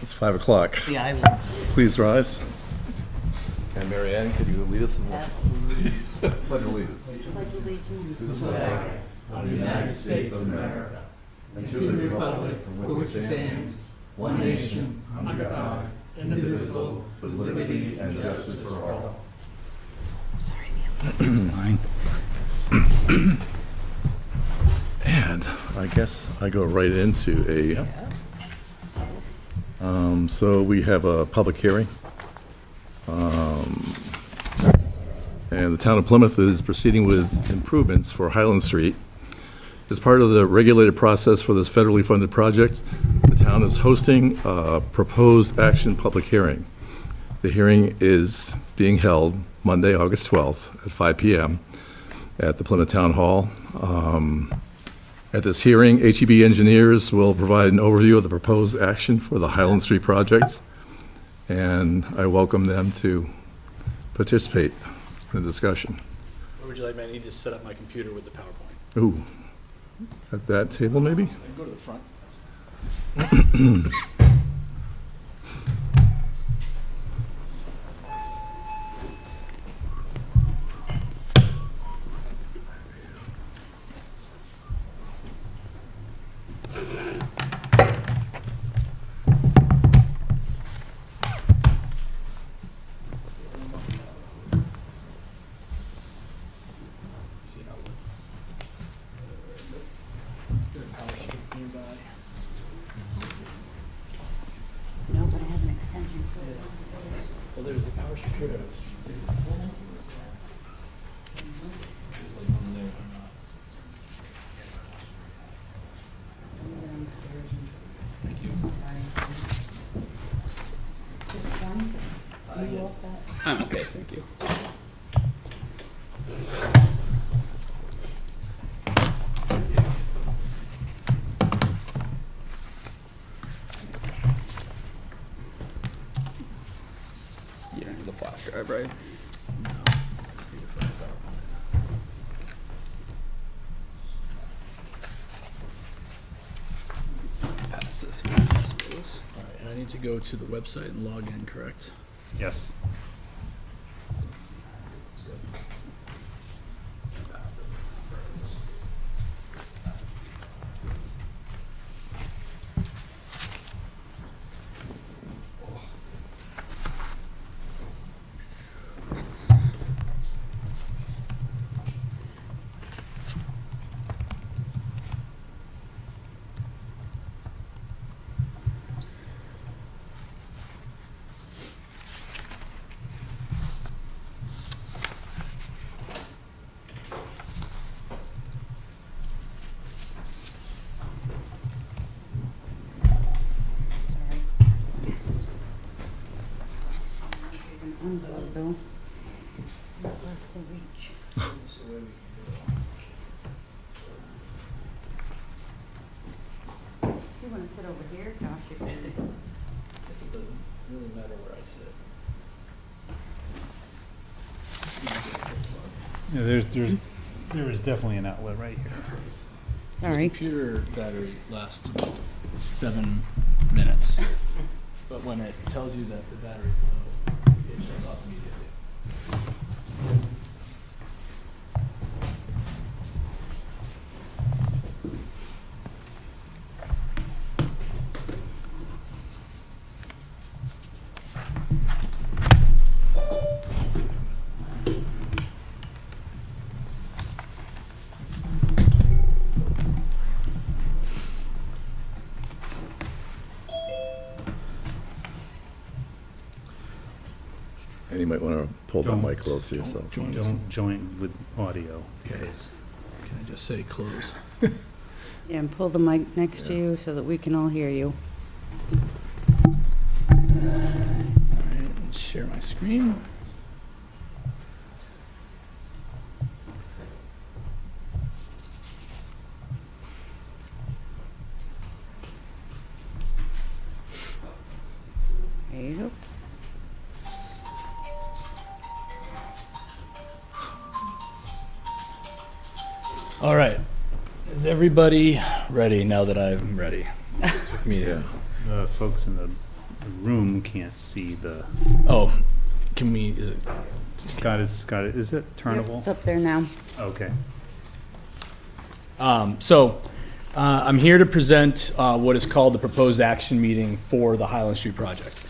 It's 5 o'clock. Yeah, I will. Please rise. And Mary Ann, could you lead us in the Pledge allegiance? Pledge allegiance To the flag of the United States of America, and to the republic for which it stands, one nation, under God, indivisible, with liberty and justice for all. Sorry, Neil. Fine. And I guess I go right into a, so we have a public hearing. And the town of Plymouth is proceeding with improvements for Highland Street. As part of the regulated process for this federally funded project, the town is hosting a proposed action public hearing. The hearing is being held Monday, August 12th at 5 p.m. at the Plymouth Town Hall. At this hearing, HEB Engineers will provide an overview of the proposed action for the Highland Street project, and I welcome them to participate in the discussion. Where would you like me? I need to set up my computer with the PowerPoint. Ooh, at that table maybe? I can go to the front. No, but I have an extension. Well, there's the power strip here. It's thank you. You all set? I'm okay, thank you. You don't need the flash drive, right? No. Just need to find the PowerPoint. Pass this here, I suppose. All right, and I need to go to the website and log in, correct? Yes. Unload, Bill. Just left the reach. If you want to sit over here, Josh, you can. Guess it doesn't really matter where I sit. Yeah, there is definitely an outlet right here. Sorry. The computer battery lasts about 7 minutes, but when it tells you that the battery's low, it shuts off immediately. And you might want to pull the Don't- mic close to yourself. Don't join with audio. Okay. because Can I just say close? Yeah, and pull the mic next to you so that we can all hear you. All right, let's share my screen. There you go. All right. Is everybody ready now that I'm ready? Took me, folks in the The room can't see the, Oh, can we, is it? Scott, is it turnable? It's up there now. Okay. I'm here to present what is called the proposed action meeting for the Highland Street Project.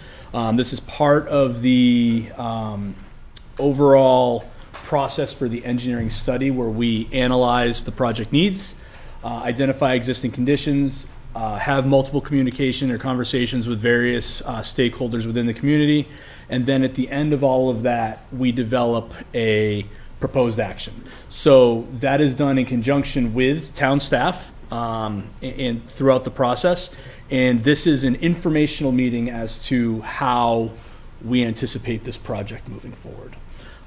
This is part of the overall process for the engineering study where we analyze the project needs, identify existing conditions, have multiple communication or conversations with various stakeholders within the community, and then at the end of all of that, we develop a proposed action. So that is done in conjunction with town staff and throughout the process. And this is an informational meeting as to how we anticipate this project moving forward.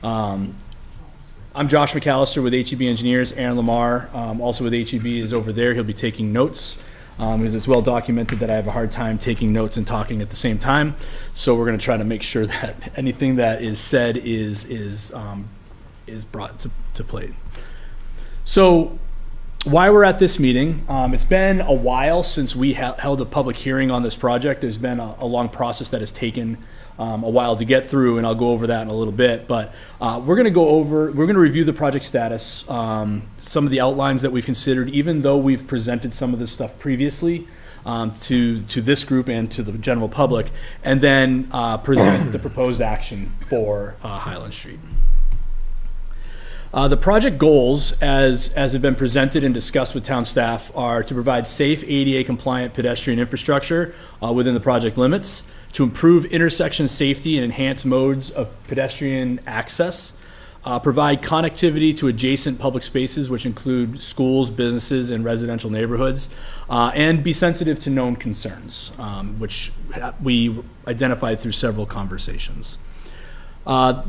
I'm Josh McAllister with HEB Engineers. Aaron Lamar, also with HEB, is over there. He'll be taking notes. Because it's well documented that I have a hard time taking notes and talking at the same time. So we're going to try to make sure that anything that is said is brought to plate. So why we're at this meeting, it's been a while since we held a public hearing on this project. There's been a long process that has taken a while to get through, and I'll go over that in a little bit. But we're going to review the project status, some of the outlines that we've considered, even though we've presented some of this stuff previously to this group and to the general public, and then present the proposed action for Highland Street. The project goals, as have been presented and discussed with town staff, are to provide safe ADA-compliant pedestrian infrastructure within the project limits, to improve intersection safety and enhance modes of pedestrian access, provide connectivity to adjacent public spaces, which include schools, businesses, and residential neighborhoods, and be sensitive to known concerns, which we identified through several conversations.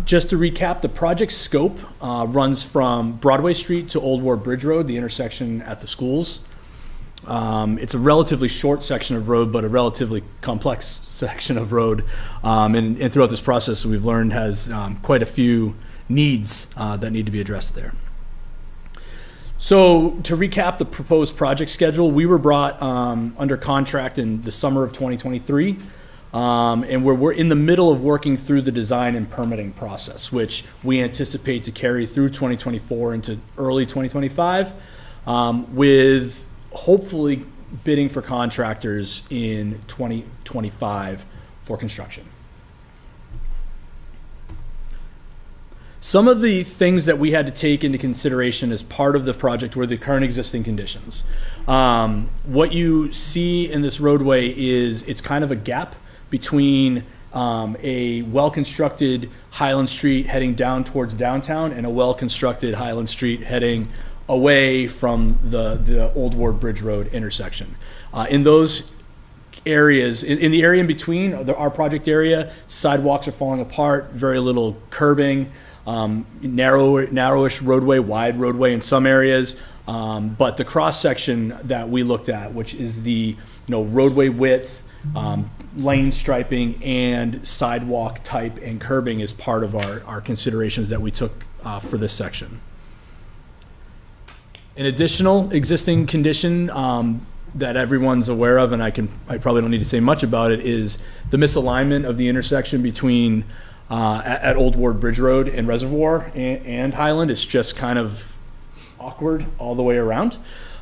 Just to recap, the project scope runs from Broadway Street to Old Ward Bridge Road, the intersection at the schools. It's a relatively short section of road, but a relatively complex section of road. And throughout this process, we've learned has quite a few needs that need to be addressed there. So to recap the proposed project schedule, we were brought under contract in the summer of 2023. And we're in the middle of working through the design and permitting process, which we anticipate to carry through 2024 into early 2025, with hopefully bidding for contractors in 2025 for construction. Some of the things that we had to take into consideration as part of the project were the current existing conditions. What you see in this roadway is it's kind of a gap between a well-constructed Highland Street heading down towards downtown and a well-constructed Highland Street heading away from the Old Ward Bridge Road intersection. In those areas, in the area in between, our project area, sidewalks are falling apart, very little curbing, narrowish roadway, wide roadway in some areas. But the cross-section that we looked at, which is the roadway width, lane striping, and sidewalk type and curbing, is part of our considerations that we took for this section. An additional existing condition that everyone's aware of, and I probably don't need to say much about it, is the misalignment of the intersection between at Old Ward Bridge Road and Reservoir and Highland. It's just kind of awkward all the way around.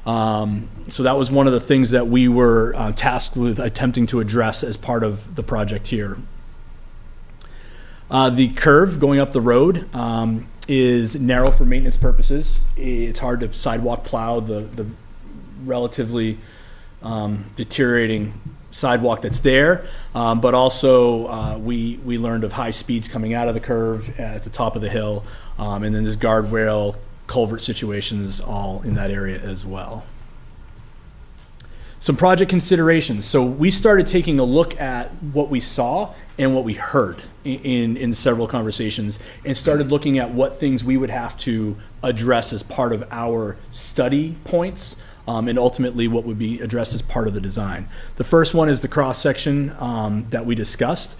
So that was one of the things that we were tasked with attempting to address as part of the project here. The curve going up the road is narrow for maintenance purposes. It's hard to sidewalk plow the relatively deteriorating sidewalk that's there, but also we learned of high speeds coming out of the curve at the top of the hill, and then there's guardrail culvert situations all in that area as well. Some project considerations. So we started taking a look at what we saw and what we heard in several conversations, and started looking at what things we would have to address as part of our study points, and ultimately what would be addressed as part of the design. The first one is the cross-section that we discussed.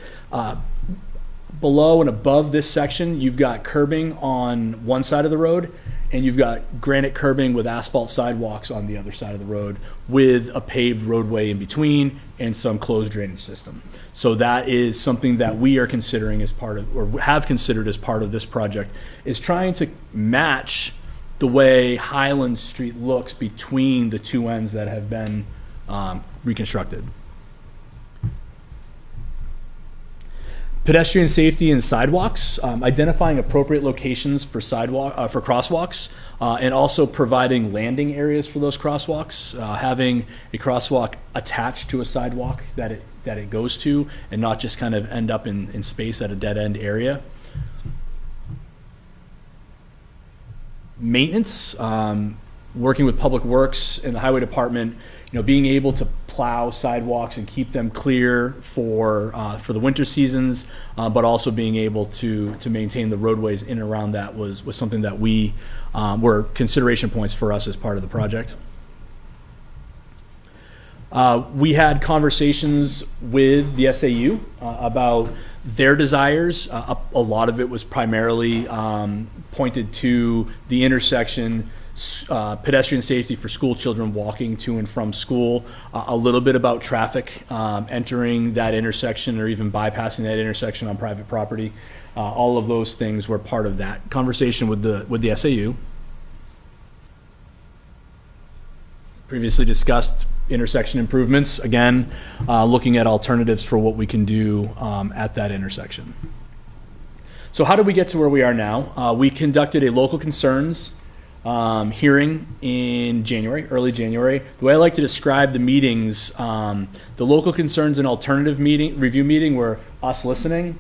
Below and above this section, you've got curbing on one side of the road and you've got granite curbing with asphalt sidewalks on the other side of the road with a paved roadway in between and some closed drainage system. So that is something that we are considering as part of, or have considered as part of this project, is trying to match the way Highland Street looks between the two ends that have been reconstructed. Pedestrian safety and sidewalks, identifying appropriate locations for for crosswalks, and also providing landing areas for those crosswalks, having a crosswalk attached to a sidewalk that it goes to, and not just kind of end up in space at a dead end area. Maintenance, working with Public Works and the Highway Department, being able to plow sidewalks and keep them clear for the winter seasons, but also being able to maintain the roadways in and around that was something that we were consideration points for us as part of the project. We had conversations with the SAU about their desires. A lot of it was primarily pointed to the intersection, pedestrian safety for school children walking to and from school, a little bit about traffic entering that intersection or even bypassing that intersection on private property. All of those things were part of that conversation with the SAU. Previously discussed intersection improvements, again, looking at alternatives for what we can do at that intersection. So how did we get to where we are now? We conducted a local concerns hearing in January, early January. The way I like to describe the meetings, the local concerns and alternative review meeting were us listening,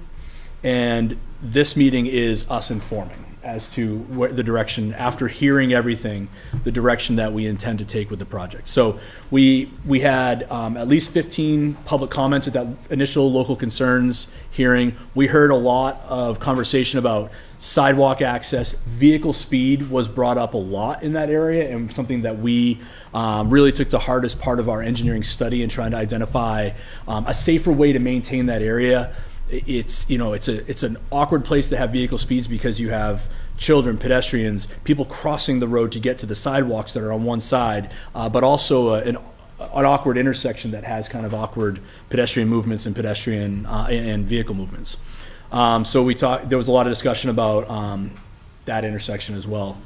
and this meeting is us informing as to the direction, after hearing everything, the direction that we intend to take with the project. So we had at least 15 public comments at that initial local concerns hearing. We heard a lot of conversation about sidewalk access. Vehicle speed was brought up a lot in that area, and something that we really took to heart as part of our engineering study and trying to identify a safer way to maintain that area. It's an awkward place to have vehicle speeds because you have children, pedestrians, people crossing the road to get to the sidewalks that are on one side, but also an awkward intersection that has kind of awkward pedestrian movements and pedestrian and vehicle movements. So there was a lot of discussion about that intersection as well.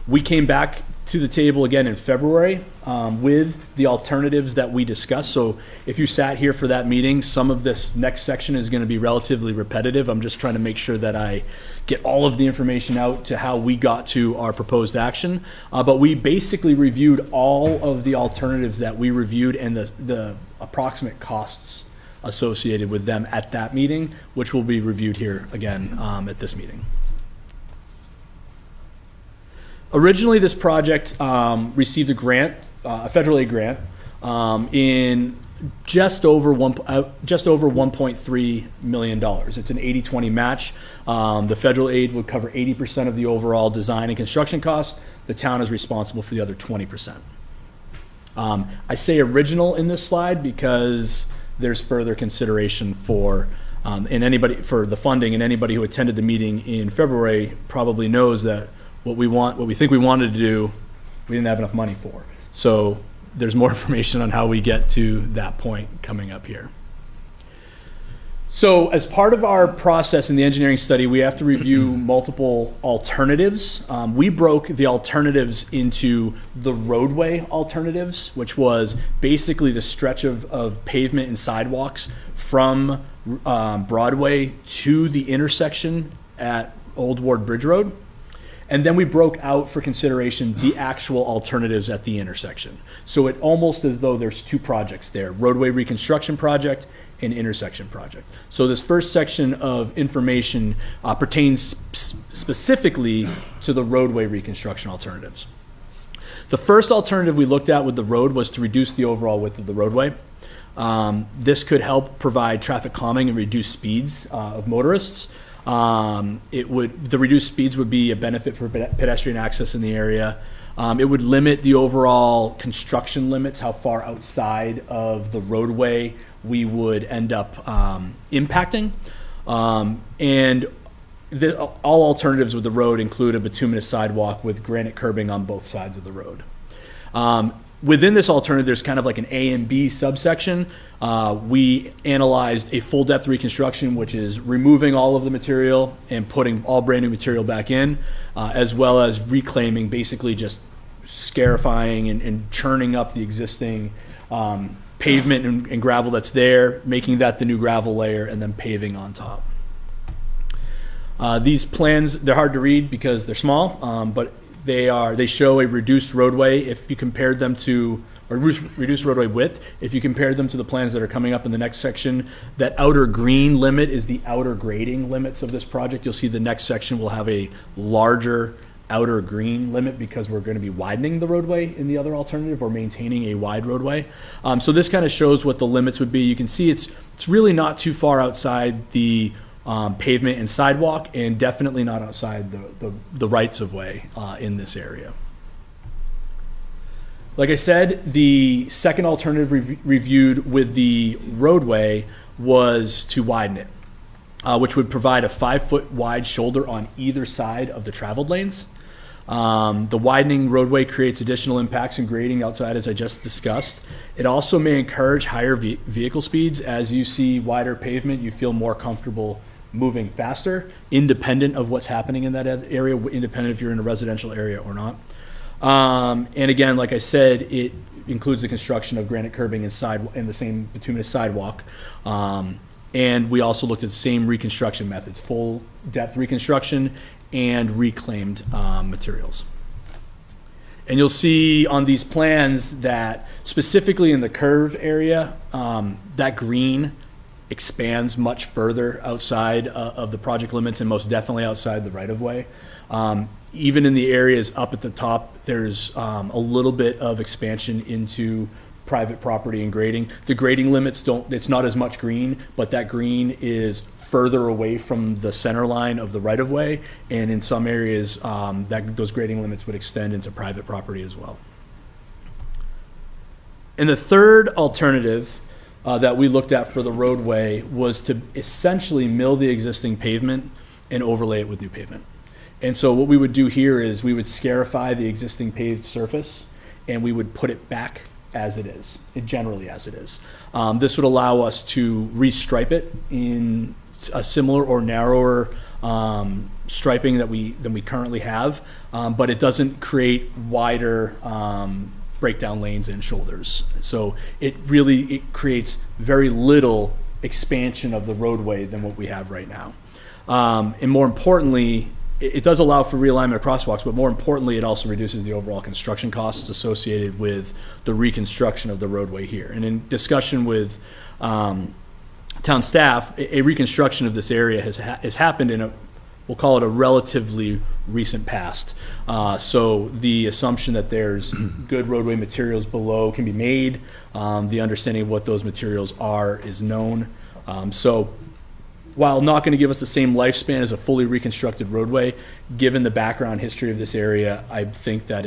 We came back to the table again in February with the alternatives that we discussed. So if you sat here for that meeting, some of this next section is going to be relatively repetitive. I'm just trying to make sure that I get all of the information out to how we got to our proposed action. But we basically reviewed all of the alternatives that we reviewed and the approximate costs associated with them at that meeting, which will be reviewed here again at this meeting. Originally, this project received a grant, a federal aid grant, in just over $1.3 million. It's an 80-20 match. The federal aid would cover 80% of the overall design and construction costs. The town is responsible for the other 20%. I say original in this slide because there's further consideration for the funding, and anybody who attended the meeting in February probably knows that what we think we wanted to do, we didn't have enough money for. So there's more information on how we get to that point coming up here. So as part of our process in the engineering study, we have to review multiple alternatives. We broke the alternatives into the roadway alternatives, which was basically the stretch of pavement and sidewalks from Broadway to the intersection at Old Ward Bridge Road. And then we broke out for consideration the actual alternatives at the intersection. So it almost as though there's two projects there, roadway reconstruction project and intersection project. So this first section of information pertains specifically to the roadway reconstruction alternatives. The first alternative we looked at with the road was to reduce the overall width of the roadway. This could help provide traffic calming and reduce speeds of motorists. The reduced speeds would be a benefit for pedestrian access in the area. It would limit the overall construction limits, how far outside of the roadway we would end up impacting. And all alternatives with the road include a bituminous sidewalk with granite curbing on both sides of the road. Within this alternative, there's kind of like an A and B subsection. We analyzed a full depth reconstruction, which is removing all of the material and putting all brand new material back in, as well as reclaiming, basically just scarifying and churning up the existing pavement and gravel that's there, making that the new gravel layer, and then paving on top. These plans, they're hard to read because they're small, but they show a reduced roadway if you compared them to, or reduced roadway width, if you compared them to the plans that are coming up in the next section. That outer green limit is the outer grading limits of this project. You'll see the next section will have a larger outer green limit because we're going to be widening the roadway in the other alternative, or maintaining a wide roadway. So this kind of shows what the limits would be. You can see it's really not too far outside the pavement and sidewalk, and definitely not outside the rights of way in this area. Like I said, the second alternative reviewed with the roadway was to widen it, which would provide a 5-foot wide shoulder on either side of the traveled lanes. The widening roadway creates additional impacts and grading outside, as I just discussed. It also may encourage higher vehicle speeds. As you see wider pavement, you feel more comfortable moving faster, independent of what's happening in that area, independent if you're in a residential area or not. And again, like I said, it includes the construction of granite curbing and the same bituminous sidewalk. And we also looked at the same reconstruction methods, full depth reconstruction and reclaimed materials. And you'll see on these plans that specifically in the curve area, that green expands much further outside of the project limits, and most definitely outside the right-of-way. Even in the areas up at the top, there's a little bit of expansion into private property and grading. The grading limits it's not as much green, but that green is further away from the center line of the right-of-way, and in some areas those grading limits would extend into private property as well. And the third alternative that we looked at for the roadway was to essentially mill the existing pavement and overlay it with new pavement. And so what we would do here is we would scarify the existing paved surface, and we would put it back as it is, generally as it is. This would allow us to restripe it in a similar or narrower striping than we currently have, but it doesn't create wider breakdown lanes and shoulders. So it creates very little expansion of the roadway than what we have right now. And more importantly, it does allow for realignment of crosswalks, but more importantly, it also reduces the overall construction costs associated with the reconstruction of the roadway here. And in discussion with town staff, a reconstruction of this area has happened in we'll call it a relatively recent past. So the assumption that there's good roadway materials below can be made. The understanding of what those materials are is known. So while not going to give us the same lifespan as a fully reconstructed roadway, given the background history of this area, I think that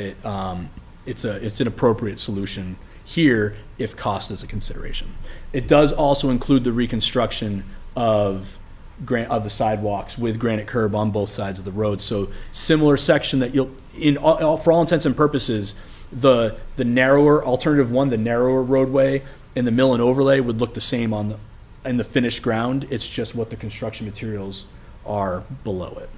it's an appropriate solution here if cost is a consideration. It does also include the reconstruction of the sidewalks with granite curb on both sides of the road. So similar section that for all intents and purposes, the narrower alternative one, the narrower roadway and the mill and overlay would look the same in the finished ground. It's just what the construction materials are below it.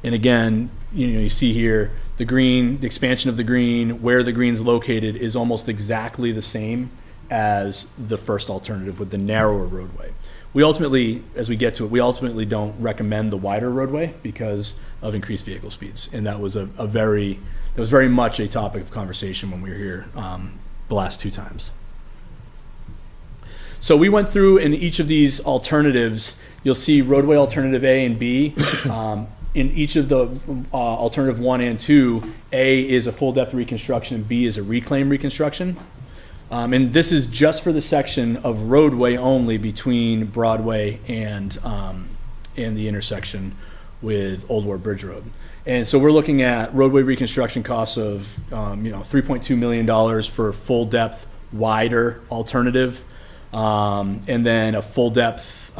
And again, you see here the expansion of the green, where the green's located is almost exactly the same as the first alternative with the narrower roadway. We ultimately, as we get to it, don't recommend the wider roadway because of increased vehicle speeds. And that was very much a topic of conversation when we were here the last two times. So we went through in each of these alternatives, you'll see roadway alternative A and B. In each of the alternative 1 and 2, A is a full depth reconstruction and B is a reclaim reconstruction. And this is just for the section of roadway only between Broadway and the intersection with Old Ward Bridge Road. And so we're looking at roadway reconstruction costs of $3.2 million for a full depth wider alternative, and then a full depth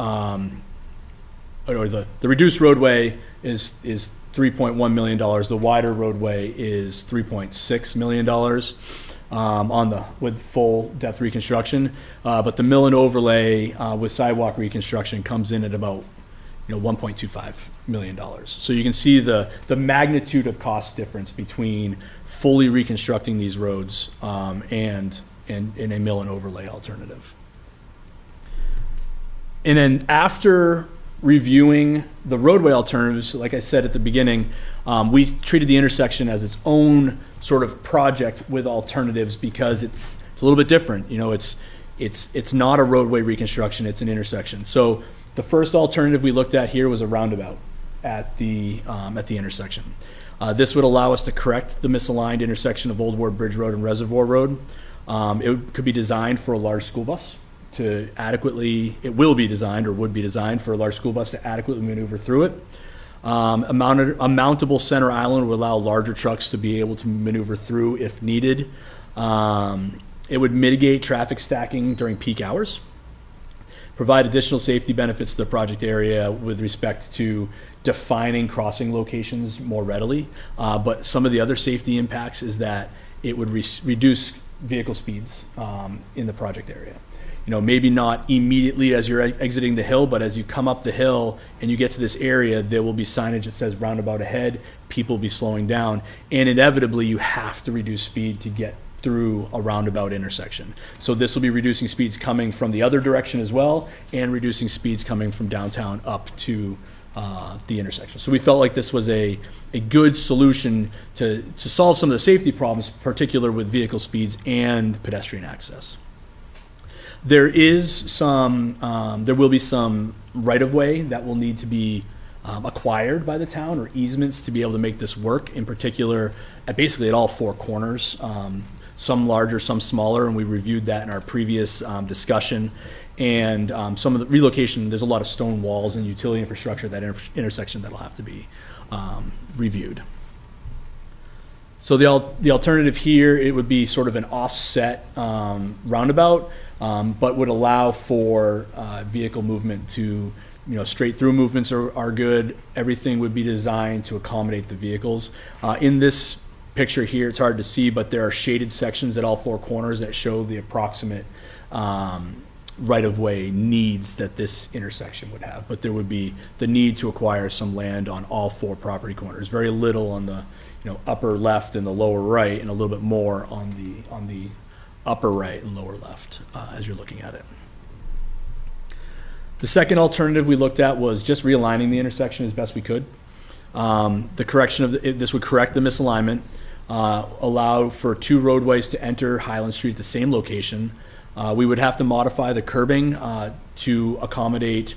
or the reduced roadway is $3.1 million. The wider roadway is $3.6 million with full depth reconstruction. But the mill and overlay with sidewalk reconstruction comes in at about $1.25 million. So you can see the magnitude of cost difference between fully reconstructing these roads and a mill and overlay alternative. And then after reviewing the roadway alternatives, like I said at the beginning, we treated the intersection as its own sort of project with alternatives because it's a little bit different. It's not a roadway reconstruction, it's an intersection. So the first alternative we looked at here was a roundabout at the intersection. This would allow us to correct the misaligned intersection of Old Ward Bridge Road and Reservoir Road. It could be designed for a large school bus to adequately, it will be designed or would be designed for a large school bus to adequately maneuver through it. A mountable center island would allow larger trucks to be able to maneuver through if needed. It would mitigate traffic stacking during peak hours, provide additional safety benefits to the project area with respect to defining crossing locations more readily. But some of the other safety impacts is that it would reduce vehicle speeds in the project area. Maybe not immediately as you're exiting the hill, but as you come up the hill and you get to this area, there will be signage that says roundabout ahead, people will be slowing down, and inevitably you have to reduce speed to get through a roundabout intersection. So this will be reducing speeds coming from the other direction as well, and reducing speeds coming from downtown up to the intersection. So we felt like this was a good solution to solve some of the safety problems, particular with vehicle speeds and pedestrian access. There will be some right-of-way that will need to be acquired by the town, or easements to be able to make this work, in particular basically at all four corners, some larger, some smaller, and we reviewed that in our previous discussion. And some of the relocation, there's a lot of stone walls and utility infrastructure at that intersection that'll have to be reviewed. So the alternative here, it would be sort of an offset roundabout, but would allow for vehicle movement to, straight through movements are good. Everything would be designed to accommodate the vehicles. In this picture here, it's hard to see, but there are shaded sections at all four corners that show the approximate right-of-way needs that this intersection would have. But there would be the need to acquire some land on all four property corners. Very little on the upper left and the lower right, and a little bit more on the upper right and lower left as you're looking at it. The second alternative we looked at was just realigning the intersection as best we could. The correction of this would correct the misalignment, allow for two roadways to enter Highland Street at the same location. We would have to modify the curbing to accommodate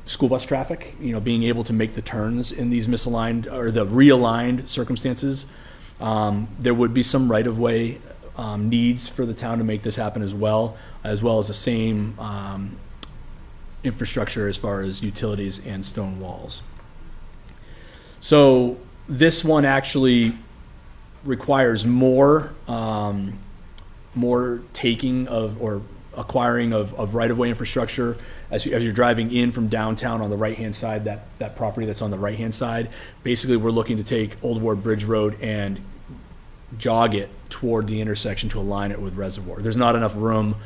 school bus traffic, being able to make the turns in these misaligned or the realigned circumstances. There would be some right-of-way needs for the town to make this happen as well as the same infrastructure as far as utilities and stone walls. So this one actually requires more taking of or acquiring of right-of-way infrastructure as you're driving in from downtown on the right-hand side, that property that's on the right-hand side. Basically, we're looking to take Old Ward Bridge Road and jog it toward the intersection to align it with Reservoir. There's not enough room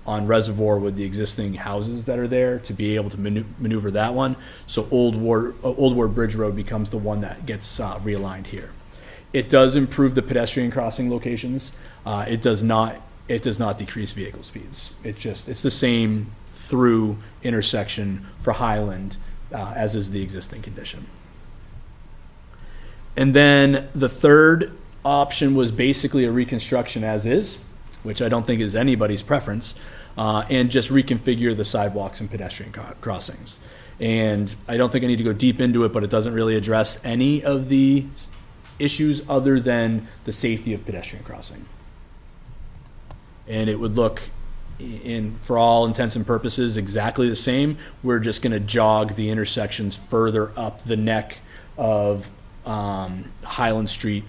on Reservoir with the existing houses that are there to be able to maneuver that one. So Old Ward Bridge Road becomes the one that gets realigned here. It does improve the pedestrian crossing locations. It does not decrease vehicle speeds. It's the same through intersection for Highland as is the existing condition. And then the third option was basically a reconstruction as is, which I don't think is anybody's preference, and just reconfigure the sidewalks and pedestrian crossings. And I don't think I need to go deep into it, but it doesn't really address any of the issues other than the safety of pedestrian crossing. And it would look, for all intents and purposes, exactly the same. We're just going to jog the intersections further up the neck of Highland Street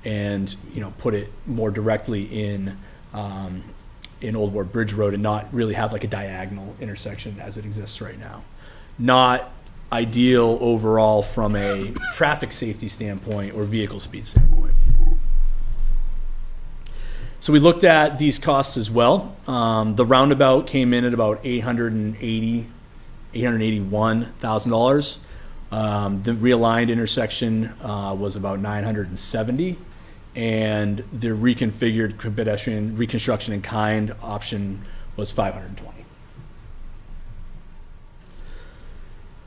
and put it more directly in Old Ward Bridge Road, and not really have like a diagonal intersection as it exists right now. Not ideal overall from a traffic safety standpoint or vehicle speed standpoint. So we looked at these costs as well. The roundabout came in at about $881,000. The realigned intersection was about $970, and the reconfigured pedestrian reconstruction in kind option was $520.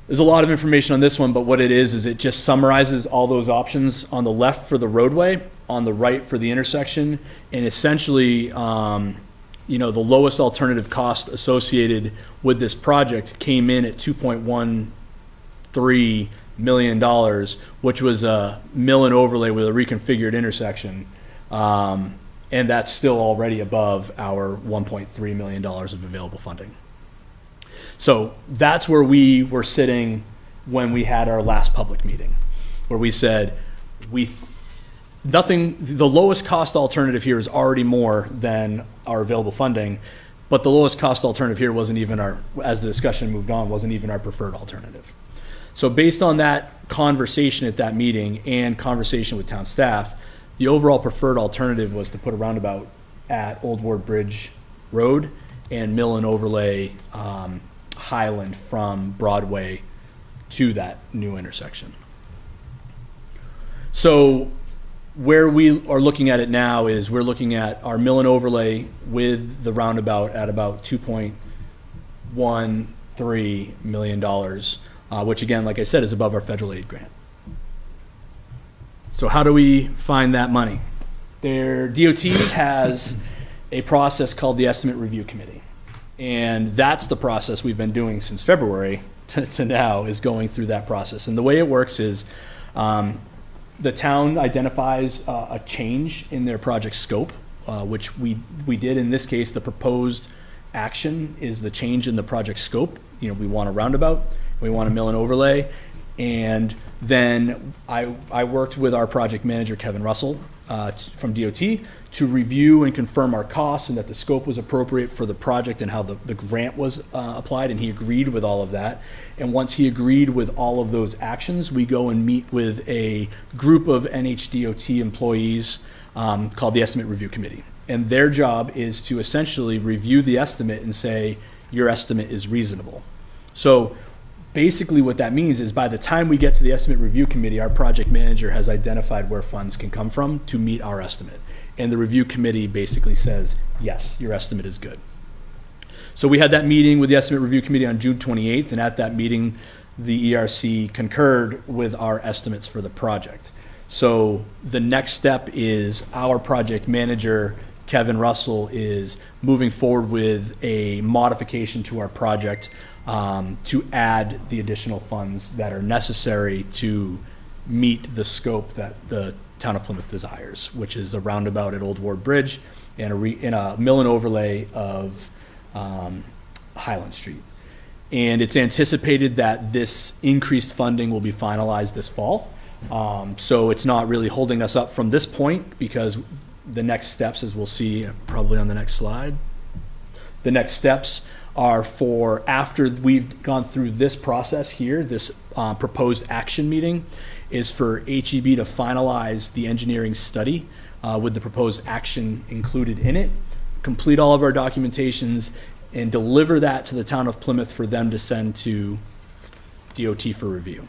There's a lot of information on this one, but what it is it just summarizes all those options on the left for the roadway, on the right for the intersection, and essentially, the lowest alternative cost associated with this project came in at $2.13 million, which was a mill and overlay with a reconfigured intersection, and that's still already above our $1.3 million of available funding. So that's where we were sitting when we had our last public meeting, where we said the lowest cost alternative here is already more than our available funding, but the lowest cost alternative here wasn't even as the discussion moved on, wasn't even our preferred alternative. So based on that conversation at that meeting and conversation with town staff, the overall preferred alternative was to put a roundabout at Old Ward Bridge Road and mill and overlay Highland from Broadway to that new intersection. So where we are looking at it now is we're looking at our mill and overlay with the roundabout at about $2.13 million, which again, like I said, is above our federal aid grant. So how do we find that money? Their DOT has a process called the Estimate Review Committee. And that's the process we've been doing since February to now, is going through that process. And the way it works is the town identifies a change in their project scope, which we did in this case. The proposed action is the change in the project scope. We want a roundabout, we want a mill and overlay. And then I worked with our project manager, Kevin Russell, from DOT, to review and confirm our costs and that the scope was appropriate for the project and how the grant was applied, and he agreed with all of that. And once he agreed with all of those actions, we go and meet with a group of NHDOT employees called the Estimate Review Committee. And their job is to essentially review the estimate and say, your estimate is reasonable. So basically what that means is by the time we get to the Estimate Review Committee, our project manager has identified where funds can come from to meet our estimate. And the review committee basically says, yes, your estimate is good. So we had that meeting with the Estimate Review Committee on June 28th, and at that meeting, the ERC concurred with our estimates for the project. So the next step is our project manager, Kevin Russell, is moving forward with a modification to our project to add the additional funds that are necessary to meet the scope that the town of Plymouth desires, which is a roundabout at Old Ward Bridge and a mill and overlay of Highland Street. And it's anticipated that this increased funding will be finalized this fall. So it's not really holding us up from this point, because the next steps, as we'll see probably on the next slide, the next steps are for after we've gone through this process here, this proposed action meeting, is for HEB to finalize the engineering study with the proposed action included in it, complete all of our documentations, and deliver that to the town of Plymouth for them to send to DOT for review.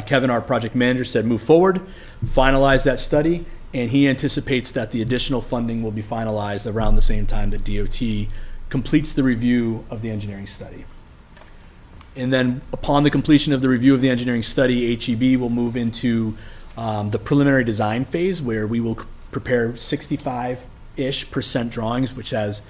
Kevin, our project manager, said move forward, finalize that study, and he anticipates that the additional funding will be finalized around the same time that DOT completes the review of the engineering study. And then upon the completion of the review of the engineering study, HEB will move into the preliminary design phase, where we will prepare 65-ish% drawings, which has,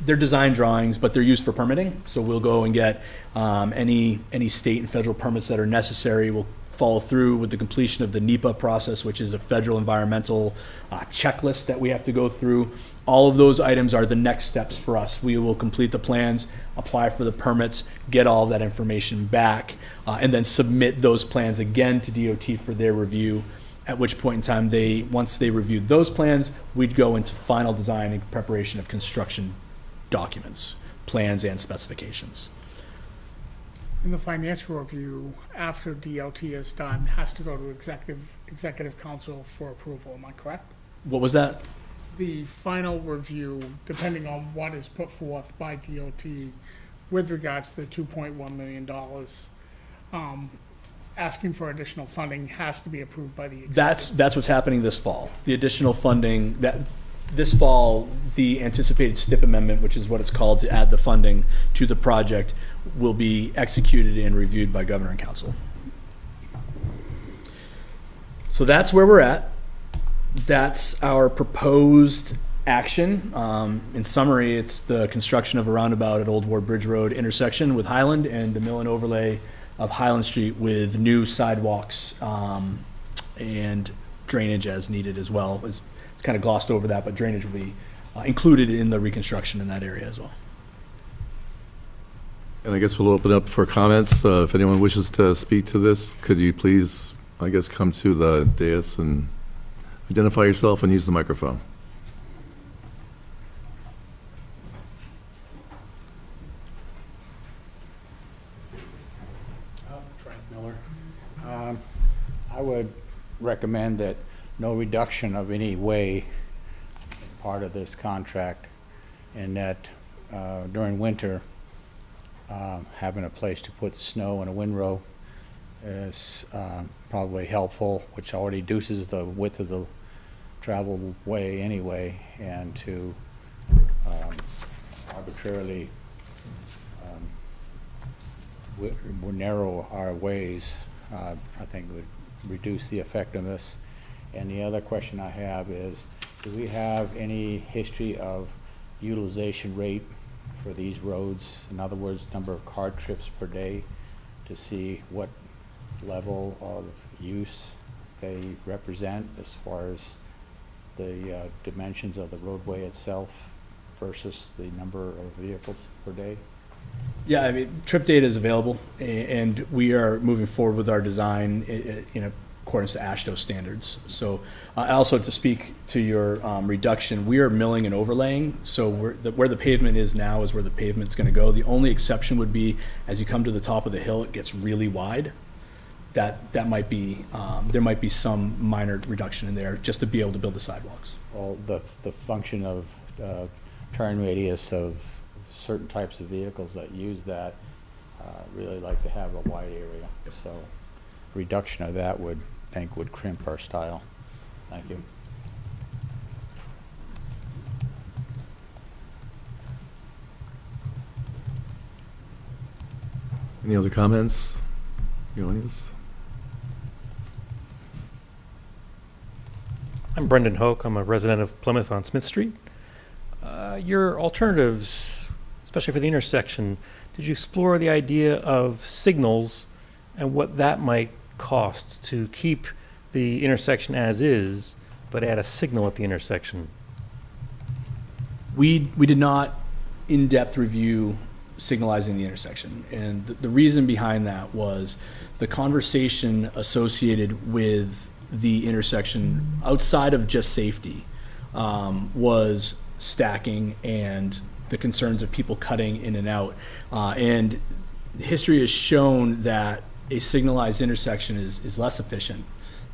they're design drawings, but they're used for permitting. So we'll go and get any state and federal permits that are necessary. We'll follow through with the completion of the NEPA process, which is a federal environmental checklist that we have to go through. All of those items are the next steps for us. We will complete the plans, apply for the permits, get all of that information back, and then submit those plans again to DOT for their review, at which point in time, once they reviewed those plans, we'd go into final design and preparation of construction documents, plans and specifications. in the financial review, after DLT is done, has to go to executive council for approval, am I correct? What was that? The final review, depending on what is put forth by DOT with regards to the $2.1 million, asking for additional funding has to be approved by the executive. That's what's happening this fall. The additional funding that this fall, the anticipated STIP amendment, which is what it's called, to add the funding to the project, will be executed and reviewed by Governor and Council. So that's where we're at. That's our proposed action. In summary, it's the construction of a roundabout at Old Ward Bridge Road intersection with Highland and the mill and overlay of Highland Street with new sidewalks and drainage as needed as well. It's kind of glossed over that, but drainage will be included in the reconstruction in that area as well. And I guess we'll open up for comments. If anyone wishes to speak to this, could you please, I guess, come to the dais and identify yourself and use the microphone. Frank Miller. I would recommend that no reduction of any way part of this contract, and that during winter, having a place to put the snow and a windrow is probably helpful, which already reduces the width of the traveled way anyway, and to arbitrarily narrow our ways, I think would reduce the effectiveness. And the other question I have is, do we have any history of utilization rate for these roads? In other words, number of car trips per day, to see what level of use they represent as far as the dimensions of the roadway itself versus the number of vehicles per day? Yeah, I mean, trip data is available, and we are moving forward with our design in accordance to AASHTO standards. So also to speak to your reduction, we are milling and overlaying. So where the pavement is now is where the pavement's going to go. The only exception would be as you come to the top of the hill, it gets really wide. That might be, there might be some minor reduction in there just to be able to build the sidewalks. Well, the function of turn radius of certain types of vehicles that use that really like to have a wide area. So reduction of that would crimp our style. Thank you. Any other comments, the audience? I'm Brendan Hoke. I'm a resident of Plymouth on Smith Street. Your alternatives, especially for the intersection, did you explore the idea of signals and what that might cost to keep the intersection as is, but add a signal at the intersection? We did not in-depth review signalizing the intersection. And the reason behind that was the conversation associated with the intersection outside of just safety was stacking and the concerns of people cutting in and out. And history has shown that a signalized intersection is less efficient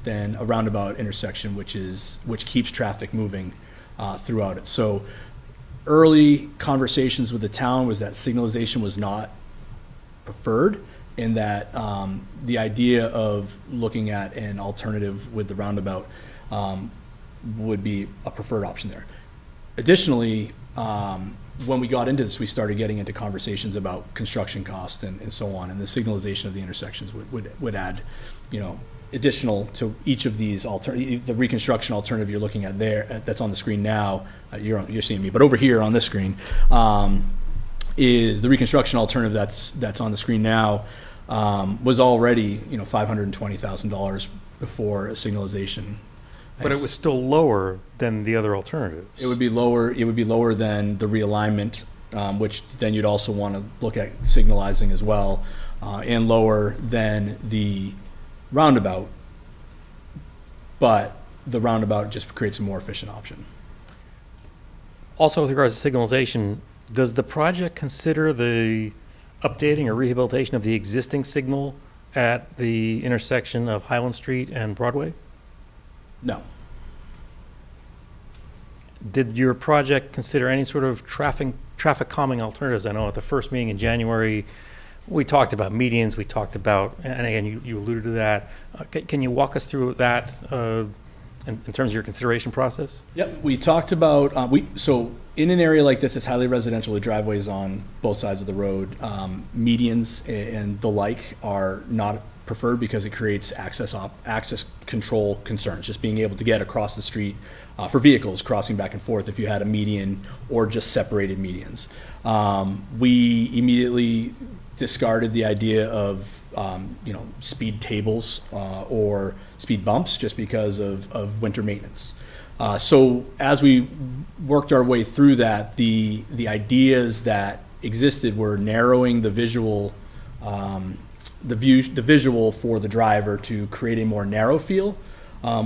than a roundabout intersection, which keeps traffic moving throughout it. So early conversations with the town was that signalization was not preferred, and that the idea of looking at an alternative with the roundabout would be a preferred option there. Additionally, when we got into this, we started getting into conversations about construction costs and so on, and the signalization of the intersections would add, additional to each of these the reconstruction alternative you're looking at there, that's on the screen now. You're seeing me, but over here on this screen is the reconstruction alternative that's on the screen now. Was already $520,000 before a signalization. But it was still lower than the other alternatives. It would be lower. It would be lower than the realignment, which then you'd also want to look at signalizing as well, and lower than the roundabout. But the roundabout just creates a more efficient option. Also, with regards to signalization, does the project consider the updating or rehabilitation of the existing signal at the intersection of Highland Street and Broadway? No. Did your project consider any sort of traffic calming alternatives? I know at the first meeting in January, we talked about medians, we talked about, and again, you alluded to that. Can you walk us through that in terms of your consideration process? Yep, we talked about, so in an area like this, it's highly residential with driveways on both sides of the road. Medians and the like are not preferred because it creates access control concerns, just being able to get across the street for vehicles crossing back and forth if you had a median or just separated medians. We immediately discarded the idea of speed tables or speed bumps just because of winter maintenance. So as we worked our way through that, the ideas that existed were narrowing the visual for the driver to create a more narrow feel,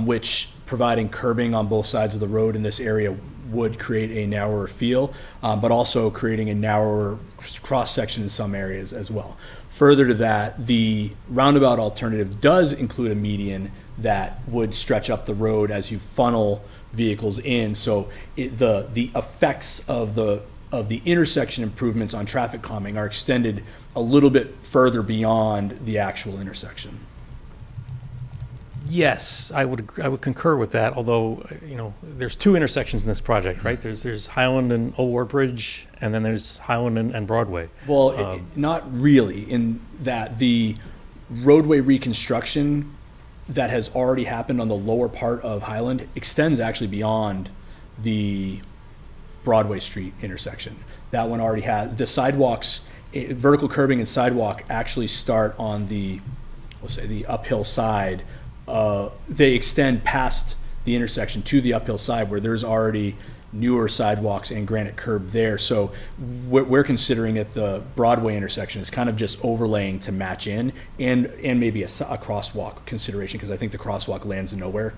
which providing curbing on both sides of the road in this area would create a narrower feel, but also creating a narrower cross-section in some areas as well. Further to that, the roundabout alternative does include a median that would stretch up the road as you funnel vehicles in. So the effects of the intersection improvements on traffic calming are extended a little bit further beyond the actual intersection. Yes, I would concur with that, although, there's two intersections in this project, right? There's Highland and Old Ward Bridge, and then there's Highland and Broadway. Well, not really, in that the roadway reconstruction that has already happened on the lower part of Highland extends actually beyond the Broadway Street intersection. That one already has, the sidewalks, vertical curbing and sidewalk actually start on the uphill side. They extend past the intersection to the uphill side where there's already newer sidewalks and granite curb there. So we're considering at the Broadway intersection is kind of just overlaying to match in and maybe a crosswalk consideration, because I think the crosswalk lands in nowhere.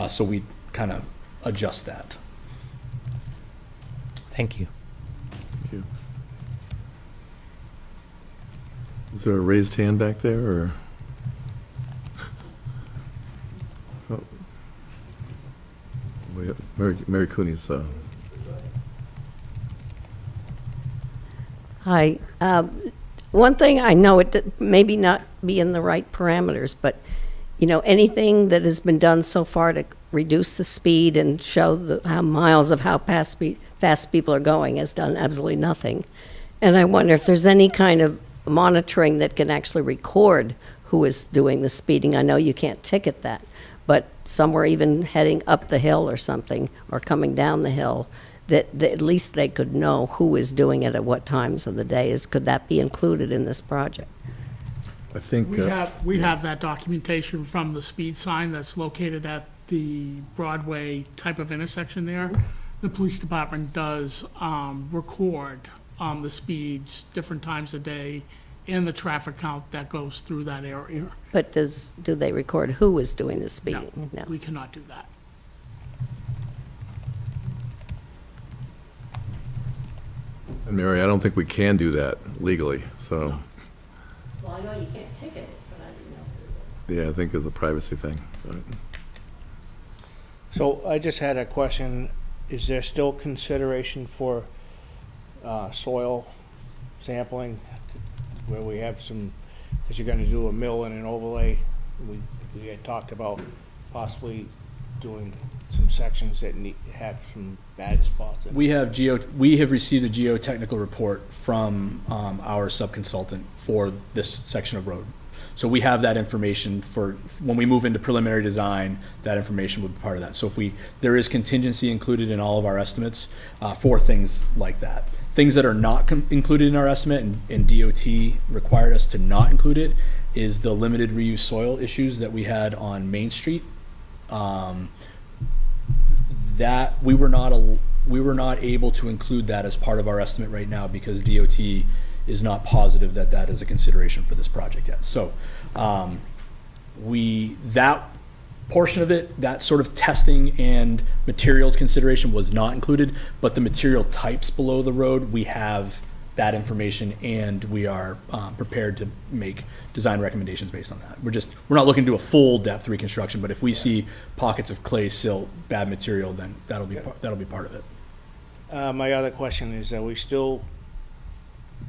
So we kind of adjust that. Thank you. Thank you. Is there a raised hand back there, or? Oh. Mary Cooney's. Hi. One thing I know, it maybe not be in the right parameters, but anything that has been done so far to reduce the speed and show how miles of how fast people are going has done absolutely nothing. And I wonder if there's any kind of monitoring that can actually record who is doing the speeding. I know you can't ticket that, but somewhere even heading up the hill or something, or coming down the hill, that at least they could know who is doing it at what times of the day. Could that be included in this project? I think We have that documentation from the speed sign that's located at the Broadway type of intersection there. The police department does record the speeds, different times a day, and the traffic count that goes through that area. But do they record who is doing the speeding? No, we cannot do that. and Mary, I don't think we can do that legally. So Well, I know you can't ticket it, but I didn't know if there's yeah, I think it's a privacy thing. But So I just had a question. Is there still consideration for soil sampling where we have some, because you're going to do a mill and an overlay? We had talked about possibly doing some sections that have some bad spots in it. We have received a geotechnical report from our subconsultant for this section of road. So we have that information for when we move into preliminary design. That information would be part of that. So there is contingency included in all of our estimates for things like that. Things that are not included in our estimate, and DOT required us to not include it, is the limited reuse soil issues that we had on Main Street. That we were not able to include that as part of our estimate right now because DOT is not positive that is a consideration for this project yet. So that portion of it, that sort of testing and materials consideration was not included, but the material types below the road we have that information, and we are prepared to make design recommendations based on that. We're not looking to do a full depth reconstruction, but if we see pockets of clay, silt, bad material, then that'll be part of it. My other question is, are we still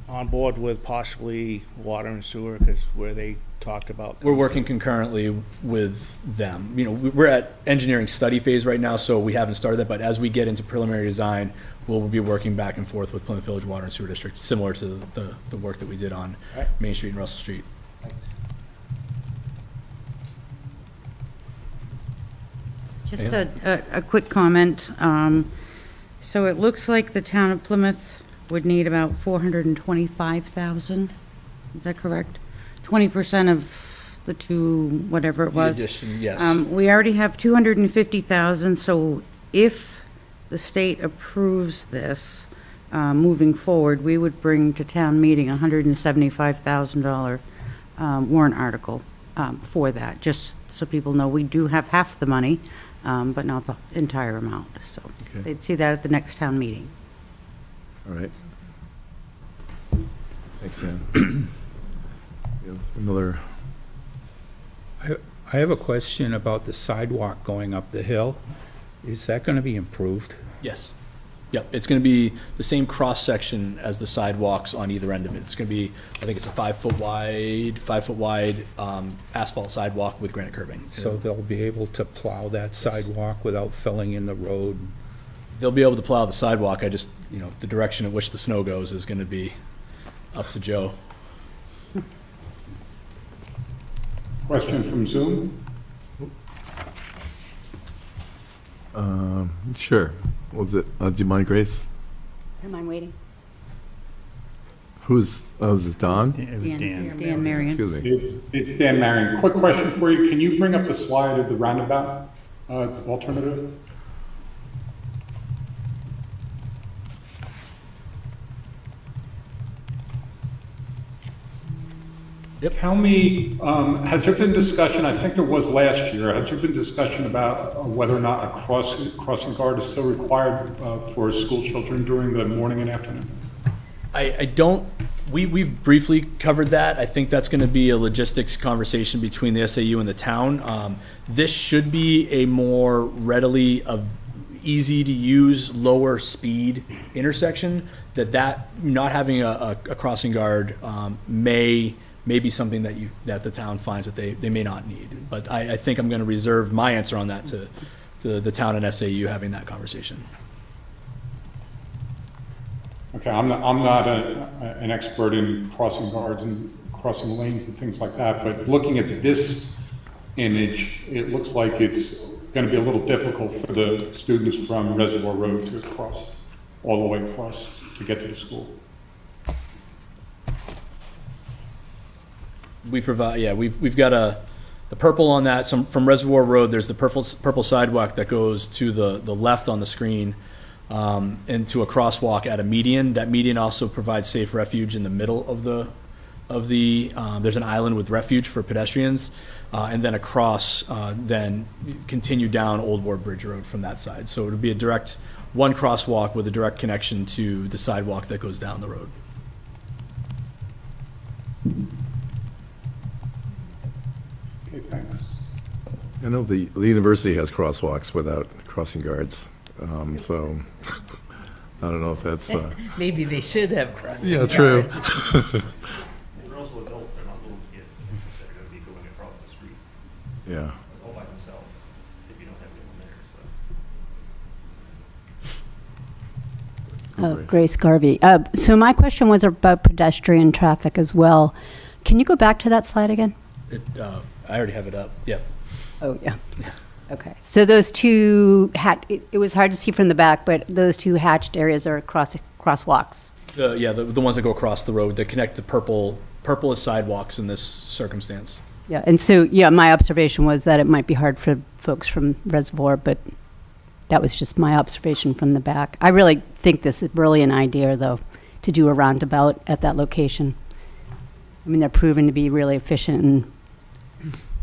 on board with possibly water and sewer, because where they talked about? We're working concurrently with them. You know, we're at engineering study phase right now, so we haven't started that, but as we get into preliminary design, we'll be working back and forth with Plymouth Village Water and Sewer District, similar to the work that we did on Right. Main Street and Russell Street. Just a quick comment. So it looks like the town of Plymouth would need about 425,000. Is that correct? 20% of the two, whatever it The was. addition, yes. We already have 250,000, so if the state approves this, moving forward, we would bring to town meeting a $175,000 warrant article for that, just so people know we do have half the money, but not the entire amount. So Okay. they'd see that at the next town meeting. All right. Thanks, Ann. We have another, I have a question about the sidewalk going up the hill. Is that going to be improved? Yes. Yep, it's going to be the same cross-section as the sidewalks on either end of it. It's going to be, I think it's a 5-foot wide asphalt sidewalk with granite curbing. So they'll be able to plow that sidewalk without filling in the road? They'll be able to plow the sidewalk. I just, the direction in which the snow goes is going to be up to Joe. Question from Zoom? sure. Was it, do you mind, Grace? Don't mind waiting. Is this Don? It was Dan. Dan Marion. Excuse me. It's Dan Marion. Quick question for you. Can you bring up the slide of the roundabout alternative? Yep. Tell me, has there been discussion, I think there was last year, has there been discussion about whether or not a crossing guard is still required for school children during the morning and afternoon? I don't, we've briefly covered that. I think that's going to be a logistics conversation between the SAU and the town. This should be a more readily easy to use, lower speed intersection, that not having a crossing guard may be something that the town finds that they may not need. But I think I'm going to reserve my answer on that to the town and SAU having that conversation. Okay, I'm not an expert in crossing guards and crossing lanes and things like that, but looking at this image, it looks like it's going to be a little difficult for the students from Reservoir Road to cross, all the way across to get to the school. We provide, we've got the purple on that. From Reservoir Road, there's the purple sidewalk that goes to the left on the screen, and to a crosswalk at a median. That median also provides safe refuge in the middle of the there's an island with refuge for pedestrians, and then across, then continue down Old War Bridge Road from that side. So it would be one crosswalk with a direct connection to the sidewalk that goes down the road. Okay, thanks. I know the university has crosswalks without crossing guards, so I don't know if that's, Maybe they should have crossing yeah, true. They're also adults, they're not little kids that are going to be going across the street Yeah. all by themselves if you don't have anyone there. So. Grace Garvey. So my question was about pedestrian traffic as well. Can you go back to that slide again? I already have it up. Yep. Oh, yeah. Okay. So those two, it was hard to see from the back, but those two hatched areas are crosswalks. The ones that go across the road that connect the purple is sidewalks in this circumstance. Yeah. And so, my observation was that it might be hard for folks from Reservoir, but that was just my observation from the back. I really think this is really an idea, though, to do a roundabout at that location. I mean, they're proven to be really efficient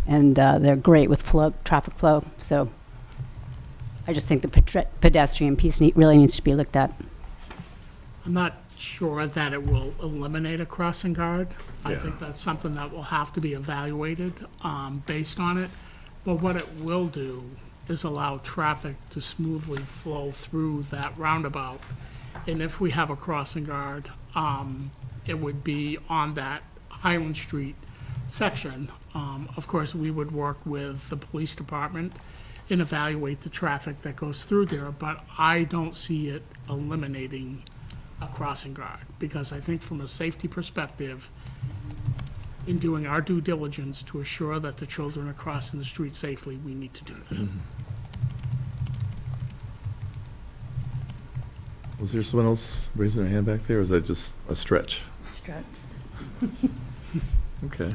and they're great with traffic flow. So I just think the pedestrian piece really needs to be looked at. I'm not sure that it will eliminate a crossing guard. I Yeah. think that's something that will have to be evaluated based on it. But what it will do is allow traffic to smoothly flow through that roundabout. And if we have a crossing guard, it would be on that Highland Street section. Of course, we would work with the police department and evaluate the traffic that goes through there, but I don't see it eliminating a crossing guard, because I think from a safety perspective, in doing our due diligence to assure that the children are crossing the street safely, we need to do that. Was there someone else raising their hand back there, or is that just a stretch? Stretch. Okay.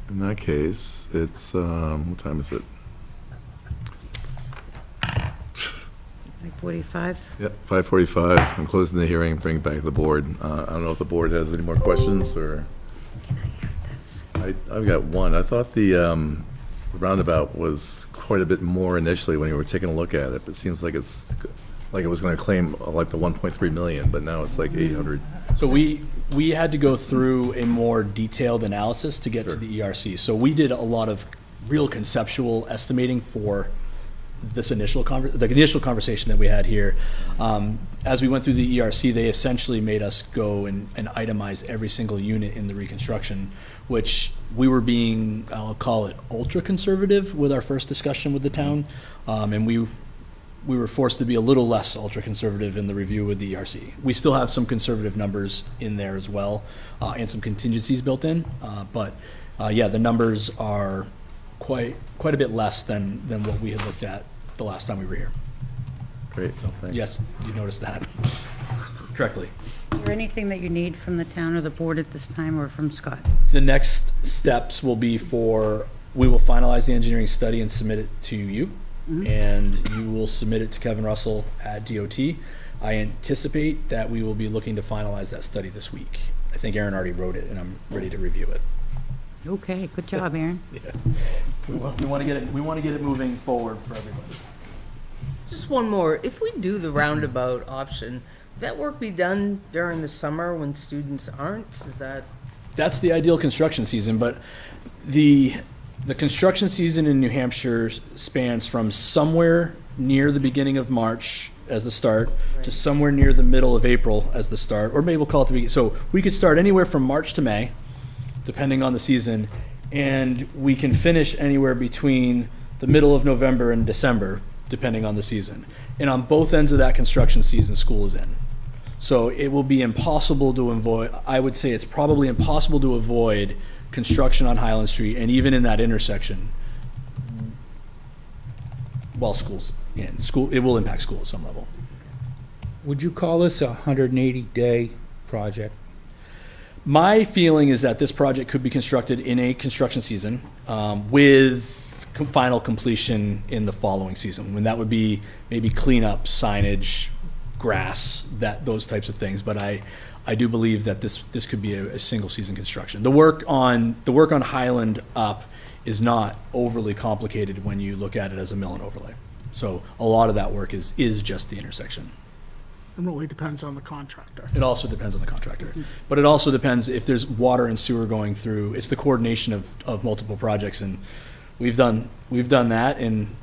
In that case, it's, what time is it? Like 45? Yep, 5:45. I'm closing the hearing, bring it back to the board. I don't know if the board has any more questions, or? I've got one. I thought the roundabout was quite a bit more initially when you were taking a look at it, but it seems like it's, like it was going to claim like the 1.3 million, but now it's like 800. So we had to go through a more detailed analysis to get to the ERC. So we did a lot of real conceptual estimating for this initial conversation that we had here. As we went through the ERC, they essentially made us go and itemize every single unit in the reconstruction, which we were being, I'll call it, ultra conservative with our first discussion with the town, and we were forced to be a little less ultra conservative in the review with the ERC. We still have some conservative numbers in there as well, and some contingencies built in, but yeah, the numbers are quite a bit less than what we had looked at the last time we were here. Great, thanks. Yes, you noticed that correctly. Is there anything that you need from the town or the board at this time, or from Scott? The next steps will be we will finalize the engineering study and submit it to you, and you will submit it to Kevin Russell at DOT. I anticipate that we will be looking to finalize that study this week. I think Aaron already wrote it, and I'm ready to review it. Okay, good job, Aaron. Yeah. We want to get it moving forward for everybody. Just one more. If we do the roundabout option, that work be done during the summer when students aren't? Is that? That's the ideal construction season, but the construction season in New Hampshire spans from somewhere near the beginning of March as the start to somewhere near the middle of April as the start, or maybe we'll call it the beginning. So we could start anywhere from March to May, depending on the season, and we can finish anywhere between the middle of November and December, depending on the season. And on both ends of that construction season, school is in. So it will be impossible to avoid, I would say it's probably impossible to avoid construction on Highland Street and even in that intersection while school's in. It will impact school at some level. Would you call this a 180-day project? My feeling is that this project could be constructed in a construction season with final completion in the following season, when that would be maybe cleanup, signage, grass, those types of things. But I do believe that this could be a single season construction. The work on Highland up is not overly complicated when you look at it as a mill and overlay. So a lot of that work is just the intersection. It really depends on the contractor. It also depends on the contractor. But it also depends if there's water and sewer going through. It's the coordination of multiple projects, and we've done that, and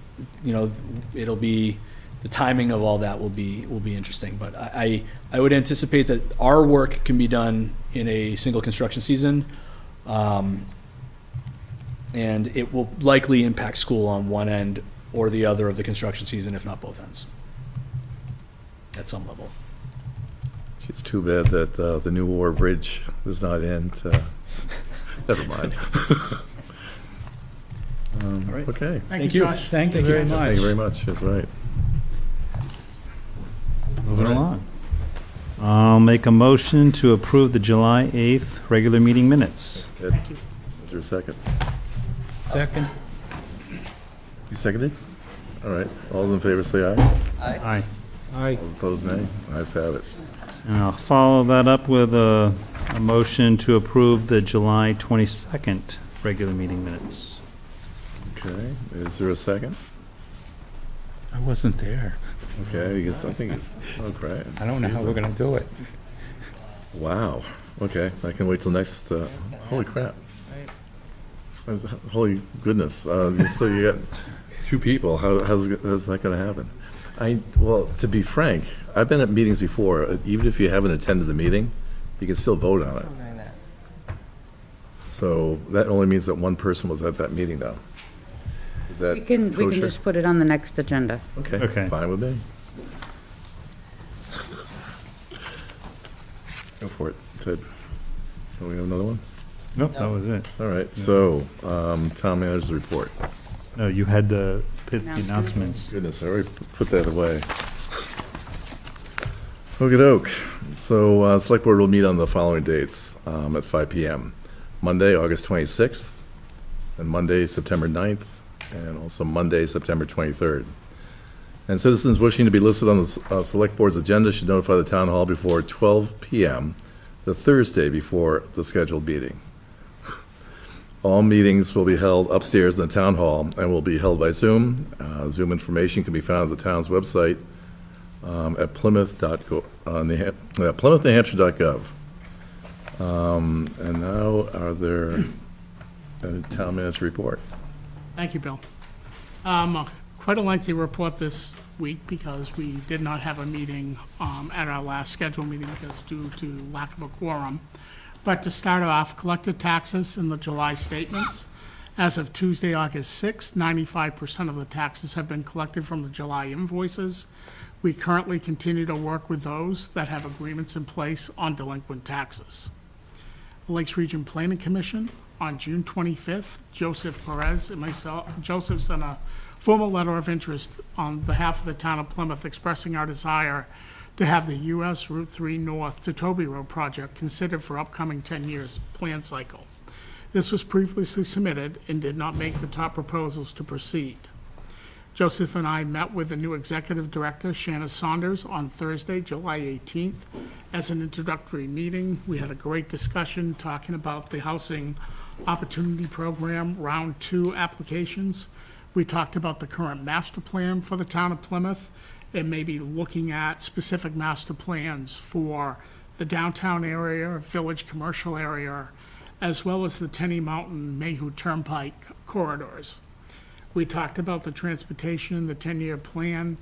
it'll be, the timing of all that will be interesting. But I would anticipate that our work can be done in a single construction season, and it will likely impact school on one end or the other of the construction season, if not both ends, at some level. It's too bad that the New War Bridge is not in. Never mind. All right. Okay. Thank you, Josh. Thank you very much. Thank you very much. That's right. Moving along. I'll make a motion to approve the July 8th regular meeting minutes. Thank you. Is there a second? Second. You seconded? All right. All those in favor say aye. Aye. Aye. All those opposed, nay. Ayes have it. And I'll follow that up with a motion to approve the July 22nd regular meeting minutes. Okay. Is there a second? I wasn't there. Okay, I think it's, oh, great. I don't know how we're gonna do it. Wow, okay, I can wait till next, holy crap. Holy goodness, so you got two people, how's that gonna happen? Well, to be frank, I've been at meetings before, even if you haven't attended the meeting, you can still vote on it. So that only means that one person was at that meeting though. Is that We can kosher? just put it on the next agenda. Okay, fine with me. Go for it, Ted. Do we have another one? Nope, that was it. All right, so, town manager's report. No, you had the announcements. Goodness, I already put that away. Okey-doke. So, Select Board will meet on the following dates at 5 PM. Monday, August 26th, and Monday, September 9th, and also Monday, September 23rd. And citizens wishing to be listed on the Select Board's agenda should notify the Town Hall before 12 PM the Thursday before the scheduled meeting. All meetings will be held upstairs in the Town Hall and will be held by Zoom. Zoom information can be found at the town's website at plymouth.new-hampshire.gov. And now, are there a town manager report? Thank you, Bill. Quite a lengthy report this week because we did not have a meeting at our last scheduled meeting because due to lack of a quorum. But to start off, collected taxes in the July statements. As of Tuesday, August 6th, 95% of the taxes have been collected from the July invoices. We currently continue to work with those that have agreements in place on delinquent taxes. The Lakes Region Planning Commission, on June 25th, Joseph Perez and myself, Joseph sent a formal letter of interest on behalf of the town of Plymouth expressing our desire to have the US Route 3 North to Toby Road project considered for upcoming 10 years plan cycle. This was previously submitted and did not make the top proposals to proceed. Joseph and I met with the new executive director, Shanna Saunders, on Thursday, July 18th, as an introductory meeting. We had a great discussion talking about the Housing Opportunity Program Round 2 applications. We talked about the current master plan for the town of Plymouth and maybe looking at specific master plans for the downtown area, village commercial area, as well as the Tenny Mountain Mayhew Turnpike corridors. We talked about the transportation, the 10-year plan.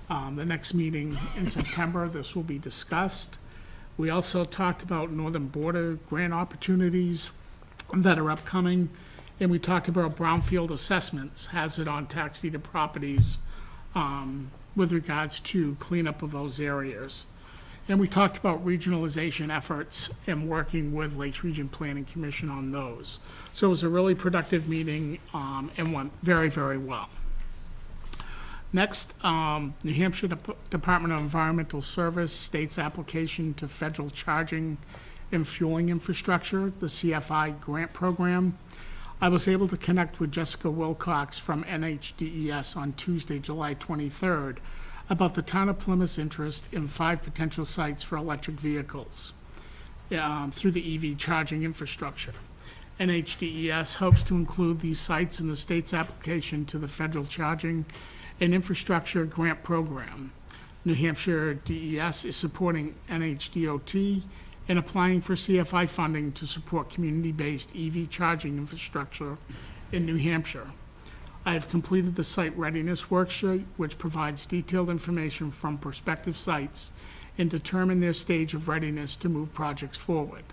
The next meeting in September, this will be discussed. We also talked about northern border grant opportunities that are upcoming. And we talked about brownfield assessments, hazard on tax deeded properties, with regards to cleanup of those areas. And we talked about regionalization efforts and working with Lakes Region Planning Commission on those. So it was a really productive meeting and went very, very well. Next, New Hampshire Department of Environmental Service states application to federal charging and fueling infrastructure, the CFI grant program. I was able to connect with Jessica Wilcox from NHDES on Tuesday, July 23rd, about the town of Plymouth's interest in 5 potential sites for electric vehicles through the EV charging infrastructure. NHDES hopes to include these sites in the state's application to the federal charging and infrastructure grant program. New Hampshire DES is supporting NHDOT and applying for CFI funding to support community-based EV charging infrastructure in New Hampshire. I have completed the site readiness worksheet, which provides detailed information from prospective sites and determine their stage of readiness to move projects forward.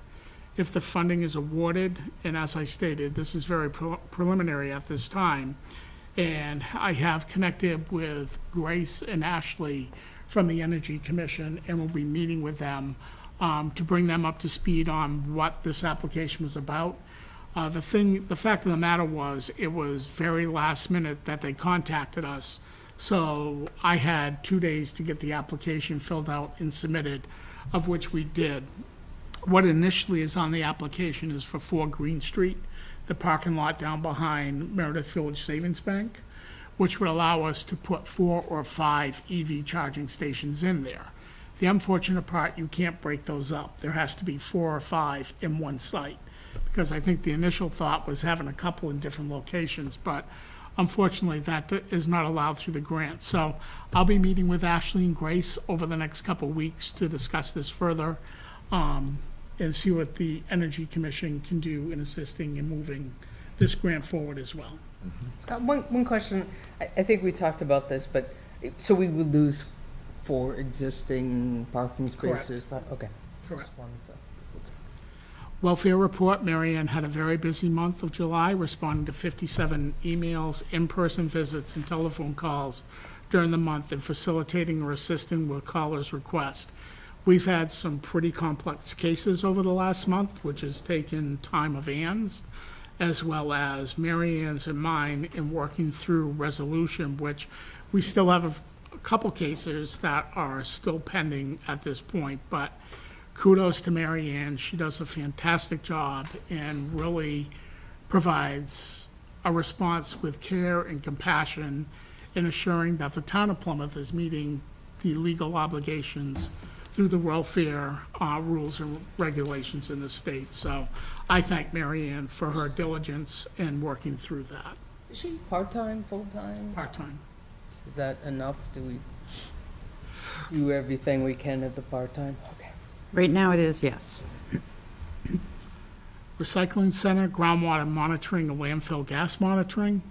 If the funding is awarded, and as I stated, this is very preliminary at this time, and I have connected with Grace and Ashley from the Energy Commission and will be meeting with them to bring them up to speed on what this application was about. The fact of the matter was, it was very last minute that they contacted us. So I had 2 days to get the application filled out and submitted, of which we did. What initially is on the application is for 4 Green Street, the parking lot down behind Meredith Village Savings Bank, which would allow us to put 4 or 5 EV charging stations in there. The unfortunate part, you can't break those up. There has to be 4 or 5 in one site, because I think the initial thought was having a couple in different locations, but Unfortunately, that is not allowed through the grant. So I'll be meeting with Ashley and Grace over the next couple of weeks to discuss this further, and see what the Energy Commission can do in assisting in moving this grant forward as well. Scott, one question. I think we talked about this, but, so we would lose 4 existing parking Correct. spaces? Okay. Correct. Just wanted to- Welfare report, Mary Ann had a very busy month of July, responding to 57 emails, in-person visits, and telephone calls during the month, and facilitating or assisting with callers' requests. We've had some pretty complex cases over the last month, which has taken time of Ann's, as well as Mary Ann's and mine, in working through resolution, which we still have a couple cases that are still pending at this point, but kudos to Mary Ann. She does a fantastic job and really provides a response with care and compassion in assuring that the town of Plymouth is meeting the legal obligations through the welfare rules and regulations in the state. So I thank Mary Ann for her diligence in working through that. Is she part-time, full-time? Part-time. Is that enough? Do we do everything we can at the part-time? Okay. Right now it is, yes. Recycling center, groundwater monitoring, and landfill gas monitoring.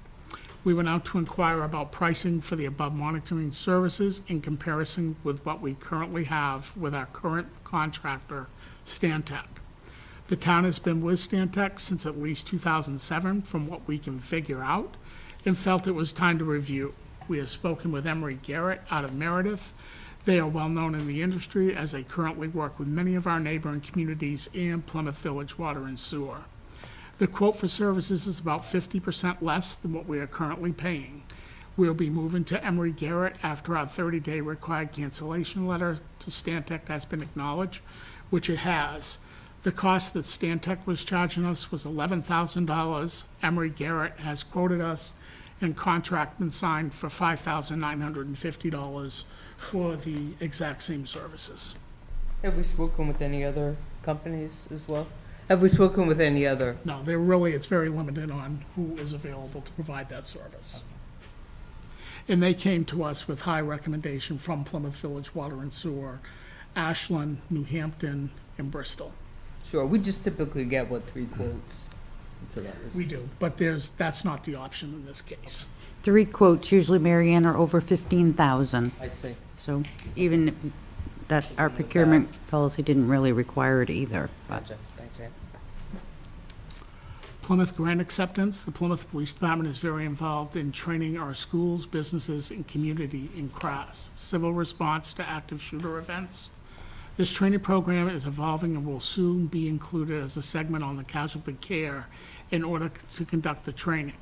We went out to inquire about pricing for the above monitoring services in comparison with what we currently have with our current contractor, Stantec. The town has been with Stantec since at least 2007, from what we can figure out, and felt it was time to review. We have spoken with Emery Garrett out of Meredith. They are well-known in the industry as they currently work with many of our neighboring communities and Plymouth Village Water and Sewer. The quote for services is about 50% less than what we are currently paying. We'll be moving to Emery Garrett after our 30-day required cancellation letter to Stantec has been acknowledged, which it has. The cost that Stantec was charging us was $11,000. Emery Garrett has quoted us, and contract been signed for $5,950 for the exact same services. Have we spoken with any other companies as well? Have we spoken with any other? No, it's very limited on who is available to provide that service. And they came to us with high recommendation from Plymouth Village Water and Sewer, Ashland, New Hampton, and Bristol. Sure, we just typically get, 3 quotes? So that was. We do, but that's not the option in this case. 3 quotes, usually, Mary Ann, are over 15,000. I see. So even that, our procurement policy didn't really require it either, but. Gotcha. Thanks, Ann. Plymouth grant acceptance. The Plymouth Police Department is very involved in training our schools, businesses, and community in CRAS, civil response to active shooter events. This training program is evolving and will soon be included as a segment on the casualty care in order to conduct the training.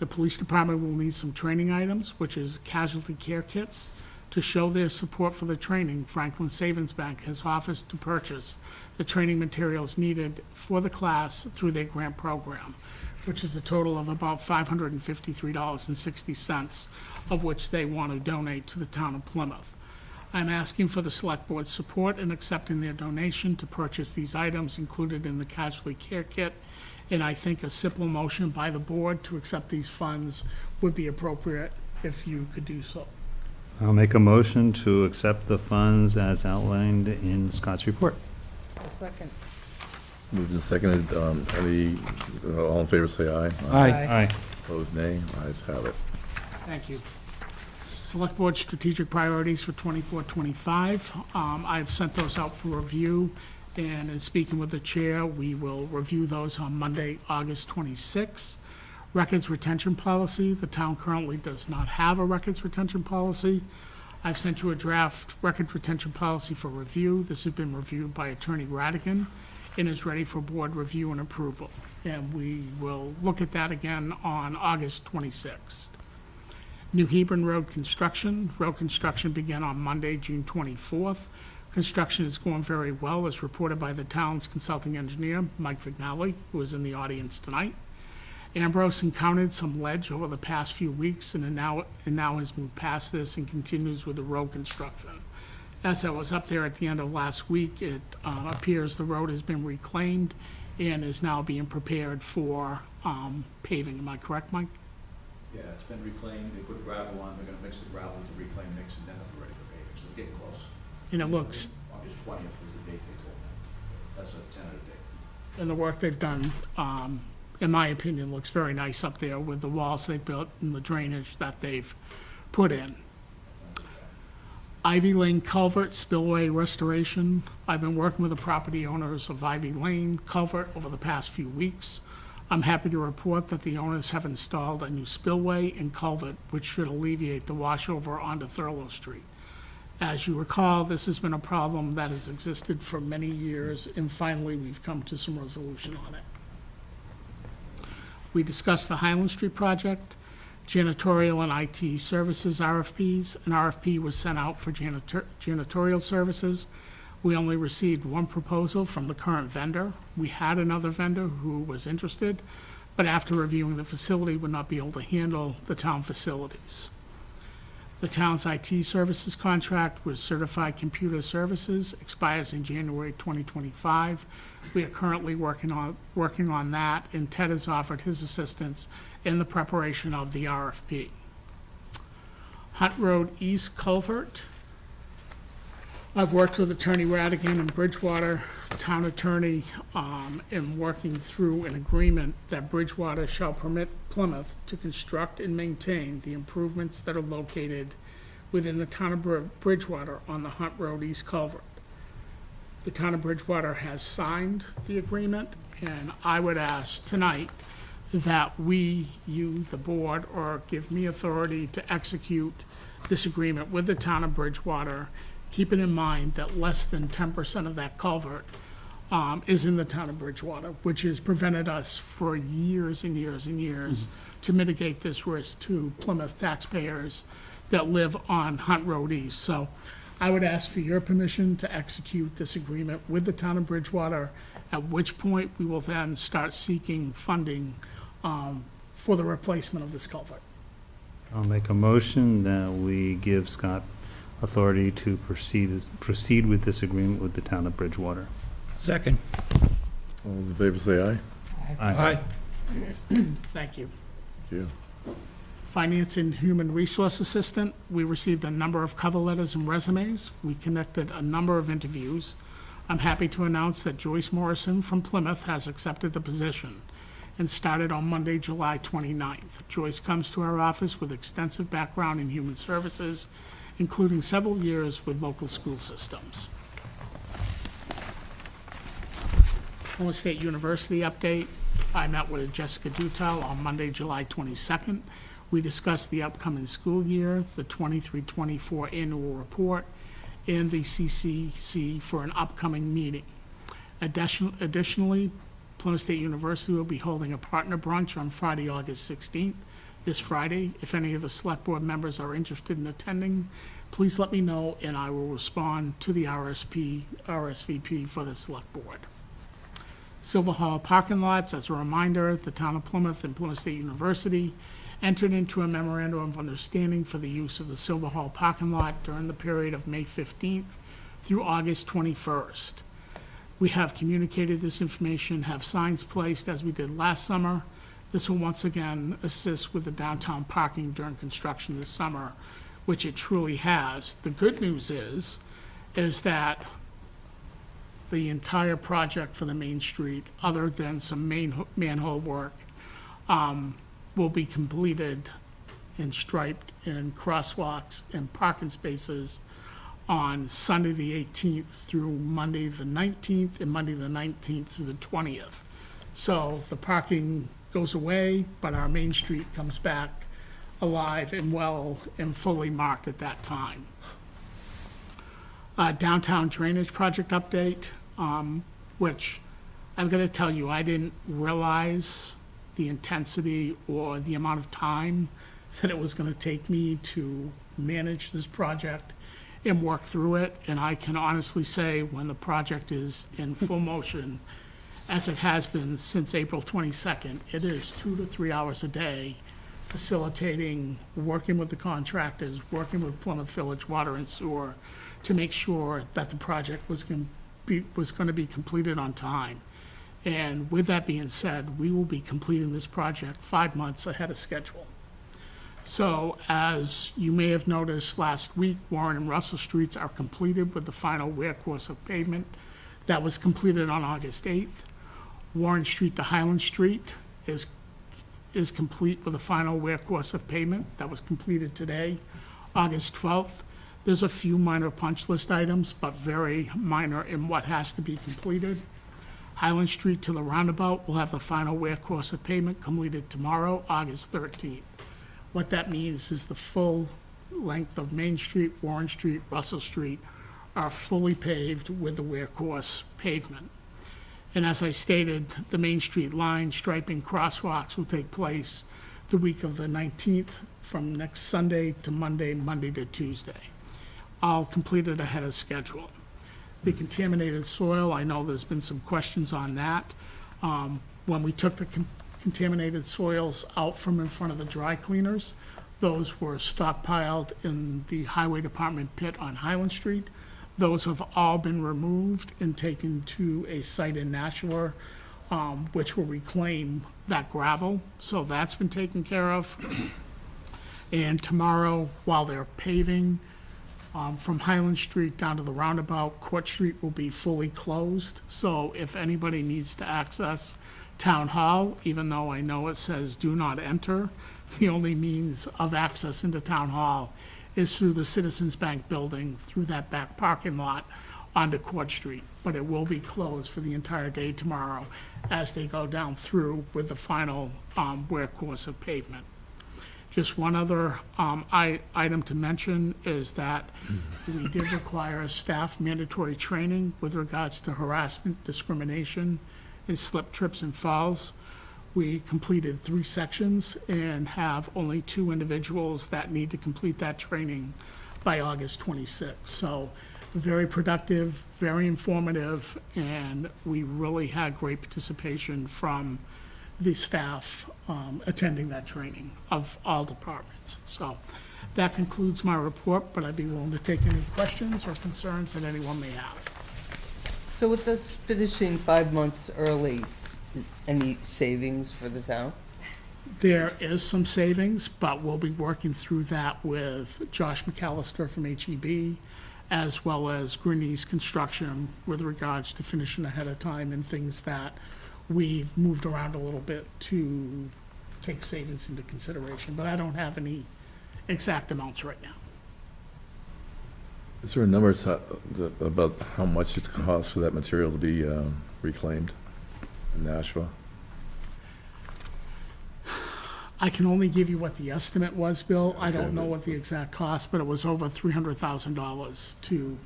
The police department will need some training items, which is casualty care kits. To show their support for the training, Franklin Savings Bank has offered to purchase the training materials needed for the class through their grant program, which is a total of about $553.60, of which they want to donate to the town of Plymouth. I'm asking for the Select Board's support in accepting their donation to purchase these items included in the casualty care kit, and I think a simple motion by the board to accept these funds would be appropriate if you could do so. I'll make a motion to accept the funds as outlined in Scott's report. Second. Moved and seconded. All in favor, say aye. Aye. Opposed, nay. Ayes have it. Thank you. Select Board strategic priorities for 24-25. I've sent those out for review, and in speaking with the chair, we will review those on Monday, August 26th. Records retention policy. The town currently does not have a records retention policy. I've sent you a draft record retention policy for review. This has been reviewed by Attorney Radigan and is ready for board review and approval. And we will look at that again on August 26th. New Hebron Road construction. Road construction began on Monday, June 24th. Construction is going very well, as reported by the town's consulting engineer, Mike Fagnant, who is in the audience tonight. Ambrose encountered some ledge over the past few weeks and now has moved past this and continues with the road construction. As I was up there at the end of last week, it appears the road has been reclaimed and is now being prepared for paving. Am I correct, Mike? Yeah, it's been reclaimed, they put gravel on, they're gonna mix the gravel with the reclaimed mix, and then it'll be ready for paving, so they're getting close. And it looks, August 20th was the date they told me. That's a tentative date. and the work they've done, in my opinion, looks very nice up there with the walls they built and the drainage that they've put in. Ivy Lane Culvert Spillway Restoration. I've been working with the property owners of Ivy Lane Culvert over the past few weeks. I'm happy to report that the owners have installed a new spillway and culvert, which should alleviate the washover onto Thurlow Street. As you recall, this has been a problem that has existed for many years, and finally, we've come to some resolution on it. We discussed the Highland Street Project, janitorial and IT services RFPs. An RFP was sent out for janitorial services. We only received one proposal from the current vendor. We had another vendor who was interested, but after reviewing the facility, would not be able to handle the town facilities. The town's IT services contract with Certified Computer Services expires in January 2025. We are currently working on that, and Ted has offered his assistance in the preparation of the RFP. Hunt Road East Culvert. I've worked with Attorney Radigan in Bridgewater, town attorney, in working through an agreement that Bridgewater shall permit Plymouth to construct and maintain the improvements that are located within the town of Bridgewater on the Hunt Road East Culvert. The town of Bridgewater has signed the agreement, and I would ask tonight that you, the board, or give me authority to execute this agreement with the town of Bridgewater, keeping in mind that less than 10% of that culvert is in the town of Bridgewater, which has prevented us for years and years and years to mitigate this risk to Plymouth taxpayers that live on Hunt Road East. So I would ask for your permission to execute this agreement with the town of Bridgewater, at which point we will then start seeking funding for the replacement of this culvert. I'll make a motion that we give Scott authority to proceed with this agreement with the town of Bridgewater. Second. All those in favor say aye. Aye. Thank you. Thank you. Finance and Human Resource Assistant, we received a number of cover letters and resumes. We conducted a number of interviews. I'm happy to announce that Joyce Morrison from Plymouth has accepted the position and started on Monday, July 29th. Joyce comes to our office with extensive background in human services, including several years with local school systems. Plymouth State University update. I met with Jessica Dutel on Monday, July 22nd. We discussed the upcoming school year, the 23-24 annual report, and the CCC for an upcoming meeting. Additionally, Plymouth State University will be holding a partner brunch on Friday, August 16th. This Friday. If any of the select board members are interested in attending, please let me know and I will respond to the RSVP for the select board. Silver Hall parking lots, as a reminder, the town of Plymouth and Plymouth State University entered into a memorandum of understanding for the use of the Silver Hall parking lot during the period of May 15th through August 21st. We have communicated this information, have signs placed as we did last summer. This will once again assist with the downtown parking during construction this summer, which it truly has. The good news is that the entire project for the Main Street, other than some manhole work, will be completed and striped in crosswalks and parking spaces on Sunday the 18th through Monday the 19th, and Monday the 19th through the 20th. So the parking goes away, but our Main Street comes back alive and well and fully marked at that time. Downtown drainage project update, which I'm going to tell you, I didn't realize the intensity or the amount of time that it was going to take me to manage this project and work through it. And I can honestly say, when the project is in full motion, as it has been since April 22nd, it is 2 to 3 hours a day facilitating, working with the contractors, working with Plymouth Village Water and Sewer to make sure that the project was going to be completed on time. And with that being said, we will be completing this project 5 months ahead of schedule. So as you may have noticed last week, Warren and Russell Streets are completed with the final wear course of pavement. That was completed on August 8th. Warren Street to Highland Street is complete with the final wear course of pavement. That was completed today, August 12th. There's a few minor punch list items, but very minor in what has to be completed. Highland Street to the roundabout will have the final wear course of pavement completed tomorrow, August 13th. What that means is the full length of Main Street, Warren Street, Russell Street are fully paved with the wear course pavement. And as I stated, the Main Street line striping crosswalks will take place the week of the 19th from next Sunday to Monday, Monday to Tuesday. All completed ahead of schedule. The contaminated soil, I know there's been some questions on that. When we took the contaminated soils out from in front of the dry cleaners, those were stockpiled in the Highway Department pit on Highland Street. Those have all been removed and taken to a site in Nashua, which will reclaim that gravel. So that's been taken care of. And tomorrow, while they're paving, from Highland Street down to the roundabout, Court Street will be fully closed. So if anybody needs to access Town Hall, even though I know it says do not enter, the only means of access into Town Hall is through the Citizens Bank building, through that back parking lot onto Court Street. But it will be closed for the entire day tomorrow as they go down through with the final wear course of pavement. Just one other item to mention is that we did require staff mandatory training with regards to harassment, discrimination, and slip, trips, and falls. We completed 3 sections and have only 2 individuals that need to complete that training by August 26th. So very productive, very informative, and we really had great participation from the staff attending that training of all departments. So that concludes my report, but I'd be willing to take any questions or concerns that anyone may have. So with us finishing 5 months early, any savings for the town? There is some savings, but we'll be working through that with Josh McAllister from HEB, as well as Greene's Construction with regards to finishing ahead of time and things that we moved around a little bit to take savings into consideration, but I don't have any exact amounts right now. Is there a number about how much it costs for that material to be reclaimed in Nashua? I can only give you what the estimate was, Bill. I don't know what the exact cost, but it was over $300,000 to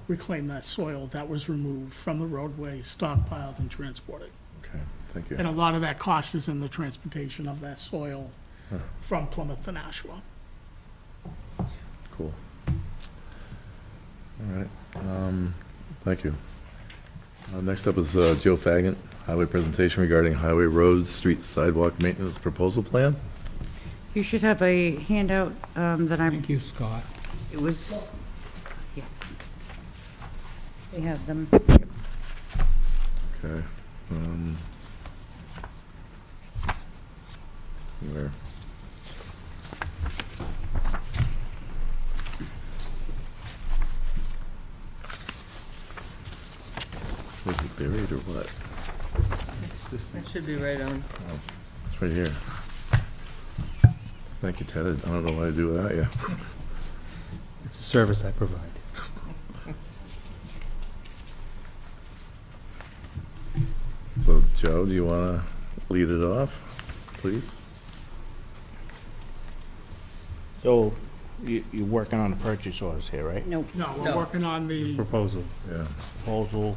reclaim that soil that was removed from the roadway, stockpiled, and transported. Okay, thank you. And a lot of that cost is in the transportation of that soil from Plymouth to Nashua. Cool. All right, thank you. Next up is Joe Fagnant, highway presentation regarding highway roads, streets, sidewalk maintenance proposal plan. You should have a handout that I'm, Thank you, Scott. it was, yeah. We have them. Okay. Where? Was it buried or what? What's this thing? That should be right on. Oh, it's right here. Thank you, Ted. I don't know what to do without you. It's a service I provide. So, Joe, do you want to lead it off, please? So you're working on the purchase orders here, right? Nope. No, we're No. working on the Proposal Yeah. Proposal,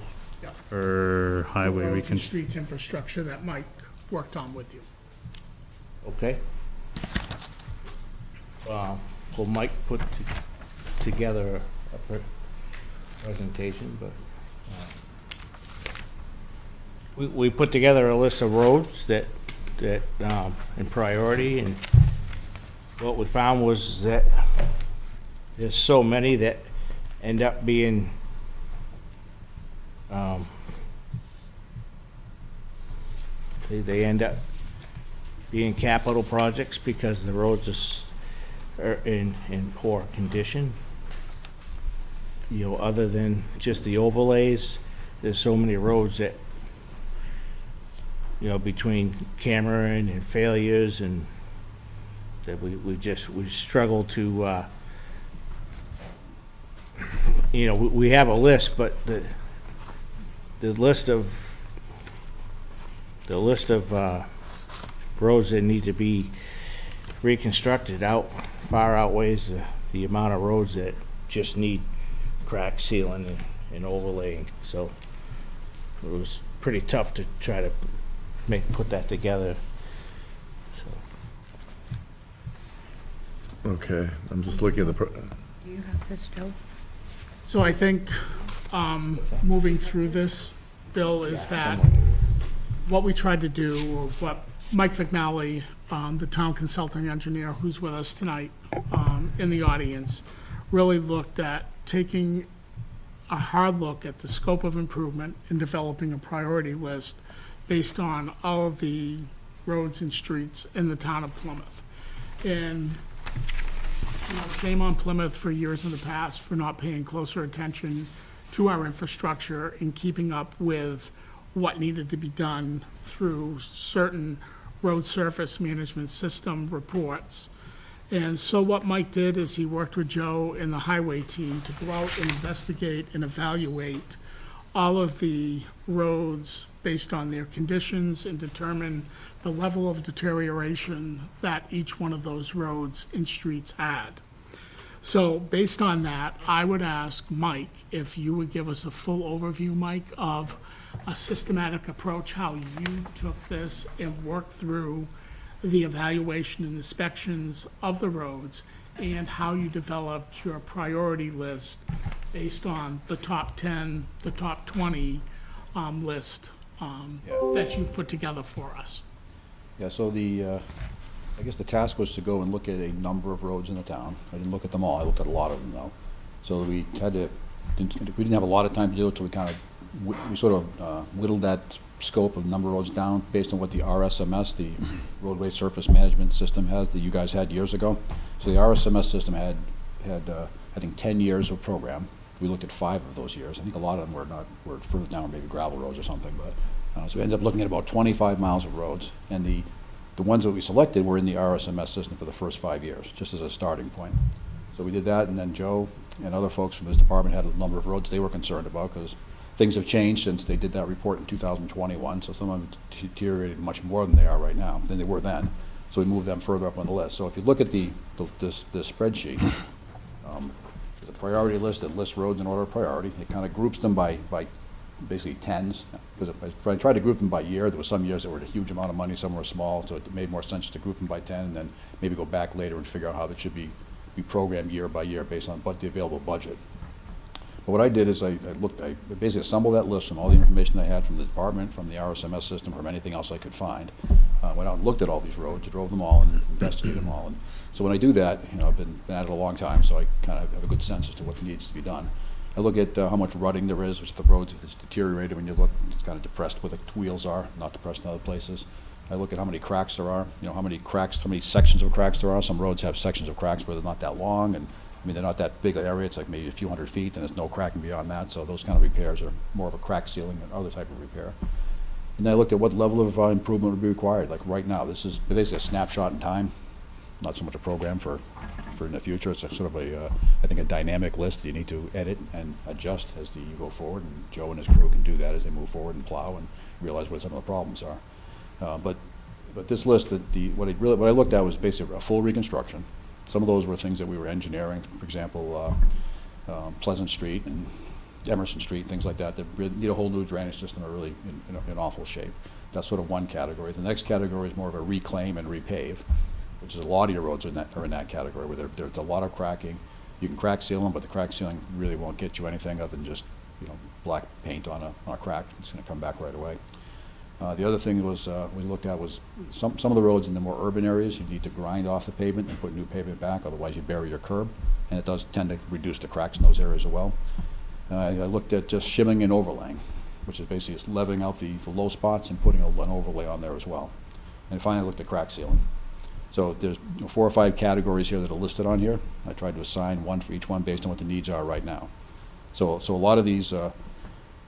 for highway roads and reconstruction. streets infrastructure that Mike worked on with you. okay. Well, Mike put together a presentation, but we put together a list of roads that in priority, and what we found was that there's so many that end up being they end up being capital projects because the roads are in poor condition. You know, other than just the overlays, there's so many roads that, you know, between camera and failures, and that we struggle to, you know, we have a list, but the list of roads that need to be reconstructed far outweighs the amount of roads that just need crack sealing and overlaying. So it was pretty tough to try to put that together. So. Okay, I'm just looking at the, Do you have this, Joe? So I think moving through this, Bill, is that what we tried to do, or what Mike McNally, the town consulting engineer who's with us tonight in the audience, really looked at taking a hard look at the scope of improvement and developing a priority list based on all of the roads and streets in the town of Plymouth. And shame on Plymouth for years in the past for not paying closer attention to our infrastructure and keeping up with what needed to be done through certain road surface management system reports. And so what Mike did is he worked with Joe and the highway team to go out and investigate and evaluate all of the roads based on their conditions and determine the level of deterioration that each one of those roads and streets had. So based on that, I would ask Mike if you would give us a full overview, Mike, of a systematic approach, how you took this and worked through the evaluation and inspections of the roads, and how you developed your priority list based on the top 10, the top 20 list that you've put together for us. Yeah, so I guess the task was to go and look at a number of roads in the town. I didn't look at them all, I looked at a lot of them though. So we didn't have a lot of time to do it, so we sort of whittled that scope of number of roads down based on what the RSMS, the Roadway Surface Management System, has that you guys had years ago. So the RSMS system had I think 10 years of program. We looked at 5 of those years. I think a lot of them were further down, maybe gravel roads or something. But so we ended up looking at about 25 miles of roads, and the ones that we selected were in the RSMS system for the first 5 years, just as a starting point. So we did that, and then Joe and other folks from his department had a number of roads they were concerned about, because things have changed since they did that report in 2021, so some of them deteriorated much more than they are right now, than they were then. So we moved them further up on the list. So if you look at this spreadsheet, there's a priority list that lists roads in order of priority. It kind of groups them by basically tens, because if I tried to group them by year, there were some years that were a huge amount of money, some were small, so it made more sense to group them by 10 and then maybe go back later and figure out how that should be programmed year by year based on the available budget. But what I did is I basically assembled that list from all the information I had from the department, from the RSMS system, from anything else I could find. Went out and looked at all these roads, drove them all, and investigated them all. And so when I do that, I've been at it a long time, so I kind of have a good sense as to what needs to be done. I look at how much rutting there is, which the roads, if it's deteriorated, when you look, it's kind of depressed where the wheels are, not depressed in other places. I look at how many cracks there are, how many sections of cracks there are. Some roads have sections of cracks where they're not that long, and they're not that big an area. It's like maybe a few hundred feet, and there's no cracking beyond that. So those kind of repairs are more of a crack sealing than other type of repair. And then I looked at what level of improvement would be required. Like right now, this is basically a snapshot in time, not so much a program for in the future. It's a sort of I think a dynamic list that you need to edit and adjust as you go forward. And Joe and his crew can do that as they move forward and plow and realize what some of the problems are. But this list, what I looked at was basically a full reconstruction. Some of those were things that we were engineering, for example, Pleasant Street and Emerson Street, things like that need a whole new drainage system, are really in awful shape. That's sort of one category. The next category is more of a reclaim and repave, which is a lot of your roads are in that category, where there's a lot of cracking. You can crack seal them, but the crack sealing really won't get you anything other than just black paint on a crack. It's going to come back right away. The other thing we looked at was some of the roads in the more urban areas, you need to grind off the pavement and put new pavement back, otherwise you bury your curb, and it does tend to reduce the cracks in those areas as well. I looked at just shimming and overlaying, which is basically just leveling out the low spots and putting an overlay on there as well. And finally I looked at crack sealing. So there's 4 or 5 categories here that are listed on here. I tried to assign one for each one based on what the needs are right now. So a lot of these, you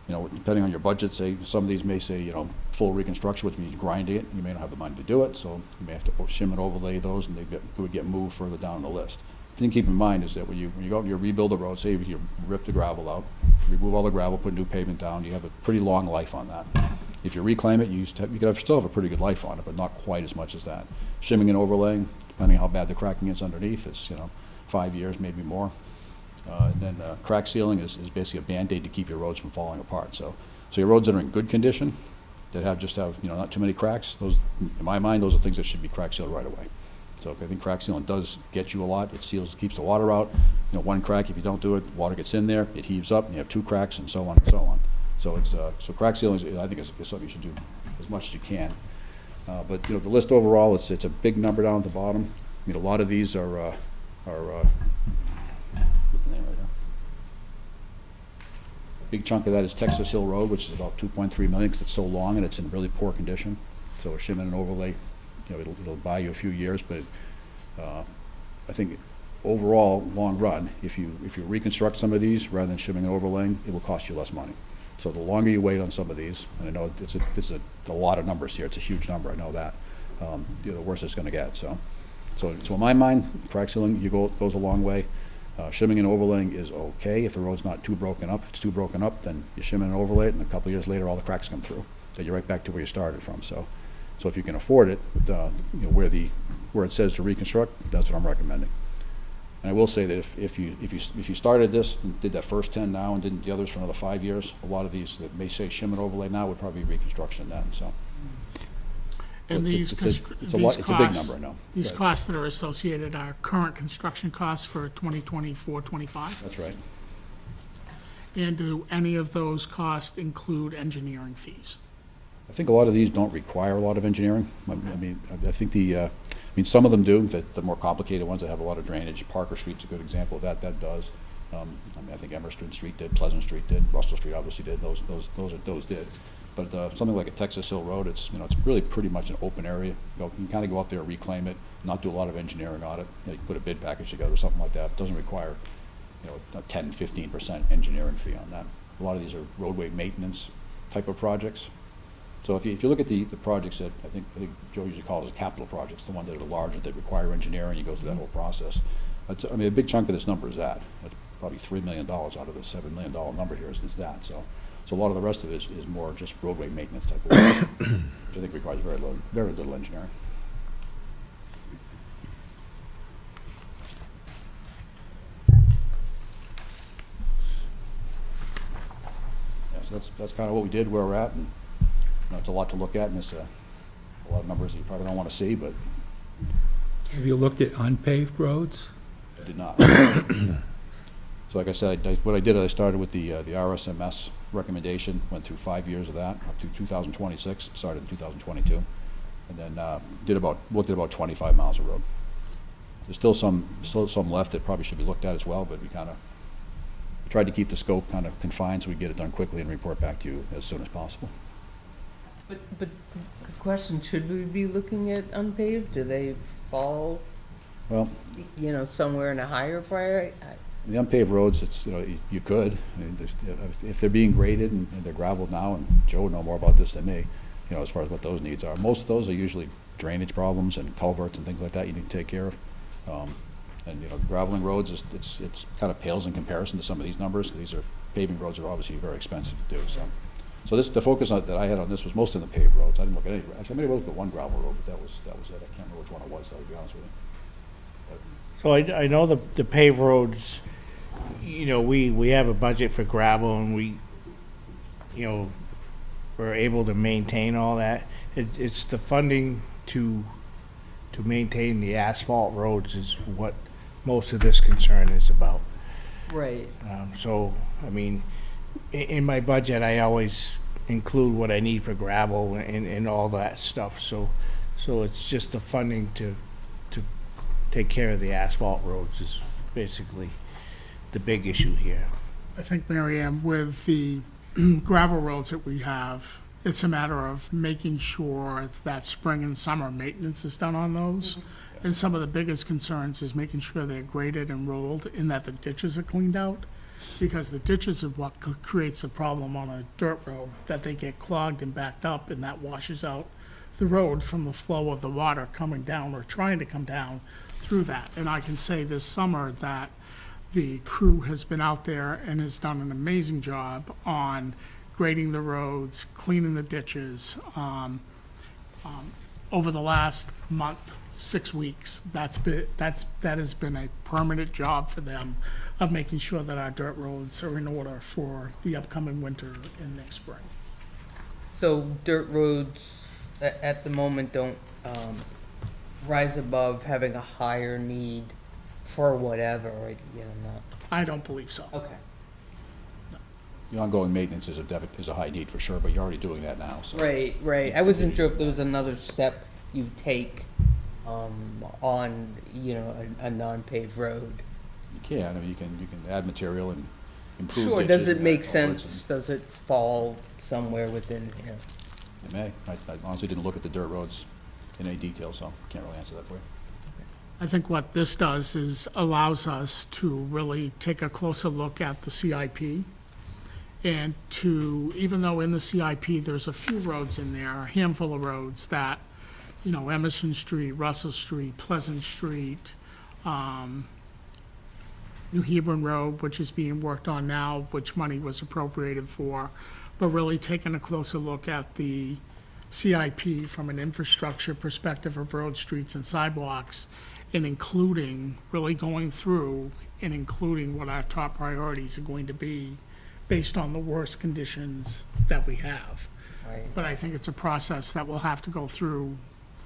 know, depending on your budget, say, some of these may say, you know, full reconstruction, which means grinding it. You may not have the money to do it, so you may have to shim and overlay those, and they would get moved further down on the list. The thing to keep in mind is that when you go out and you rebuild a road, say you rip the gravel out, remove all the gravel, put new pavement down, you have a pretty long life on that. If you reclaim it, you could still have a pretty good life on it, but not quite as much as that. Shimming and overlaying, depending on how bad the cracking is underneath, it's, you know, 5 years, maybe more. And then crack sealing is basically a Band-Aid to keep your roads from falling apart. So your roads that are in good condition, that have you know, not too many cracks, those, in my mind, those are things that should be crack sealed right away. So I think crack sealing does get you a lot. It seals, keeps the water out. You know, one crack, if you don't do it, water gets in there, it heaves up, and you have 2 cracks, and so on and so on. So it's so crack sealing, I think, is something you should do as much as you can. But you know, the list overall, it's a big number down at the bottom. I mean, a lot of these are big chunk of that is Texas Hill Road, which is about 2.3 million because it's so long and it's in really poor condition. So a shim and an overlay, you know, it'll buy you a few years, but I think overall, long run, if you reconstruct some of these rather than shimming and overlaying, it will cost you less money. So the longer you wait on some of these, and I know this is a lot of numbers here, it's a huge number, I know that, you know, the worse it's going to get. So in my mind, crack sealing goes a long way. Shimming and overlaying is okay if the road's not too broken up. If it's too broken up, then you shim and overlay it, and a couple of years later, all the cracks come through. So you're right back to where you started from. So if you can afford it, you know, where it says to reconstruct, that's what I'm recommending. And I will say that if you started this and did that first 10 now and did the others for another 5 years, a lot of these that may say shim and overlay now would probably be reconstruction then. So. And it's a big number, I know. These costs that are associated are current construction costs for 2024-25? That's right. And do any of those costs include engineering fees? I think a lot of these don't require a lot of engineering. I mean, I think some of them do, the more complicated ones that have a lot of drainage. Parker Street's a good example of that does. I mean, I think Emerson Street did, Pleasant Street did, Russell Street obviously did, those did. But something like a Texas Hill Road, it's really pretty much an open area. You can kind of go out there, reclaim it, not do a lot of engineering on it. You can put a bid package together or something like that. It doesn't require, you know, a 10, 15% engineering fee on that. A lot of these are roadway maintenance type of projects. So if you look at the projects that I think Joe usually calls it capital projects, the ones that are larger that require engineering, you go through that whole process. I mean, a big chunk of this number is that. That's probably $3 million out of the $7 million number here is that. So a lot of the rest of it is more just roadway maintenance type of work, which I think requires very little engineering. Yeah, so that's kind of what we did, where we're at, and you know, it's a lot to look at, and it's a lot of numbers that you probably don't want to see, but Have you looked at unpaved roads? I did not. So like I said, what I did is I started with the RSMS recommendation, went through 5 years of that, up to 2026, started in 2022, and then looked at about 25 miles of road. There's still some left that probably should be looked at as well, but we tried to keep the scope kind of confined so we get it done quickly and report back to you as soon as possible. But good question, should we be looking at unpaved? Do they fall, Well, you know, somewhere in a higher priority? the unpaved roads, it's, you know, you could. I mean, if they're being graded and they're gravelled now, and Joe would know more about this than me, you know, as far as what those needs are. Most of those are usually drainage problems and culverts and things like that you need to take care of. And, you know, graveling roads, it's kind of pales in comparison to some of these numbers. These are, paving roads are obviously very expensive to do, so the focus that I had on this was most of the paved roads. I didn't look at any, actually, maybe I looked at one gravel road, but that was it. I can't remember which one it was, to be honest with you. So I know the paved roads, you know, we have a budget for gravel, and we, you know, we're able to maintain all that. It's the funding to maintain the asphalt roads is what most of this concern is about. Right. So, I mean, in my budget, I always include what I need for gravel and all that stuff. So it's just the funding to take care of the asphalt roads is basically the big issue here. I think, Mary Ann, with the gravel roads that we have, it's a matter of making sure that spring and summer maintenance is done on those. And some of the biggest concerns is making sure they're graded and rolled and that the ditches are cleaned out. Because the ditches are what creates a problem on a dirt road, that they get clogged and backed up, and that washes out the road from the flow of the water coming down or trying to come down through that. And I can say this summer that the crew has been out there and has done an amazing job on grading the roads, cleaning the ditches. Over the last month, 6 weeks, that has been a permanent job for them of making sure that our dirt roads are in order for the upcoming winter and next spring. So dirt roads at the moment don't rise above having a higher need for whatever, right? Not. I don't believe so. Okay. The ongoing maintenance is a high need for sure, but you're already doing that now, so. Right. I wasn't sure if there was another step you take on, a non-paved road. You can, I mean, you can add material and improve. Sure, ditches does it and make culverts sense? Does it fall somewhere within here? It may. I honestly didn't look at the dirt roads in any detail, so can't really answer that for you. I think what this does is allows us to really take a closer look at the CIP. And even though in the CIP, there's a few roads in there, a handful of roads that, Emerson Street, Russell Street, Pleasant Street, New Hebron Road, which is being worked on now, which money was appropriated for, but really taking a closer look at the CIP from an infrastructure perspective of roads, streets, and sidewalks, and really going through and including what our top priorities are going to be based on the worst conditions that we have. Right. But I think it's a process that we'll have to go through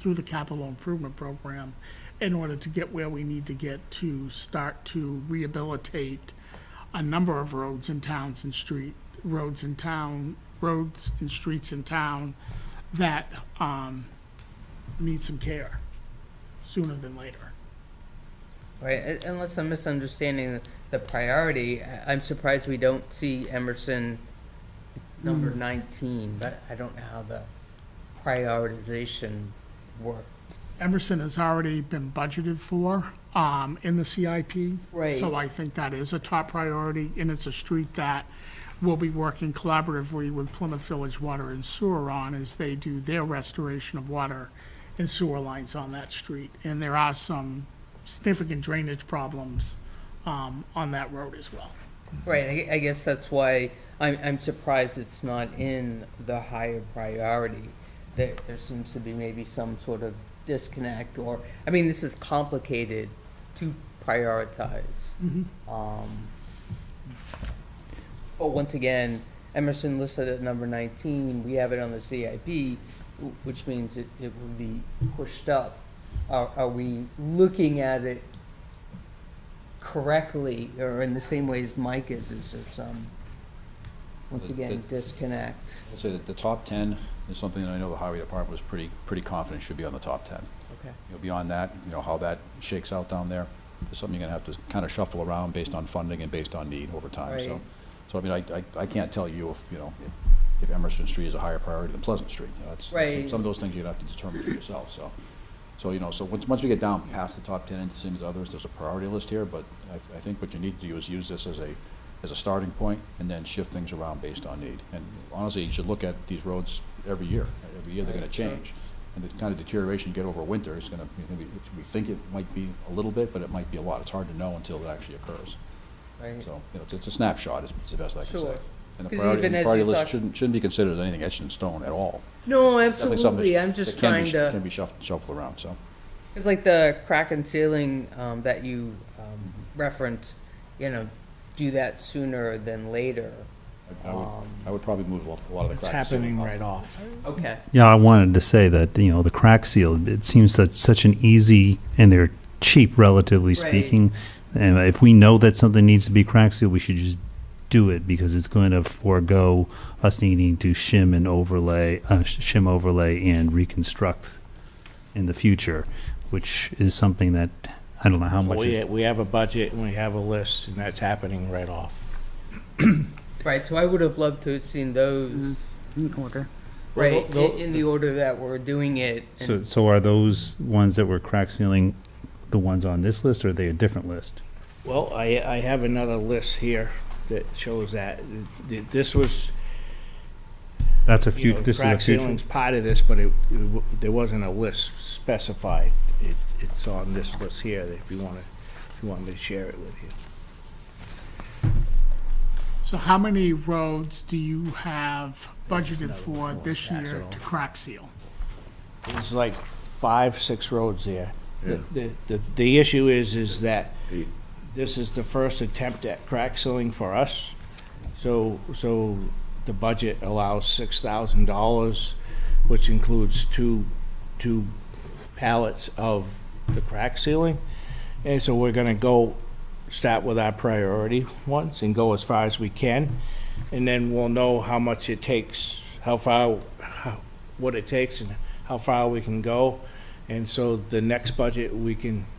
the capital improvement program in order to get where we need to get to start to rehabilitate a number of roads and roads and streets in town that need some care sooner than later. Right, unless I'm misunderstanding the priority, I'm surprised we don't see Emerson number 19, but I don't know how the prioritization worked. Emerson has already been budgeted for in the CIP. Right. So I think that is a top priority, and it's a street that we'll be working collaboratively with Plymouth Village Water and Sewer on as they do their restoration of water and sewer lines on that street. And there are some significant drainage problems on that road as well. Right, I guess that's why I'm surprised it's not in the higher priority. There seems to be maybe some sort of disconnect, or, this is complicated to prioritize. But once again, Emerson listed at number 19, we have it on the CIP, which means it would be pushed up. Are we looking at it correctly, or in the same way as Mike is there some, once again, disconnect? I'd say that the top 10 is something that I know the highway department was pretty confident should be on the top 10. Okay. Beyond that, how that shakes out down there is something you're gonna have to kind of shuffle around based on funding and based on need over time. Right. So I can't tell you if Emerson Street is a higher priority than Pleasant Street. That's Right. some of those things you'd have to determine for yourself. So once we get down past the top 10 into some of the others, there's a priority list here. But I think what you need to do is use this as a starting point and then shift things around based on need. And honestly, you should look at these roads every year. Every year they're going to change. And the kind of deterioration you get over winter is going to be, we think it might be a little bit, but it might be a lot. It's hard to know until it actually occurs. Right. So, it's a snapshot is the best I can Sure. say. And the 'Cause priority, even the as priority you list talk- shouldn't be considered as anything etched in stone at all. No, It's definitely something absolutely, that I'm just that can trying be- to. Can be shuffled around, so. It's like the crack and ceiling that you referenced, do that sooner than later. I would probably move a lot of the It's cracks. happening right off. Okay. Yeah, I wanted to say that, the crack seal, it seems such an easy, and they're cheap, relatively Right. speaking. And if we know that something needs to be crack sealed, we should just do it, because it's going to forego us needing to shim overlay and reconstruct in the future, which is something that I don't know how much. We have a budget and we have a list, and that's happening right off. Right, so I would have loved to have seen those, In order. right, Well, in the order that we're doing it. and- So are those ones that we're crack sealing the ones on this list, or are they a different list? Well, I have another list here that shows that. This was, That's a you know, this is a crack future. sealing's part of this, but there wasn't a list specified. It's on this list here, that if you want me to share it with you. So how many roads do you have budgeted for this year to crack seal? There's like 5, 6 roads there. The issue is that this is the first attempt at crack sealing for us. So the budget allows $6,000, which includes two pallets of the crack sealing. And so we're gonna start with our priority ones and go as far as we can. And then we'll know how much it takes, what it takes and how far we can go. And so the next budget,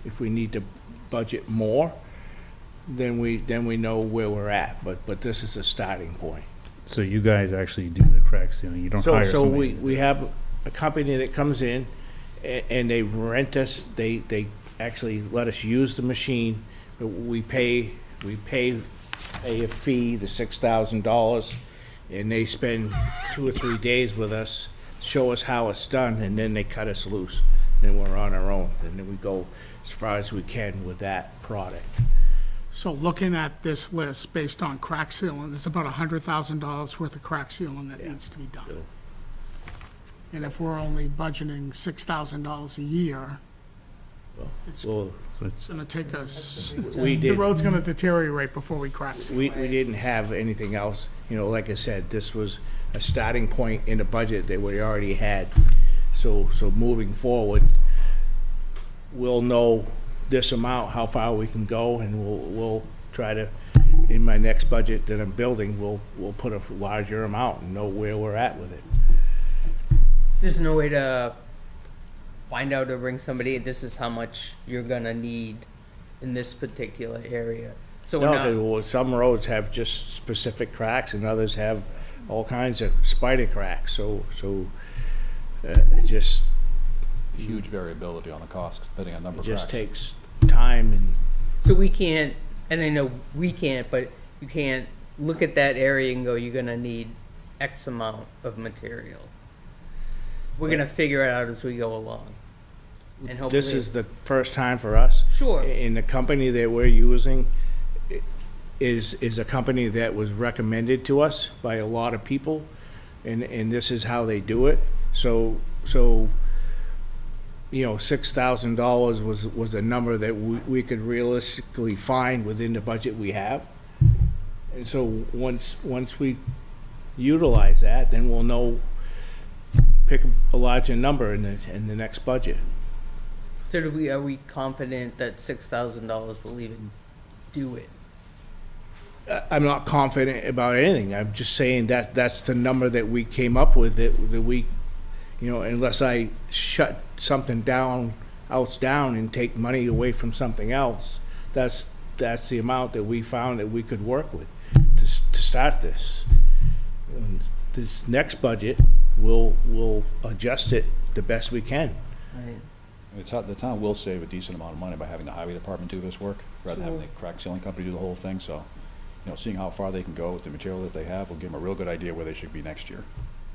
if we need to budget more, then we know where we're at. But this is a starting point. So you guys actually do the crack sealing, you don't hire So somebody? we have a company that comes in and they rent us, they actually let us use the machine. But we pay a fee, the $6,000, and they spend 2 or 3 days with us, show us how it's done, and then they cut us loose. Then we're on our own, and then we go as far as we can with that product. So looking at this list based on crack sealing, there's about $100,000 worth of crack sealing that needs to be done. And if we're only budgeting $6,000 a year, Well, it's gonna take us, we the did. road's gonna deteriorate before we crack seal. We didn't have anything else. You know, like I said, this was a starting point in the budget that we already had. So moving forward, we'll know this amount, how far we can go, and we'll try to, in my next budget that I'm building, we'll put a larger amount and know where we're at with it. There's no way to find out or bring somebody, this is how much you're gonna need in this particular area. So we're No, not, 'cause, well, some roads have just specific cracks and others have all kinds of spider cracks, so it just Huge variability on the cost, depending on number It of just cracks. takes time and, so we can't, and I know we can't, but you can't look at that area and go, you're gonna need X amount of material. We're gonna figure it out as we go along. And hopefully. this is the first time for us. Sure. And the company that we're using is a company that was recommended to us by a lot of people, and this is how they do it. So you know, $6,000 was a number that we could realistically find within the budget we have. And so once we utilize that, then we'll know, pick a larger number in the next budget. So are we confident that $6,000 will even do it? I'm not confident about anything. I'm just saying that that's the number that we came up with, that we, you know, unless I shut something else down and take money away from something else, that's the amount that we found that we could work with to start this. And this next budget, we'll adjust it the best we can. Right. The town will save a decent amount of money by having the highway department do this work, rather than having the crack sealing company do the whole thing, so, you know, seeing how far they can go with the material that they have will give them a real good idea where they should be next year.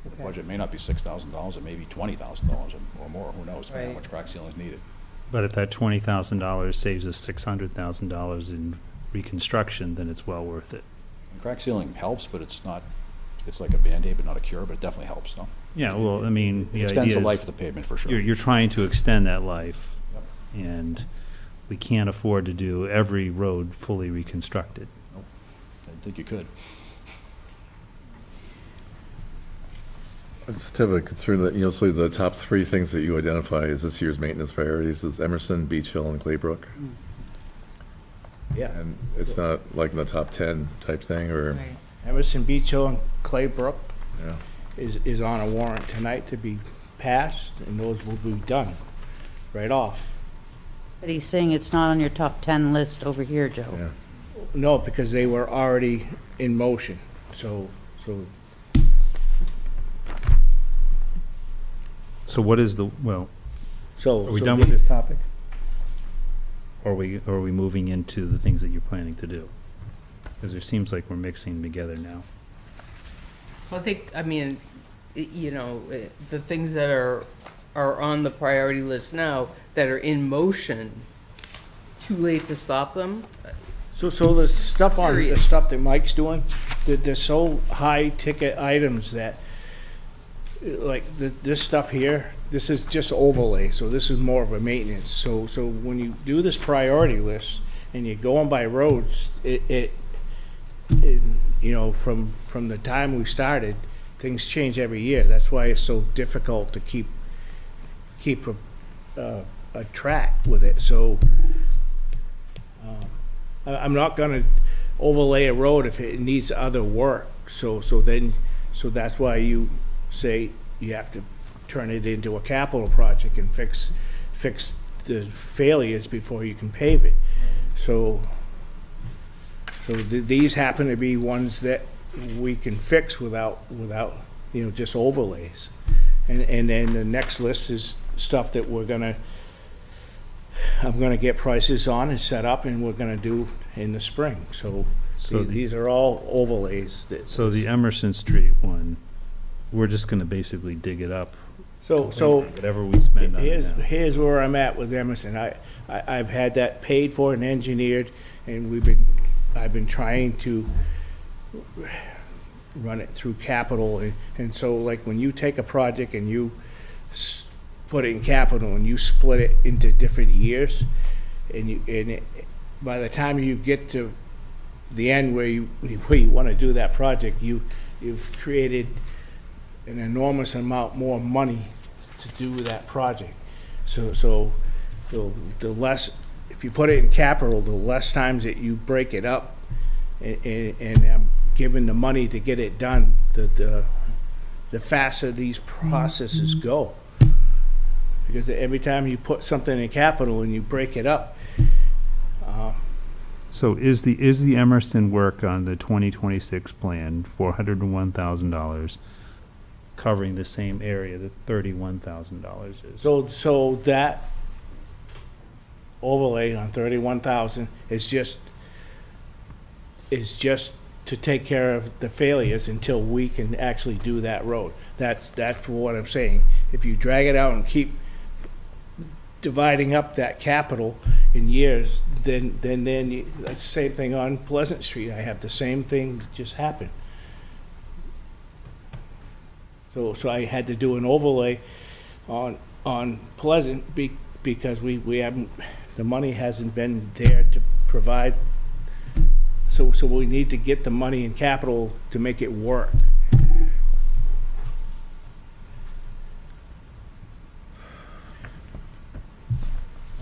The Okay. budget may not be $6,000, it may be $20,000 or more, who knows, depending on how Right. much crack sealing is needed. But if that $20,000 saves us $600,000 in reconstruction, then it's well worth it. And crack sealing helps, but it's like a Band-Aid, but not a cure, but it definitely helps, though. Yeah, well, I mean, It the extends idea the is life of the pavement for sure. you're trying to extend that life, Yep. and we can't afford to do every road fully reconstructed. I think you could. I just have a concern that, you know, so the top 3 things that you identify as this year's maintenance priorities is Emerson, Beach Hill, and Claybrook. Yeah. And it's not like in the top 10 type thing, or, Right. Emerson, Beach Hill, and Claybrook yeah. is on a warrant tonight to be passed, and those will be done right off. But he's saying it's not on your top 10 list over here, Joe. Yeah. No, because they were already in motion, so So what is the, well, So. are we so done the- with this topic? Or are we moving into the things that you're planning to do? Because it seems like we're mixing them together now. Well, I think, I mean, the things that are on the priority list now that are in motion, too late to stop them? So the stuff the Curious. stuff that Mike's doing, they're so high ticket items that, like this stuff here, this is just overlay, so this is more of a maintenance. So when you do this priority list and you're going by roads, it from the time we started, things change every year. That's why it's so difficult to keep a track with it. So I'm not gonna overlay a road if it needs other work. So that's why you say you have to turn it into a capital project and fix the failures before you can pave it. So these happen to be ones that we can fix without just overlays. And then the next list is stuff that I'm gonna get prices on and set up, and we're gonna do in the spring. So these are all overlays. So the Emerson Street one, we're just gonna basically dig it up. So Whatever we spend on it now. here's where I'm at with Emerson. I've had that paid for and engineered, and I've been trying to run it through capital. And so, like, when you take a project and you put it in capital and you split it into different years, by the time you get to the end where you want to do that project, you've created an enormous amount more money to do that project. So the less, if you put it in capital, the less times that you break it up and given the money to get it done, the faster these processes go. Because every time you put something in capital and you break it up. So is the Emerson work on the 2026 plan, $401,000, covering the same area that $31,000 is? So that overlay on 31,000 is just to take care of the failures until we can actually do that road. That's what I'm saying. If you drag it out and keep dividing up that capital in years, then that's the same thing on Pleasant Street. I have the same thing just happen. So I had to do an overlay on Pleasant because we haven't, the money hasn't been there to provide. So we need to get the money in capital to make it work.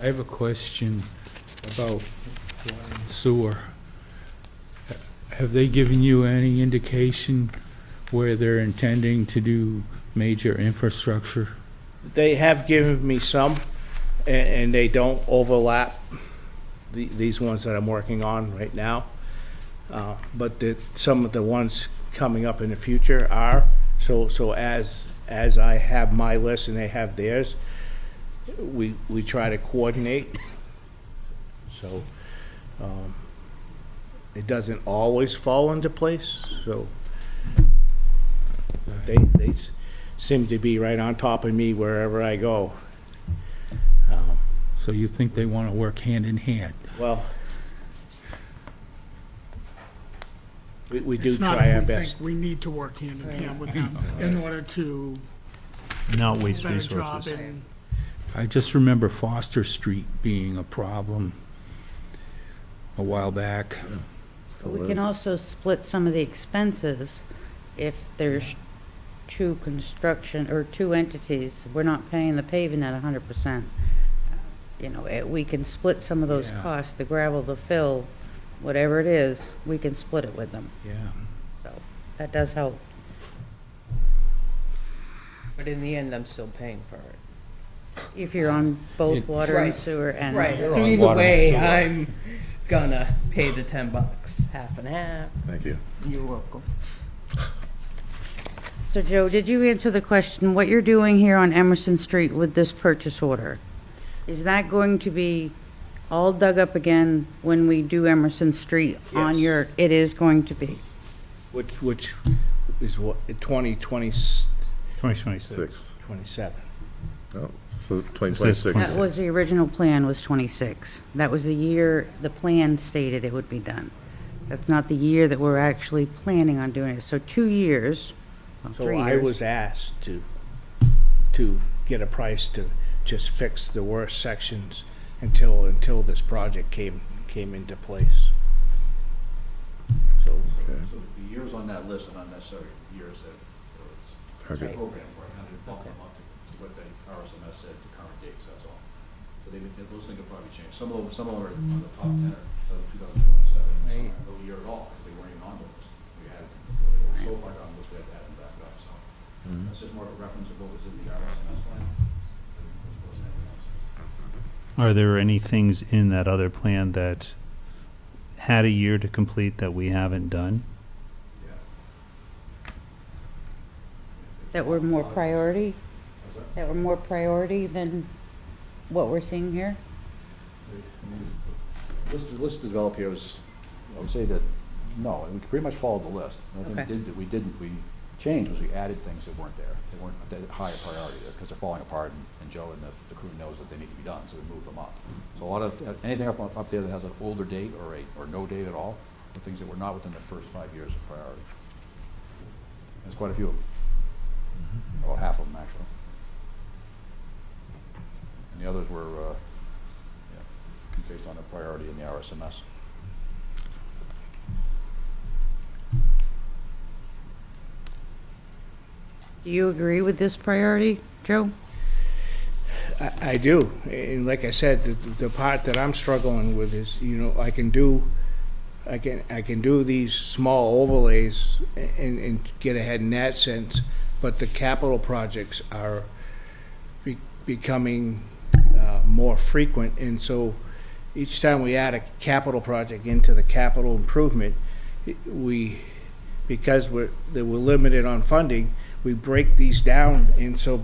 I have a question about sewer. Have they given you any indication where they're intending to do major infrastructure? They have given me some, and they don't overlap these ones that I'm working on right now. But some of the ones coming up in the future are. So as I have my list and they have theirs, we try to coordinate. So it doesn't always fall into place. So they seem to be right on top of me wherever I go. So you think they want to work hand in hand? Well, we do It's not try if our we best. think we need to work hand in hand with them in order to Not do a waste better job resources. in. I just remember Foster Street being a problem a while back. We can also split some of the expenses if there's two entities. We're not paying the paving at 100%. We can split some of those Yeah. costs, the gravel, the fill, whatever it is, we can split it with them. Yeah. So that does help. But in the end, I'm still paying for it. If you're on both water and Right. sewer and. Right, You're so on either water and way, sewer. I'm gonna pay the $10, half and half. Thank you. You're welcome. So Joe, did you answer the question, what you're doing here on Emerson Street with this purchase order? Is that going to be all dug up again when we do Emerson Street on Yes. your, it is going to be. Which is what, 2020, 2026. 27. Oh, so 2026. That was the original plan, was 26. That was the year the plan stated it would be done. That's not the year that we're actually planning on doing it. So 2 years, well, So 3 I years. was asked to get a price to just fix the worst sections until this project came into place. So, So the years on that list are unnecessary years that it's Target. program for, I kind of bumped them up to what the RSMS said to current dates, that's all. So those things could probably change. Some of them are on the top 10 of 2027, some Right. are no year at all, because they weren't even on the list. We had, they were so far down the list, we had to add them back up, so. That's just more of a reference of what was in the RSMS plan, as opposed to anything else. Are there any things in that other plan that had a year to complete that we haven't done? Yeah. That were more priority? That were more priority than what we're seeing here? List developed here was, I would say that, no, and we pretty much followed the list. The only Okay. thing we changed was we added things that weren't there. They weren't at higher priority because they're falling apart, and Joe and the crew knows that they need to be done, so we moved them up. So a lot of, anything up there that has an older date or no date at all, the things that were not within the first 5 years of priority. There's quite a few of them. About half of them, actually. And the others were, based on the priority in the RSMS. Do you agree with this priority, Joe? I do, and like I said, the part that I'm struggling with is, I can do these small overlays and get ahead in that sense, but the capital projects are becoming more frequent, and so each time we add a capital project into the capital improvement, because we're limited on funding, we break these down, and so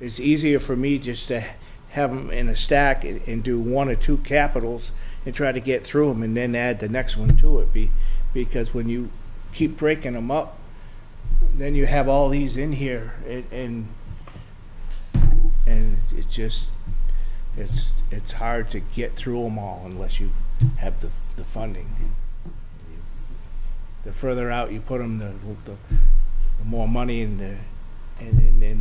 it's easier for me just to have them in a stack and do one or two capitals and try to get through them and then add the next one to it. Because when you keep breaking them up, then you have all these in here, and it's just it's hard to get through them all unless you have the funding. The further out you put them, the more money and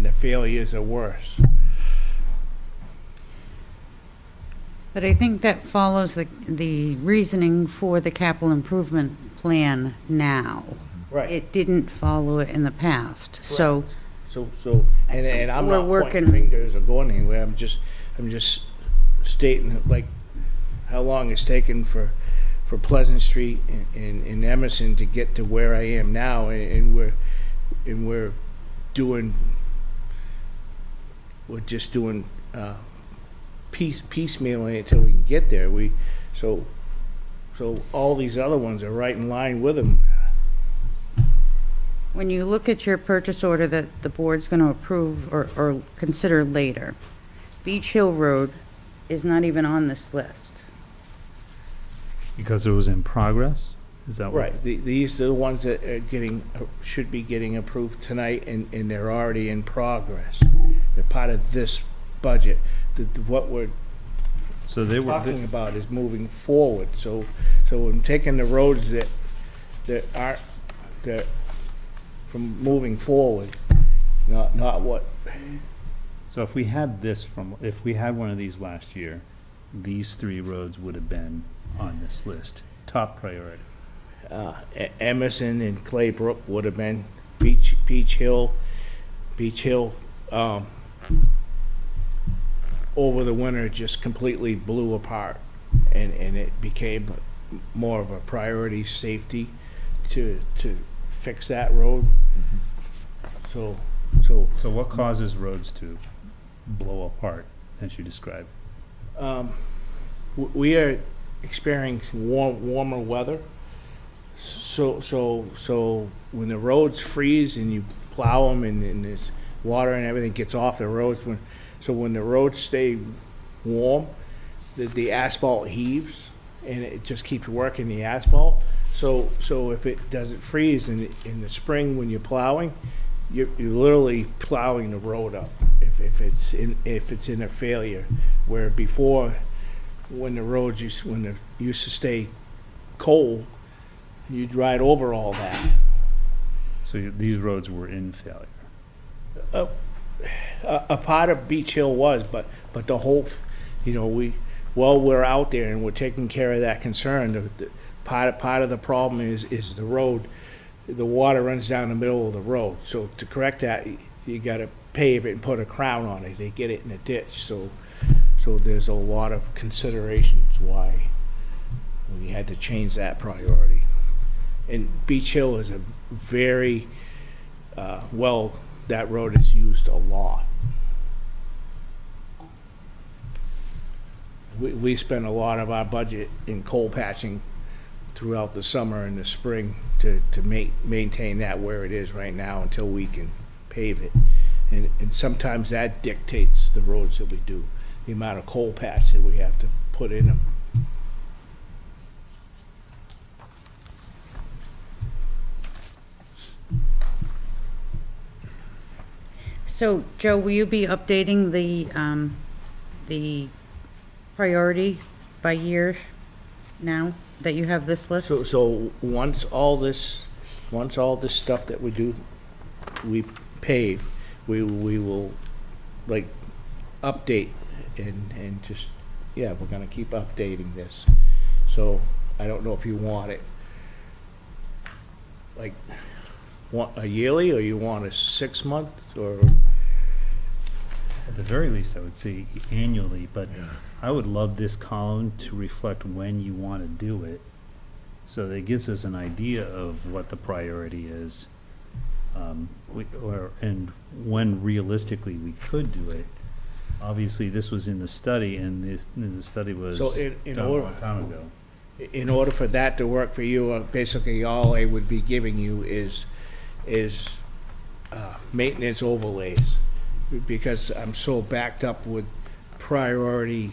the failures are worse. But I think that follows the reasoning for the capital improvement plan now. Right. It didn't follow it in the past, so. So, and I'm We're not working- pointing fingers or going anywhere. I'm just stating like how long it's taken for Pleasant Street and Emerson to get to where I am now, and we're just doing piecemealing it till we can get there. So all these other ones are right in line with them. When you look at your purchase order that the board's going to approve or consider later, Beach Hill Road is not even on this list. Because it was in progress? Is that what? Right, these are the ones that are should be getting approved tonight, and they're already in progress. They're part of this budget. What we're So they were, talking about is moving forward, so I'm taking the roads that aren't, that from moving forward, not what, so if we had if we had one of these last year, these 3 roads would have been on this list, top priority. Emerson and Claybrook would have been, Beach Hill, over the winter just completely blew apart, and it became more of a priority safety to fix that road. So So what causes roads to blow apart, as you described? we are experiencing warmer weather. So when the roads freeze and you plow them and there's water and everything gets off the roads, So when the roads stay warm, the asphalt heaves, and it just keeps working the asphalt. So if it doesn't freeze in the spring when you're plowing, you're literally plowing the road up if it's in a failure. Where before, when the roads used to stay cold, you'd ride over all that. So these roads were in failure. A part of Beach Hill was, but the whole, we're out there and we're taking care of that concern. The part of the problem is the road. The water runs down the middle of the road. So to correct that, you got to pave it and put a crown on it. They get it in a ditch. So there's a lot of considerations why we had to change that priority. And Beach Hill is a very that road is used a lot. We spend a lot of our budget in coal patching throughout the summer and the spring to maintain that where it is right now until we can pave it. And sometimes that dictates the roads that we do, the amount of coal patch that we have to put in them. So, Joe, will you be updating the priority by year now that you have this list? So once all this stuff that we do, we pave, we will like update and just, we're gonna keep updating this. So I don't know if you want it like a yearly, or you want a 6 month, or At the very least, I would say annually, but I would love this column to reflect when you want to do it, so that it gives us an idea of what the priority is, and when realistically we could do it. Obviously, this was in the study, and the study was So done a long time ago. in order for that to work for you, basically all I would be giving you is maintenance overlays, because I'm so backed up with priority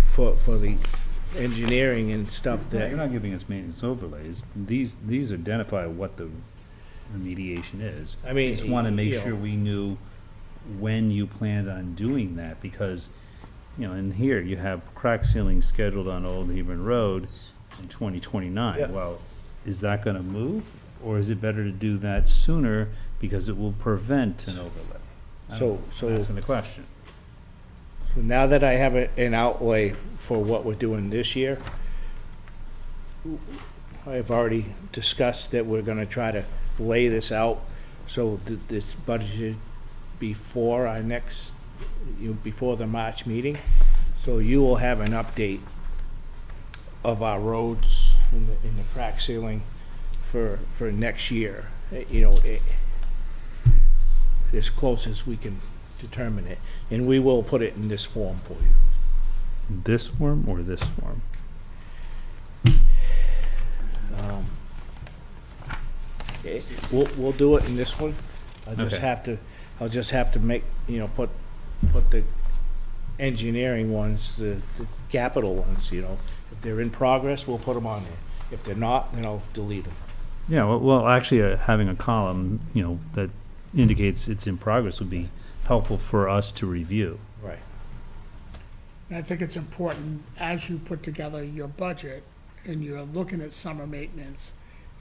for the engineering and stuff No, that. you're not giving us maintenance overlays. These identify what the remediation is. I mean, We just want to make you know. sure we knew when you planned on doing that, because, in here, you have crack sealing scheduled on Old Hebron Road in 2029. Yeah. Well, is that going to move, or is it better to do that sooner because it will prevent an overlay? So I'm asking the question. So now that I have an outlay for what we're doing this year, I've already discussed that we're gonna try to lay this out so that this budgeted before our next, before the March meeting. So you will have an update of our roads and the crack sealing for next year, as close as we can determine it. And we will put it in this form for you. This form or this form? We'll do it in this one. I'll just have to make, put the engineering ones, the capital ones, if they're in progress, we'll put them on there. If they're not, then I'll delete them. Yeah, well, actually, having a column, that indicates it's in progress would be helpful for us to review. Right. And I think it's important, as you put together your budget and you're looking at summer maintenance,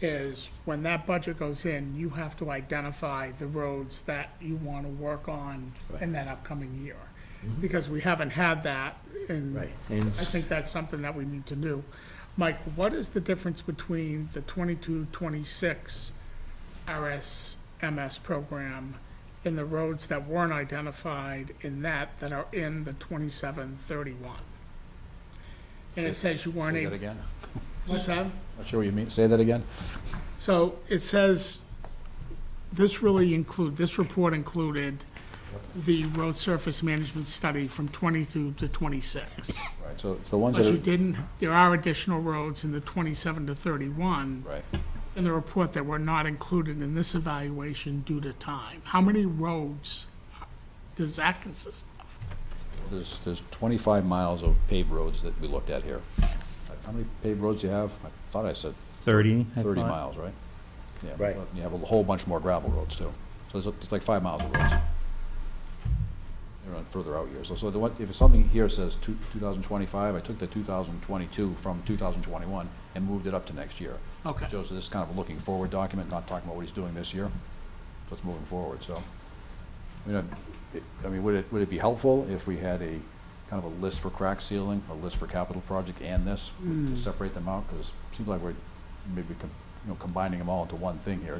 is when that budget goes in, you have to identify the roads that you want to work on in that upcoming year. Because we haven't had that, and Right. And I think that's something that we need to do. Mike, what is the difference between the 22-26 RSMS program and the roads that weren't identified in that are in the 27-31? And it says you weren't Say that able. again? What's that? Not sure what you mean. Say that again? So it says, this report included the road surface management study from 22 to 26. Right, so it's the ones But that you are, didn't, there are additional roads in the 27 to 31 right. in the report that were not included in this evaluation due to time. How many roads does that consist of? There's 25 miles of paved roads that we looked at here. How many paved roads do you have? I thought I said 30, I 30 thought. miles, right? Yeah. Right. You have a whole bunch more gravel roads too. So it's like 5 miles of roads. They're on further out years. So the one, if something here says 2025, I took the 2022 from 2021 and moved it up to next year. Okay. So this is kind of a looking forward document, not talking about what he's doing this year. So it's moving forward, so. I mean, would it be helpful if we had a kind of a list for crack sealing, a list for capital project and this, to separate them out? Because it seems like we're maybe combining them all into one thing here.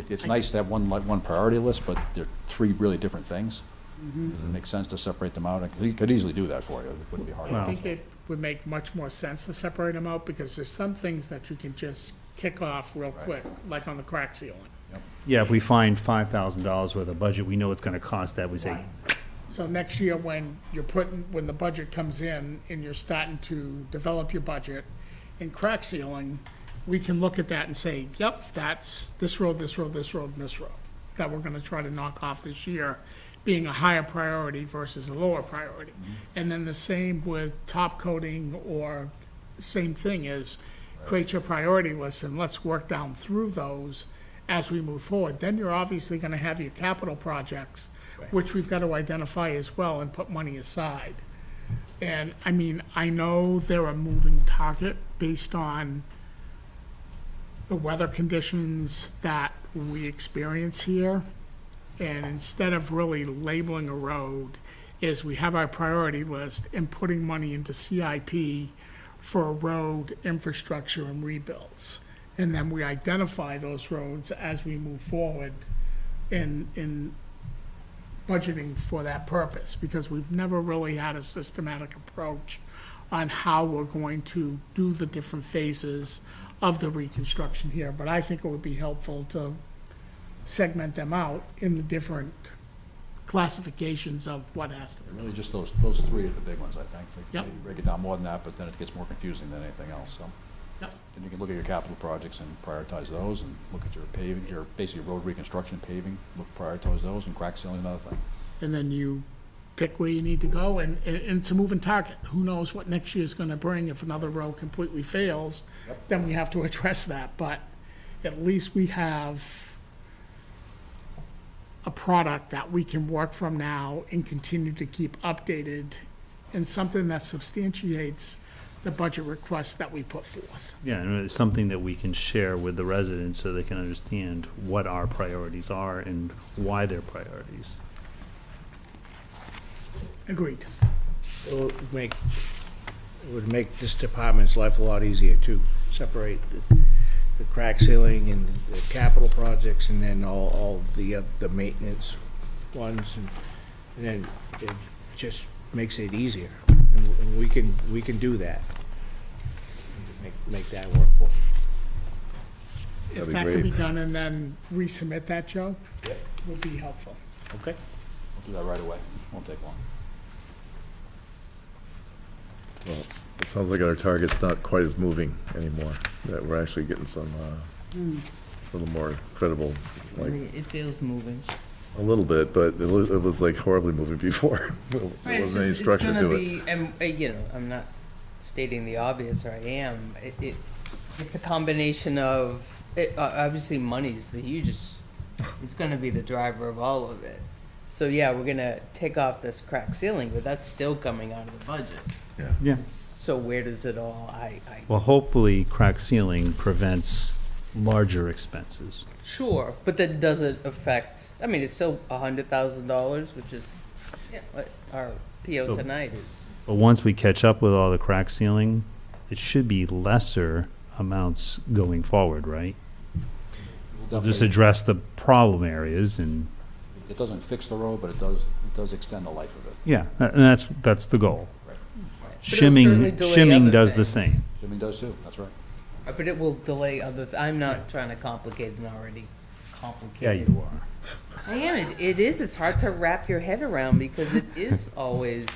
It's nice to have one priority list, but they're three really different things. Does it make sense to separate them out? He could easily do that for you. It wouldn't be hard. I think it would make much more sense to separate them out, because there's some things that you can just kick off real quick, like on the crack sealing. Yeah, if we find $5,000 worth of budget, we know it's gonna cost that, we say, So next year, when when the budget comes in and you're starting to develop your budget in crack sealing, we can look at that and say, yep, that's this road, this road, this road, and this road that we're gonna try to knock off this year, being a higher priority versus a lower priority. And then the same with top coating, or same thing is create your priority list and let's work down through those as we move forward. Then you're obviously gonna have your capital projects, which we've got to identify as well and put money aside. And I mean, I know they're a moving target based on the weather conditions that we experience here. And instead of really labeling a road, is we have our priority list and putting money into CIP for road infrastructure and rebuilds. And then we identify those roads as we move forward in budgeting for that purpose, because we've never really had a systematic approach on how we're going to do the different phases of the reconstruction here. But I think it would be helpful to segment them out in the different classifications of what has to be. Really just those three are the big ones, I think. Yep. Maybe break it down more than that, but then it gets more confusing than anything else, so. Yep. And you can look at your capital projects and prioritize those, and look at your paving, your basically road reconstruction and paving, prioritize those, and crack sealing another thing. And then you pick where you need to go, and it's a moving target. Who knows what next year's gonna bring? If another road completely fails, then we have to address that, but at least we have a product that we can work from now and continue to keep updated, and something that substantiates the budget requests that we put forth. yeah, and it's something that we can share with the residents so they can understand what our priorities are and why they're priorities. Agreed. It would make this department's life a lot easier too. Separate the crack sealing and the capital projects, and then all the maintenance ones, and then it just makes it easier. And we can do that. Make that work for you. If that could be done and then resubmit that, Joe, would be helpful. Okay. We'll do that right away. Won't take long. Well, it sounds like our target's not quite as moving anymore, that we're actually getting some, a little more credible, I like, mean, it feels moving. a little bit, but it was like horribly moving before. There wasn't any structure to it. And, I'm not stating the obvious, or I am. It's a combination of, obviously money's the hugest, it's gonna be the driver of all of it. So yeah, we're gonna take off this crack ceiling, but that's still coming out of the budget. Yeah. So where does it all, Well, hopefully crack sealing prevents larger expenses. Sure, but that doesn't affect, I mean, it's still $100,000, which is, what our PO So- tonight is. But once we catch up with all the crack sealing, it should be lesser amounts going forward, right? We'll just address the problem areas and, It doesn't fix the road, but it does extend the life of it. yeah, and that's the goal. Right. But it'll certainly Shimming, delay shimming other does the things. same. Shimming does too, that's right. But it will delay other, I'm not trying to complicate an already complicated. Yeah, you are. I am, it is, it's hard to wrap your head around, because it is always,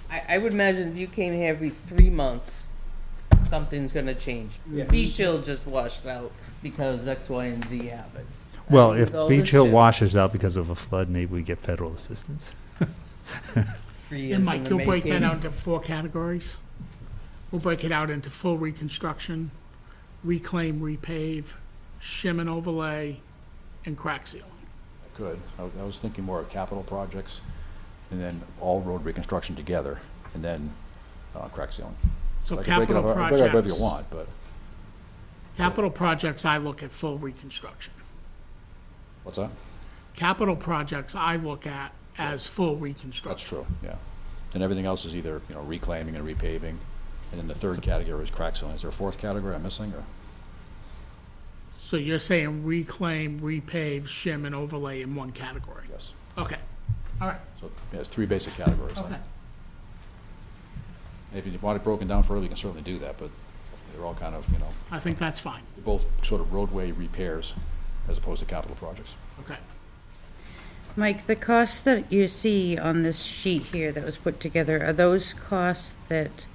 I would imagine if you came here every 3 months, something's gonna change. Beach Hill just washed out because X, Y, and Z happened. Well, Use if all the Beach Hill ships. washes out because of a flood, maybe we get federal assistance. 3 years And Mike, in the you'll break that making. out into 4 categories? We'll break it out into full reconstruction, reclaim, repave, shim and overlay, and crack sealing. Good. I was thinking more of capital projects, and then all road reconstruction together, and then crack sealing. So I can break it capital up whatever you projects, want, but capital projects, I look at full reconstruction. what's that? Capital projects, I look at as full That's reconstruction. true, yeah. And everything else is either, reclaiming and repaving, and then the third category is crack sealing. Is there a fourth category I'm missing, or? So you're saying reclaim, repave, shim, and overlay in one category? Yes. Okay, all right, So, yeah, it's 3 basic categories. okay. And if you want it broken down further, you can certainly do that, but they're all kind of, I think that's fine, they're both sort of roadway repairs as opposed to capital projects. okay. Mike, the costs that you see on this sheet here that was put together, are those costs that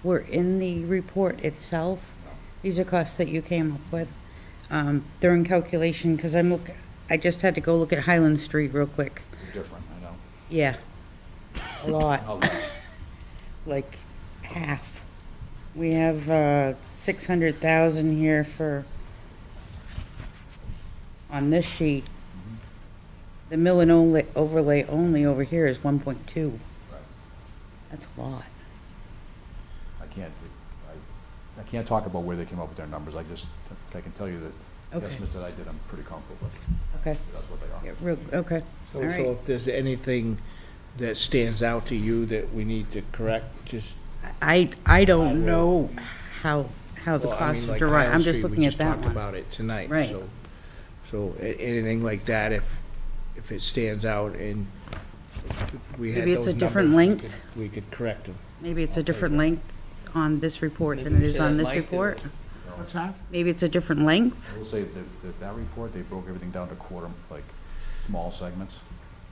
were in the report itself? These are costs that you came up with during calculation, because I just had to go look at Highland Street real quick. They're different, I know. Yeah, a lot, How less? like half. We have 600,000 here on this sheet. The mill and overlay only over here is 1.2. That's a lot. I can't talk about where they came up with their numbers. I can tell you that the Okay. estimates that I did, I'm pretty comfortable with. Okay, That's what they are. yeah, okay, all So right. if there's anything that stands out to you that we need to correct, just. I don't know how the Well, I costs mean, are like derived. Highland I'm just Street, we looking at that talked one. about it tonight. Right. So anything like that, if it stands out and if we had Maybe it's those a different numbers, length. we could correct them. Maybe it's a different length on this report Maybe than it we is should on have this Mike do report. it. What's that? Maybe it's a different length. I will say that report, they broke everything down to small segments.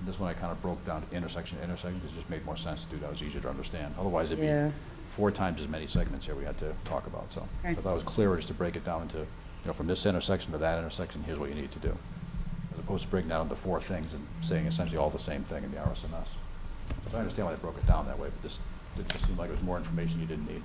This one I kind of broke down to intersection to intersection. It just made more sense to do that. It was easier to understand. Otherwise, it'd Yeah. be 4 times as many segments here we had to talk about, so. I Okay. thought it was clearer just to break it down into, from this intersection to that intersection, here's what you need to do. As opposed to breaking down into 4 things and saying essentially all the same thing in the RSMS. So I understand why they broke it down that way, but it just seemed like it was more information you didn't need.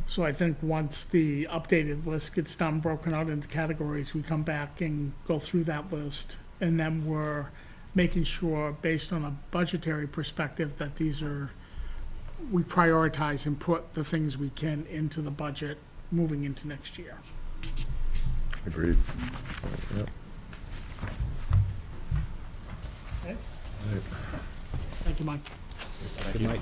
So I think once the updated list gets done, broken out into categories, we come back and go through that list. And then we're making sure, based on a budgetary perspective, that we prioritize and put the things we can into the budget moving into next year. Agreed. Yep. Okay? Thank you, Mike. Thank you.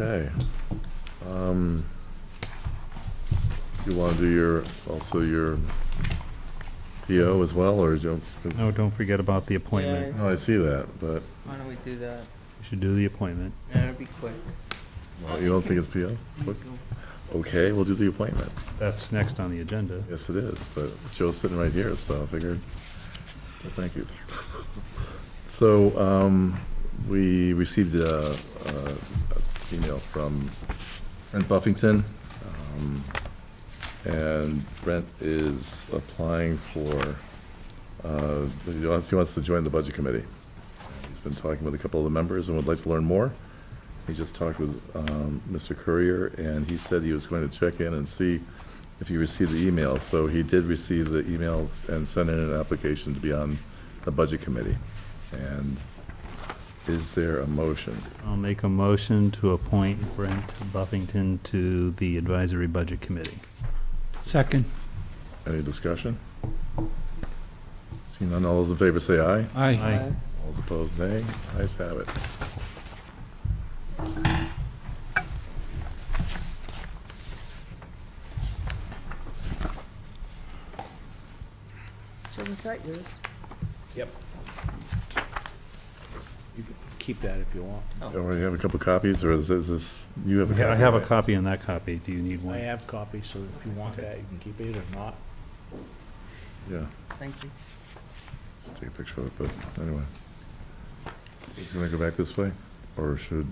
Okay. You want to do your PO as well, or No, don't forget about the appointment. No, I see that, but, Why don't we do that? You should do the appointment. Yeah, it'll be quick. well, you don't think it's PO? What? Okay, we'll do the appointment. That's next on the agenda. Yes, it is, but Joe's sitting right here, so I figured, well, thank you. So, we received a email from Brent Buffington, and Brent is applying for, he wants to join the Budget Committee. He's been talking with a couple of the members and would like to learn more. He just talked with Mr. Courier, and he said he was going to check in and see if he received the emails. So he did receive the emails and sent in an application to be on the Budget Committee. And is there a motion? I'll make a motion to appoint Brent Buffington to the Advisory Budget Committee. Second. Any discussion? Seeing none, all those in favor say aye. Aye. All those opposed, nay. Ayes have it. So was that yours? Yep. You can keep that if you want. Do you have a couple copies, or is this, you have a copy? I have a right? copy and that copy. Do you need I one? have copies, so if you want that, you can keep it, or not. Yeah, Thank you. let's take a picture of it, but anyway. Is it gonna go back this way, or should,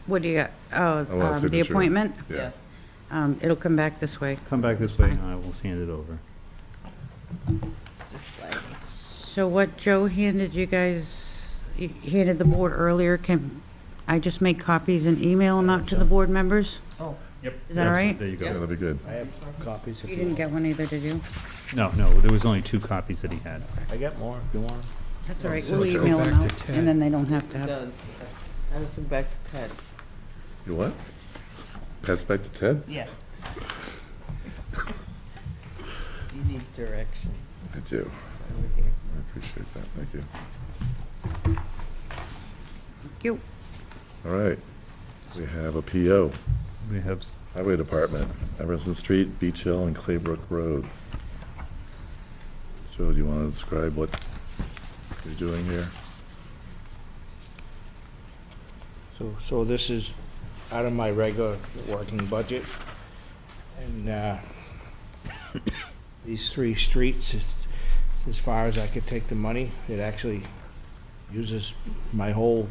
What do you got? I want a The signature. appointment? Yeah. It'll come back this way. Come back this way, and I will hand it over. Just like, So what Joe handed you guys, he handed the board earlier, can I just make copies and email them out to the board members? oh, Yep. Is that all right? There you Yeah, go. that'd be good. I have copies if You you didn't want. get one either, did you? No, there was only 2 copies that he had. I got more if you want. That's all right, So we'll go email them back to out, Ted. and then they don't have to it have. does. I was back to Ted. You what? Pass it back to Ted? Yeah. You need direction I do. over here. I appreciate that. Thank you. Thank you. All right. We have a PO. We have, Highway Department, Emerson Street, Beach Hill, and Claybrook Road. So do you want to describe what you're doing here? So this is out of my regular working budget. And these 3 streets, as far as I could take the money, it actually uses my whole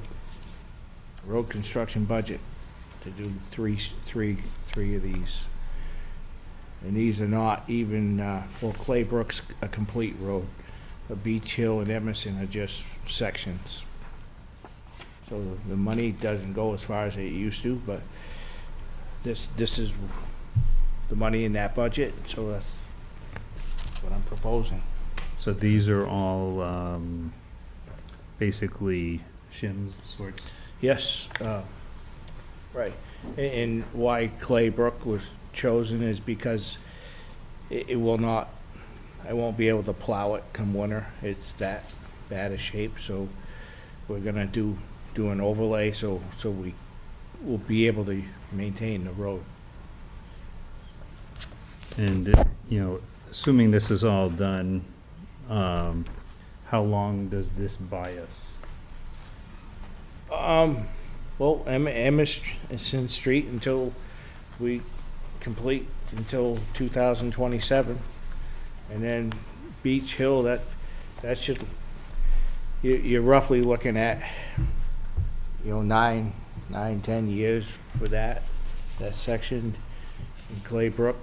road construction budget to do three of these. And these are not even, for Claybrook's a complete road. But Beach Hill and Emerson are just sections. So the money doesn't go as far as it used to, but this is the money in that budget, so that's what I'm proposing. so these are all basically shims of sorts. Yes, right. And why Claybrook was chosen is because it will not, I won't be able to plow it come winter. It's that bad a shape, so we're gonna do an overlay so we will be able to maintain the road. And, assuming this is all done, how long does this buy us? Well, Emerson Street until we complete until 2027. And then Beach Hill, that should, you're roughly looking at, 9, 10 years for that section in Claybrook.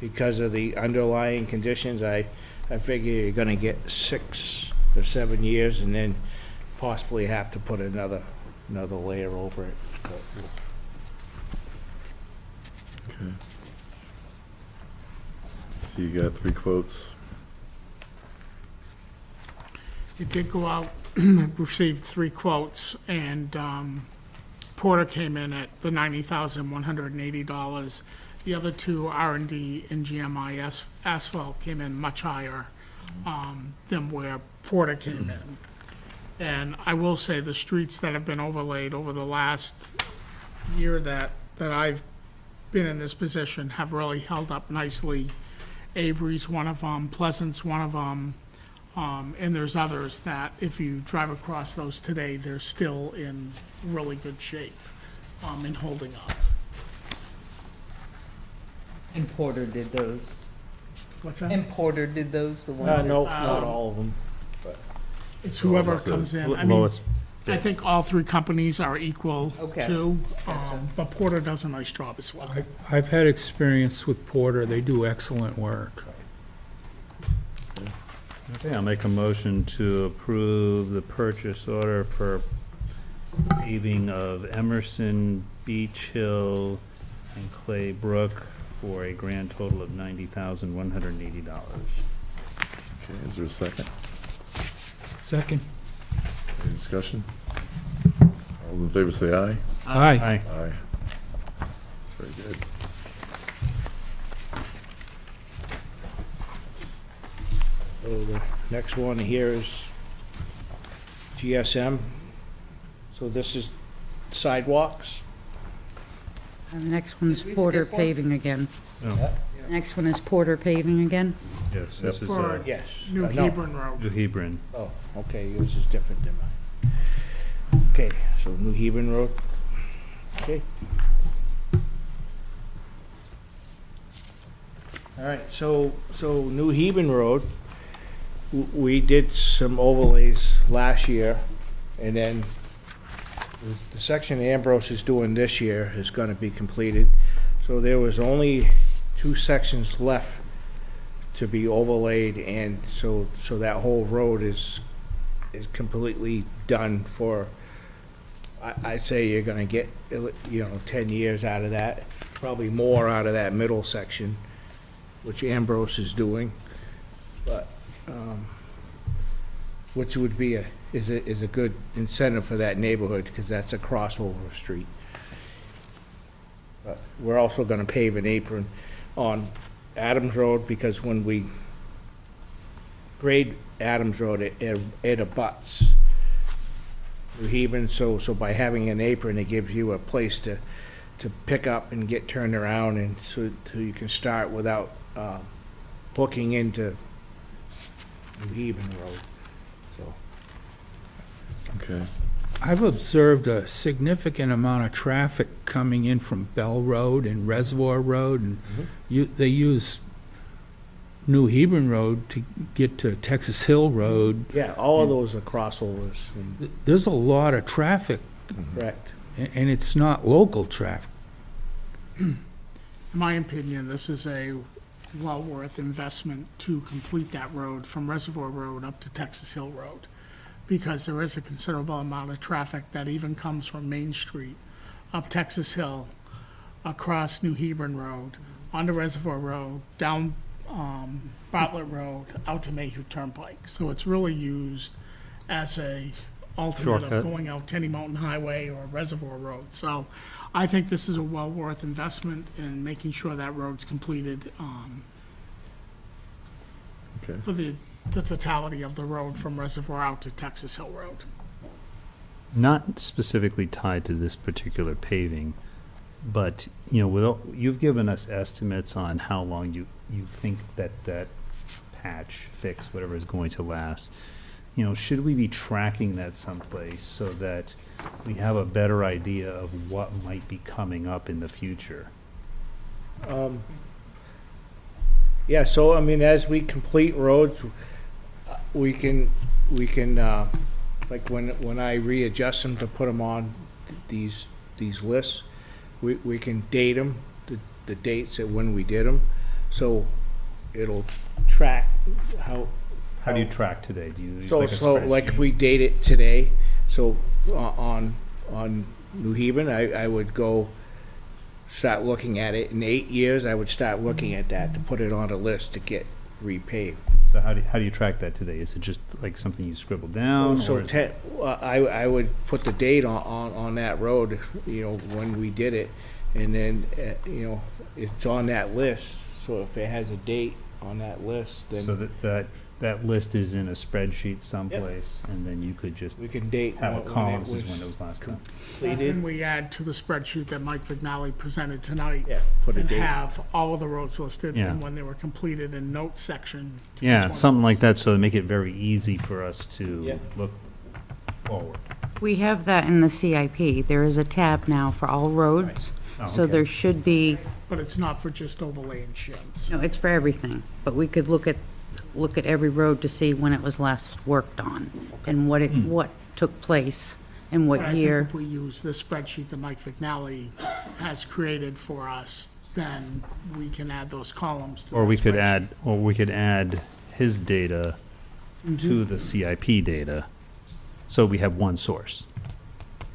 Because of the underlying conditions, I figure you're gonna get 6 or 7 years and then possibly have to put another layer over it. Okay. So you got 3 quotes. It did go out, received 3 quotes, and Porter came in at the $90,180. The other 2, R&D and GMI Asphalt, came in much higher than where Porter came in. And I will say the streets that have been overlaid over the last year that I've been in this position have really held up nicely. Avery's one of them, Pleasant's one of them, and there's others that if you drive across those today, they're still in really good shape and holding up. And Porter did those. What's that? And Porter did those, the ones. No, not all of them. It's whoever Lowest bid. comes in. I mean, Lowest I think all 3 companies are equal Okay. too, Gotcha. but Porter does a nice job as well. I've had experience with Porter. They do excellent work. Okay, I'll make a motion to approve the purchase order for paving of Emerson, Beach Hill, and Clay Brook for a grand total of $90,180. Okay, is there a second? Second. Any discussion? All those in favor say aye. Aye. Aye. Aye. Very good. So the next one here is GSM. So this is sidewalks. And the next one's Did we Porter skip one? Paving again. Oh, Next one is Porter Paving again. yes, this is For Yes. New No. Hebron Road. New Hebron. Oh, okay, yours is different than mine. Okay, so New Hebron Road. Okay. All right, so New Hebron Road, we did some overlays last year, and then the section Ambrose is doing this year is gonna be completed. So there was only 2 sections left to be overlaid, and so that whole road is completely done for, I'd say you're gonna get, 10 years out of that, probably more out of that middle section, which Ambrose is doing, but, which would be is a good incentive for that neighborhood, because that's a crossover street. But we're also gonna pave an apron on Adams Road, because when we grade Adams Road, it abuts New Haven, so by having an apron, it gives you a place to pick up and get turned around, and so you can start without hooking into New Haven Road, so. Okay. I've observed a significant amount of traffic coming in from Bell Road and Reservoir Road, and they use New Hebron Road to get to Texas Hill Road. Yeah, all of those are crossovers. There's a lot of traffic, Correct. and it's not local traffic. In my opinion, this is a well worth investment to complete that road from Reservoir Road up to Texas Hill Road, because there is a considerable amount of traffic that even comes from Main Street, up Texas Hill, across New Hebron Road, onto Reservoir Road, down Bartlett Road, out to Mayhew Turnpike. So it's really used as a alternate Shortcut. of going out Tenny Mountain Highway or Reservoir Road. So I think this is a well worth investment in making sure that road's completed Okay. for the totality of the road from Reservoir out to Texas Hill Road. Not specifically tied to this particular paving, but, you've given us estimates on how long you think that patch, fix, whatever is going to last. Should we be tracking that someplace so that we have a better idea of what might be coming up in the future? Yeah, so I mean, as we complete roads, we can like when I readjust them to put them on these lists, we can date them, the dates at when we did them, so it'll track how. How do you track today? Do you use So like a like spreadsheet? we date it today, so on New Haven, I would go start looking at it in 8 years. I would start looking at that to put it on a list to get repaved. So how do you track that today? Is it just like something you scribble down? So or is it- I would put the date on that road, when we did it, and then it's on that list. So if it has a date on that list, then So that list is in a spreadsheet someplace, and then you could just we can date have a when column it that says was when it was last done. completed. And we add to the spreadsheet that Mike Vignali presented tonight. Yeah, put a And date. have all of the roads listed Yeah. and when they were completed in notes section. to Yeah, each one. something like that, so to make it very easy for us to Yeah. look forward. We have that in the CIP. There is a tab now for all roads. Oh, So okay. there should be, But it's not for just overlay and shims. no, it's for everything. But we could look at every road to see when it was last worked on and what took place and But what I think year. if we use this spreadsheet that Mike Vignali has created for us, then we can add those columns to Or that we could spreadsheet. add his data to the CIP data, so we have one source.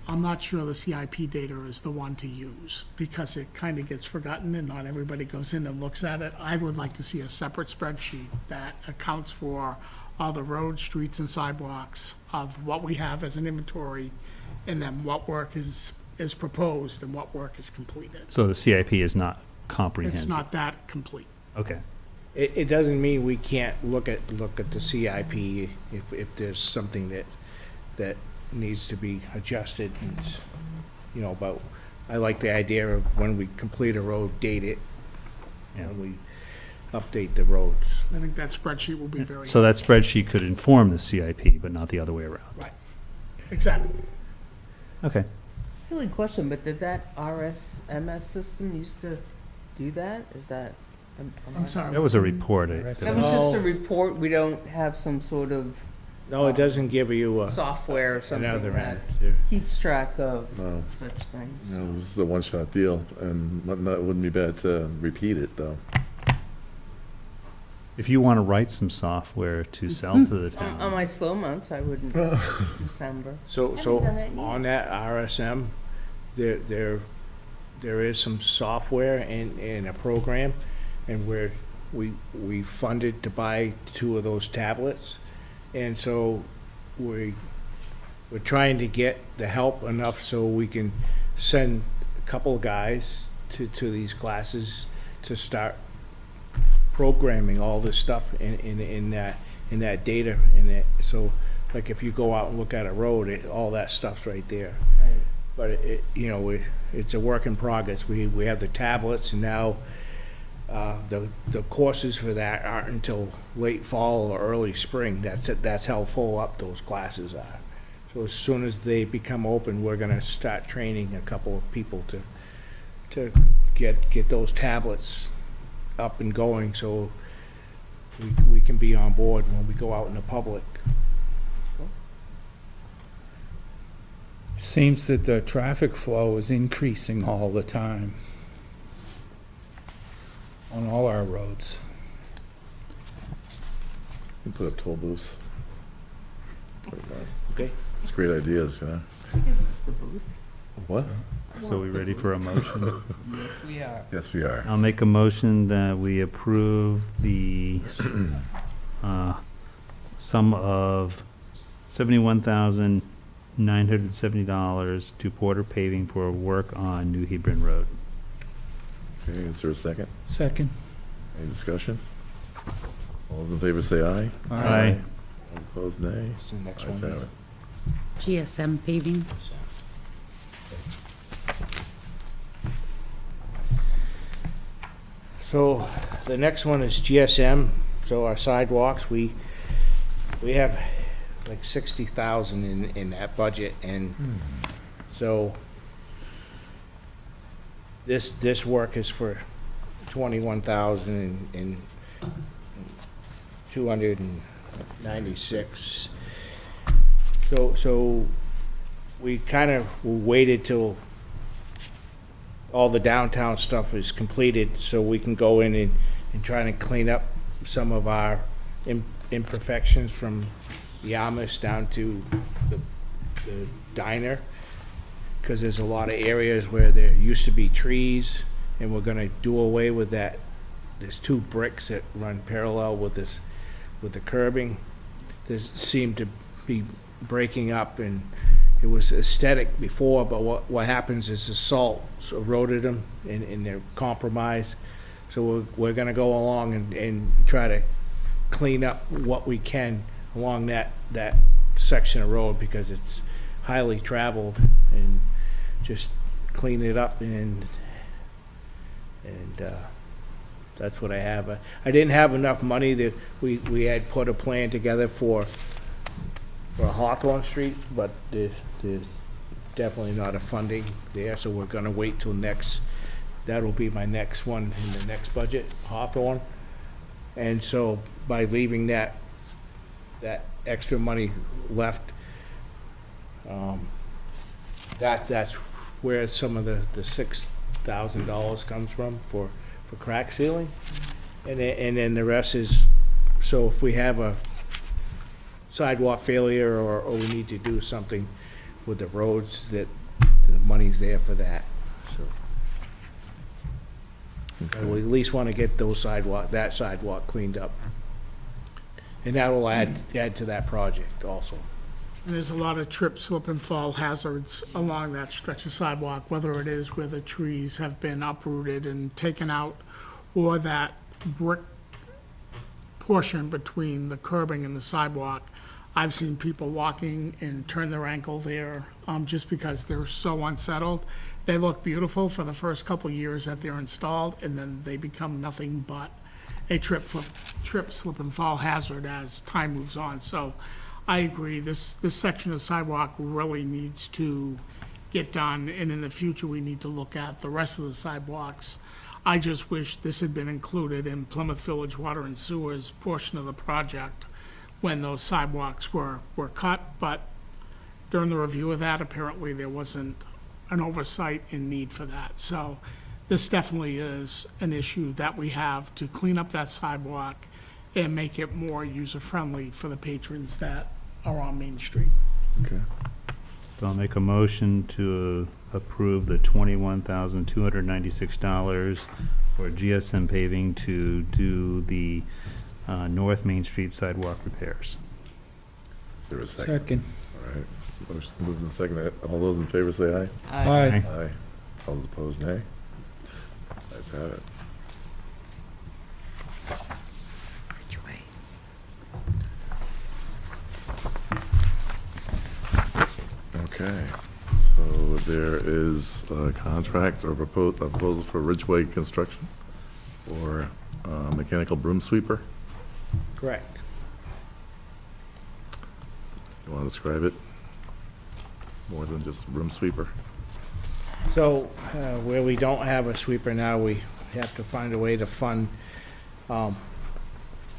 I'm not sure the CIP data is the one to use because it kind of gets forgotten and not everybody goes in and looks at it. I would like to see a separate spreadsheet that accounts for all the roads, streets, and sidewalks of what we have as an inventory, and then what work is proposed and what work is completed. So the CIP is not It's comprehensive. not that complete. Okay. It doesn't mean we can't look at the CIP if there's something that needs to be adjusted. But I like the idea of when we complete a road, date it, Yeah. when we update the roads. I think that spreadsheet will be very. So that spreadsheet could inform the CIP, but not the other way around. Right. Exactly. Okay. Silly question, but did that RSMS system used to do that? Is that? I'm sorry. That was a report. That was just a report. We don't have some sort of No, it doesn't give you software or something another that end. There. keeps track of No. such things. You know, this is a one-shot deal, and it wouldn't be bad to repeat it, though. If you want to write some software to sell to the On town, my slow months, I wouldn't December. So on that RSM, there is some software and a program, and we funded to buy 2 of those tablets, and so we're trying to get the help enough so we can send a couple of guys to these classes to start programming all this stuff in that data, so like if you go out and look at a road, all that stuff's right there. Right. But it's a work in progress. We have the tablets, and now the courses for that aren't until late fall or early spring. That's how full up those classes are. So as soon as they become open, we're gonna start training a couple of people to get those tablets up and going, so we can be on board when we go out in the public. Seems that the traffic flow is increasing all the time on all our roads. You can put up toll booths. Okay. It's great ideas, you know? What? so we ready for a motion? Yes, we are. Yes, we are. I'll make a motion that we approve the sum of $71,970 to Porter Paving for work on New Hebron Road. Okay, is there a second? Second. Any discussion? All those in favor say aye. Aye. All opposed, nay. It's the next Ayes have one. it. GSM paving. So the next one is GSM, so our sidewalks, we have like 60,000 in that budget, and so this work is for 21,296. So we kind of waited till all the downtown stuff is completed, so we can go in and try to clean up some of our imperfections from Yamas down to the diner, because there's a lot of areas where there used to be trees, and we're gonna do away with that. There's 2 bricks that run parallel with the curbing. This seemed to be breaking up, and it was aesthetic before, but what happens is the salt eroded them, and they're compromised. So we're gonna go along and try to clean up what we can along that section of road, because it's highly traveled, and just clean it up, and that's what I have. I didn't have enough money that we had put a plan together for Hawthorne Street, but there's definitely not a funding there, so we're gonna wait till that'll be my next one in the next budget, Hawthorne. And so by leaving that extra money left, that's where some of the $6,000 comes from for crack sealing. And then the rest is, so if we have a sidewalk failure, or we need to do something with the roads, that the money's there for that, so. And we at least want to get that sidewalk cleaned up. And that will add to that project also. And there's a lot of trip, slip, and fall hazards along that stretch of sidewalk, whether it is where the trees have been uprooted and taken out, or that brick portion between the curbing and the sidewalk. I've seen people walking and turn their ankle there just because they're so unsettled. They look beautiful for the first couple years that they're installed, and then they become nothing but a trip, slip, and fall hazard as time moves on. So I agree, this section of sidewalk really needs to get done, and in the future, we need to look at the rest of the sidewalks. I just wish this had been included in Plymouth Village Water and Sewer's portion of the project, when those sidewalks were cut, but during the review of that, apparently there wasn't an oversight and need for that. So this definitely is an issue that we have to clean up that sidewalk and make it more user-friendly for the patrons that are on Main Street. Okay. So I'll make a motion to approve the $21,296 for GSM paving to do the North Main Street sidewalk repairs. Is there a second? Second. All right. Motion moved and seconded. All those in favor say aye. Aye. Aye. All those opposed, nay. Ayes have it. Okay, so there is a contract or proposal for Ridgeway Construction for mechanical broom sweeper. Correct. You want to describe it? More than just broom sweeper? So, where we don't have a sweeper now, we have to find a way to fund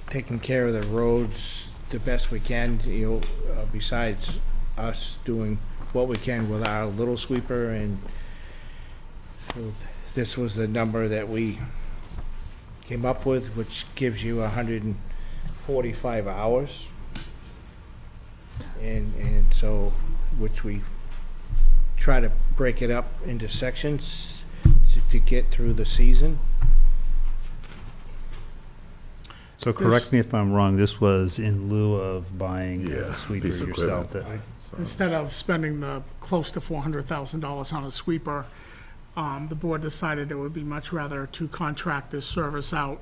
taking care of the roads the best we can, besides us doing what we can with our little sweeper, and so this was the number that we came up with, which gives you 145 hours. And so, which we try to break it up into sections to get through the season. So correct me if I'm wrong, this was in lieu of buying Yeah, a sweeper piece of yourself. equipment. Instead of spending the close to $400,000 on a sweeper, the board decided it would be much rather to contract this service out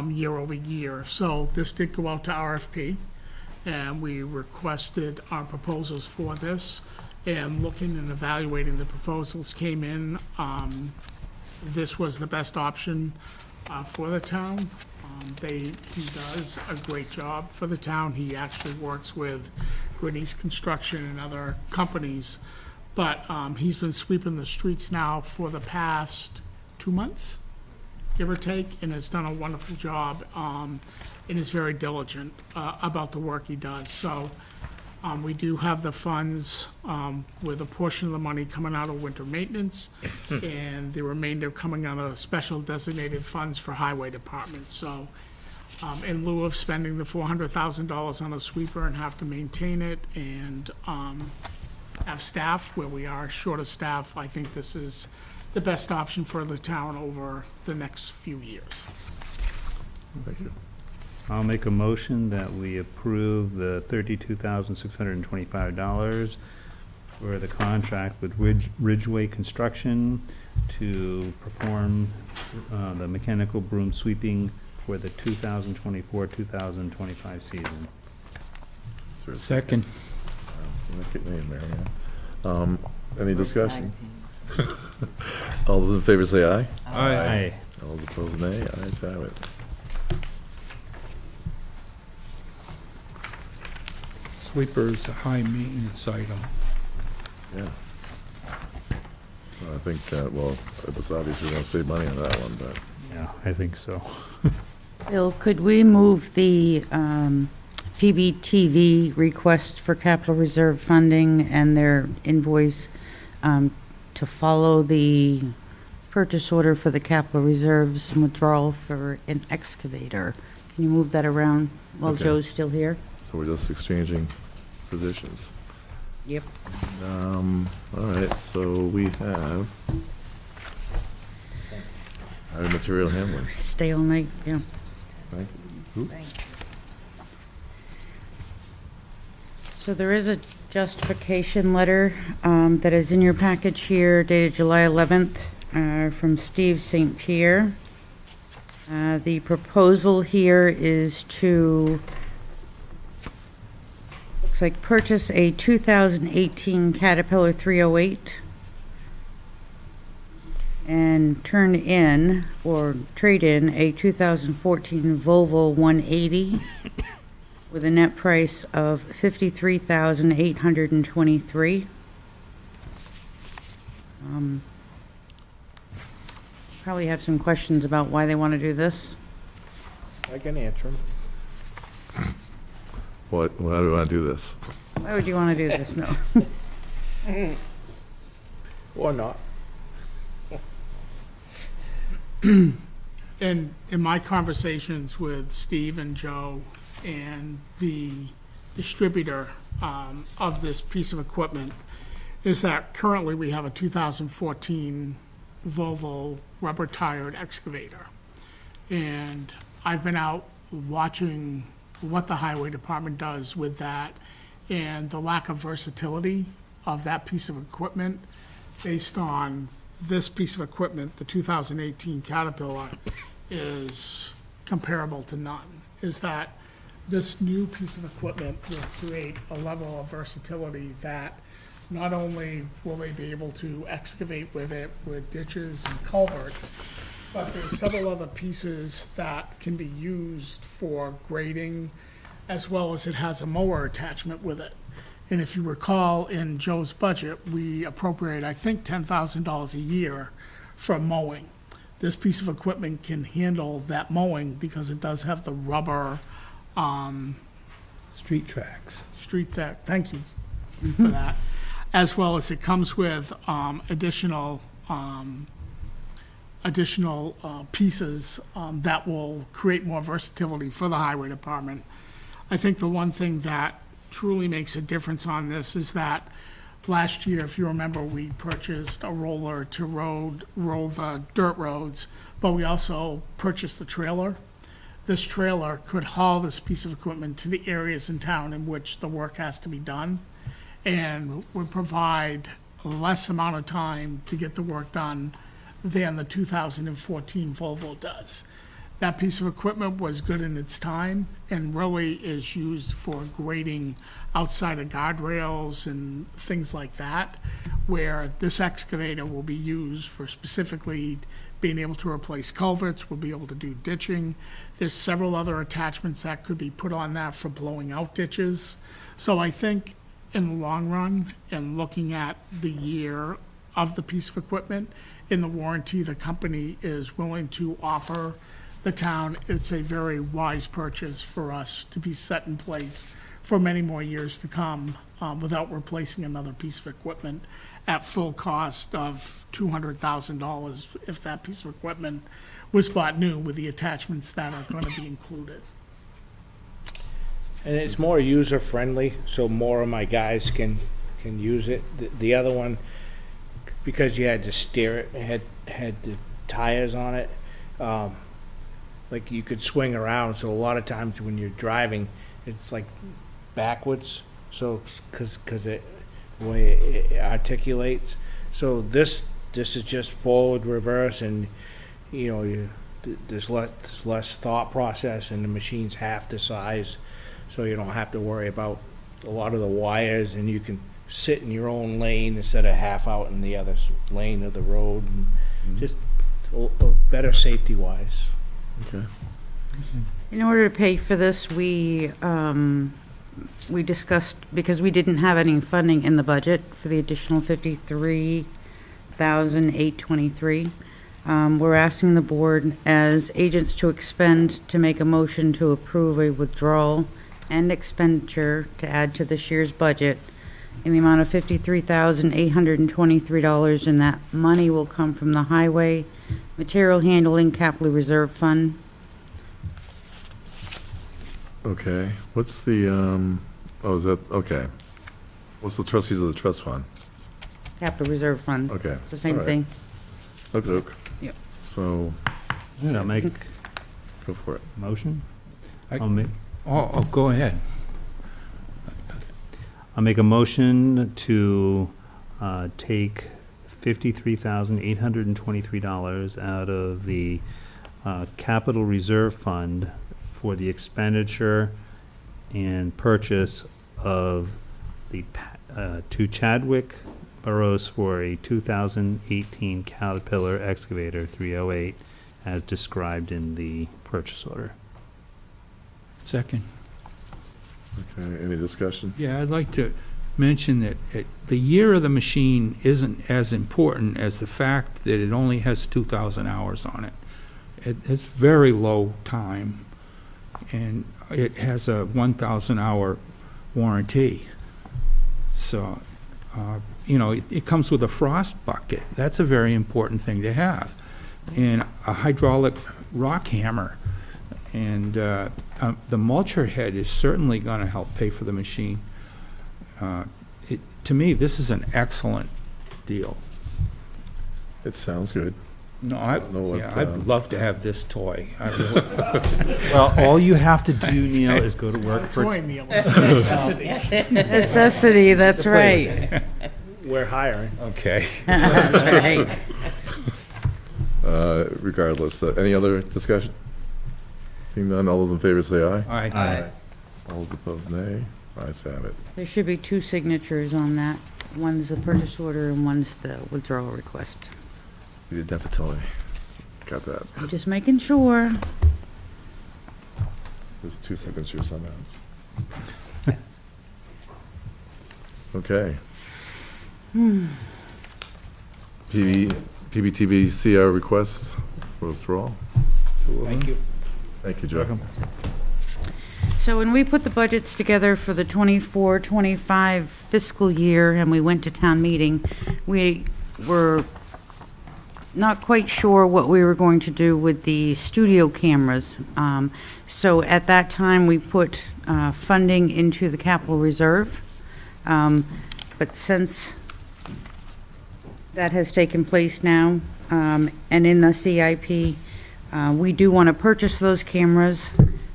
year over year. So this did go out to RFP, and we requested our proposals for this. And looking and evaluating the proposals came in, this was the best option for the town. He does a great job for the town. He actually works with Gritty's Construction and other companies, but he's been sweeping the streets now for the past 2 months, give or take, and has done a wonderful job and is very diligent about the work he does. So we do have the funds with a portion of the money coming out of winter maintenance and the remainder coming out of special designated funds for highway department. So in lieu of spending the $400,000 on a sweeper and have to maintain it and have staff where we are short of staff, I think this is the best option for the town over the next few years. Thank you. I'll make a motion that we approve the $32,625 for the contract with Ridgeway Construction to perform the mechanical broom sweeping for the 2024-2025 season. Is there a Second. Look at me, Mary Ann. Any discussion? All those in favor say aye. Aye. All those opposed, nay. Ayes have it. Sweeper's a high maintenance item. Yeah. Well, I think, well, it was obviously going to save money on that one, but Yeah, I think so. Bill, could we move the PBTV request for capital reserve funding and their invoice to follow the purchase order for the capital reserves and withdrawal for an excavator? Can you move that around while Okay. Joe's still here? so we're just exchanging positions. Yep. All right, so we have highway material handling. Stay all night, yeah. Thank you. So there is a justification letter that is in your package here dated July 11th from Steve St. Pierre. The proposal here is to, looks like, purchase a 2018 Caterpillar 308 and turn in or trade in a 2014 Volvo 180 with a net price of $53,823. Probably have some questions about why they want to do this. I can answer them. Why do we want to do this? Why would you want to do this? No. Or not. In my conversations with Steve and Joe and the distributor of this piece of equipment, is that currently we have a 2014 Volvo rubber-tired excavator. And I've been out watching what the highway department does with that and the lack of versatility of that piece of equipment based on this piece of equipment, the 2018 Caterpillar, is comparable to none. Is that this new piece of equipment will create a level of versatility that not only will they be able to excavate with it with ditches and culverts, but there's several other pieces that can be used for grading, as well as it has a mower attachment with it. And if you recall, in Joe's budget, we appropriate, I think, $10,000 a year for mowing. This piece of equipment can handle that mowing because it does have the rubber Street tracks. thank you for that, as well as it comes with additional pieces that will create more versatility for the highway department. I think the one thing that truly makes a difference on this is that last year, if you remember, we purchased a roller to roll the dirt roads, but we also purchased the trailer. This trailer could haul this piece of equipment to the areas in town in which the work has to be done, and would provide less amount of time to get the work done than the 2014 Volvo does. That piece of equipment was good in its time and really is used for grading outside of guardrails and things like that, where this excavator will be used for specifically being able to replace culverts, will be able to do ditching. There's several other attachments that could be put on that for blowing out ditches. So I think in the long run, and looking at the year of the piece of equipment, in the warranty the company is willing to offer the town, it's a very wise purchase for us to be set in place for many more years to come without replacing another piece of equipment at full cost of $200,000 if that piece of equipment was bought new with the attachments that are going to be included. And it's more user-friendly, so more of my guys can use it. The other one, because you had to steer it, had the tires on it, like you could swing around, so a lot of times when you're driving, it's like backwards, so, because it, the way it articulates. So this is just forward, reverse, and, you know, there's less thought process, and the machine's half the size, so you don't have to worry about a lot of the wires, and you can sit in your own lane instead of half out in the other lane of the road, and just better safety-wise. Okay. In order to pay for this, we discussed, because we didn't have any funding in the budget for the additional $53,823. We're asking the board as agents to expend to make a motion to approve a withdrawal and expenditure to add to this year's budget in the amount of $53,823, and that money will come from the Highway Material Handling Capital Reserve Fund. Okay, what's the, is that, okay. What's the trustees of the trust fund? Capital Reserve Fund. Okay. It's the same all right. thing. Okay. Yep. So, I'll make go for it. motion. I- I'll make, Oh, go ahead. I'll make a motion to take $53,823 out of the Capital Reserve Fund for the expenditure and purchase of the to Chadwick Burroughs for a 2018 Caterpillar excavator 308 as described in the purchase order. Second. Okay, any discussion? Yeah, I'd like to mention that the year of the machine isn't as important as the fact that it only has 2,000 hours on it. It's very low time, and it has a 1,000-hour warranty. So, it comes with a frost bucket. That's a very important thing to have. And a hydraulic rock hammer. And the mulcher head is certainly going to help pay for the machine. To me, this is an excellent deal. It sounds good. No, what, I'd love to have this toy. I really Well, all you have to do, Neil, is go to work for. Toy meal. Necessity. Necessity, that's right. We're hiring. Okay. That's right. Regardless, any other discussion? Seeing none, all those in favor say aye. Aye. All those opposed, nay. Ayes have it. There should be 2 signatures on that. One's the purchase order and one's the withdrawal request. You didn't have to tell me. Got that. I'm just making sure. There's 2 signatures on that. Okay. PBTV CR request for withdrawal. Thank you. Thank you, Joe. So when we put the budgets together for the 24-25 fiscal year and we went to town meeting, we were not quite sure what we were going to do with the studio cameras. So at that time, we put funding into the capital reserve. But since that has taken place now, and in the CIP, we do want to purchase those cameras.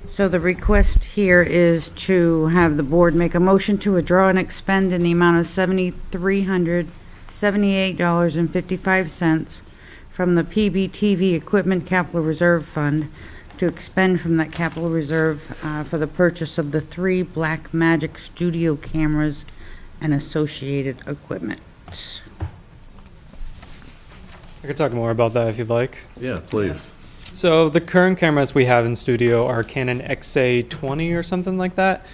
So the request here is to have the board make a motion to withdraw and expend in the amount of $7,378.55 from the PBTV Equipment Capital Reserve Fund to expend from that capital reserve for the purchase of the 3 Blackmagic studio cameras and associated equipment. I could talk more about that if you'd like. Yeah, please. So the current cameras we have in studio are Canon XA20 or something like that.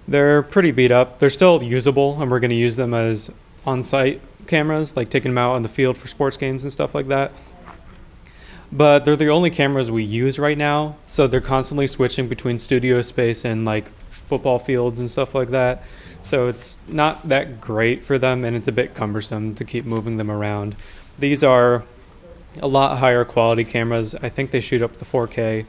They're pretty beat up. They're still usable, and we're going to use them as on-site cameras, like taking them out on the field for sports games and stuff like that. But they're the only cameras we use right now, so they're constantly switching between studio space and like football fields and stuff like that. So it's not that great for them, and it's a bit cumbersome to keep moving them around. These are a lot higher quality cameras. I think they shoot up to 4K,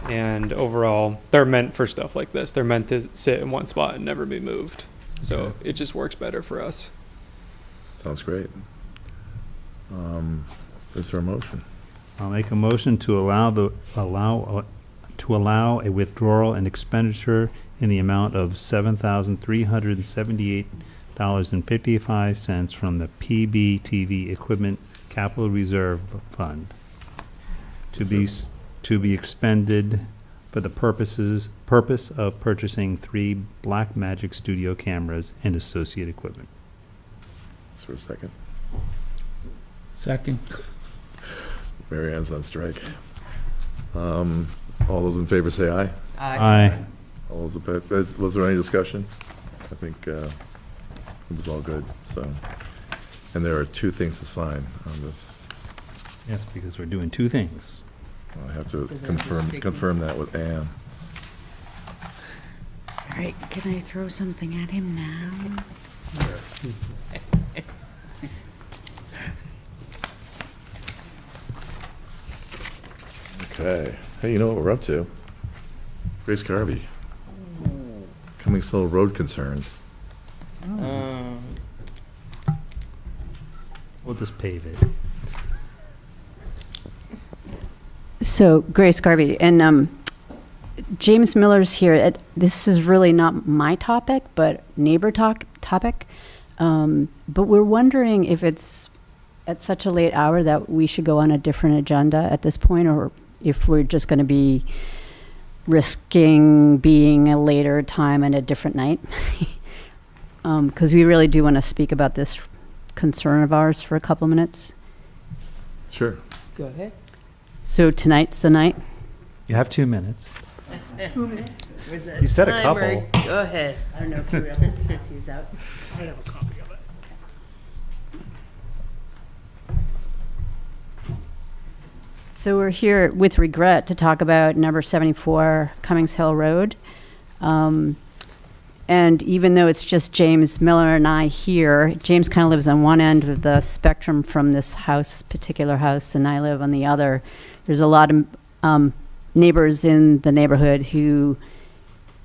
and overall, they're meant for stuff like this. They're meant to sit in one spot and never be moved. So it just works better for us. Sounds great. Is there a motion? I'll make a motion to allow a withdrawal and expenditure in the amount of $7,378.55 from the PBTV Equipment Capital Reserve Fund to be expended for the purpose of purchasing 3 Blackmagic studio cameras and associated equipment. Is there a second? Second. Mary Ann's on strike. All those in favor say aye. Aye. All those opposed, was there any discussion? I think it was all good, so. And there are 2 things to sign on this. Yes, because we're doing 2 things. I have to confirm that with Ann. All right, can I throw something at him now? Okay. Hey, you know what we're up to? Grace Garvey. Coming Hill Road concerns. We'll just pave it. So, Grace Garvey, and James Miller's here. This is really not my topic, but neighbor topic. But we're wondering if it's at such a late hour that we should go on a different agenda at this point, or if we're just going to be risking being a later time and a different night. Because we really do want to speak about this concern of ours for a couple minutes. Sure. Go ahead. So tonight's the night? You have 2 minutes. Where's that You said a timer? couple. Go ahead. I don't know if you really this is out. I have a copy of it. So we're here with regret to talk about number 74 Cummings Hill Road. And even though it's just James Miller and I here, James kind of lives on one end of the spectrum from this particular house, and I live on the other. There's a lot of neighbors in the neighborhood who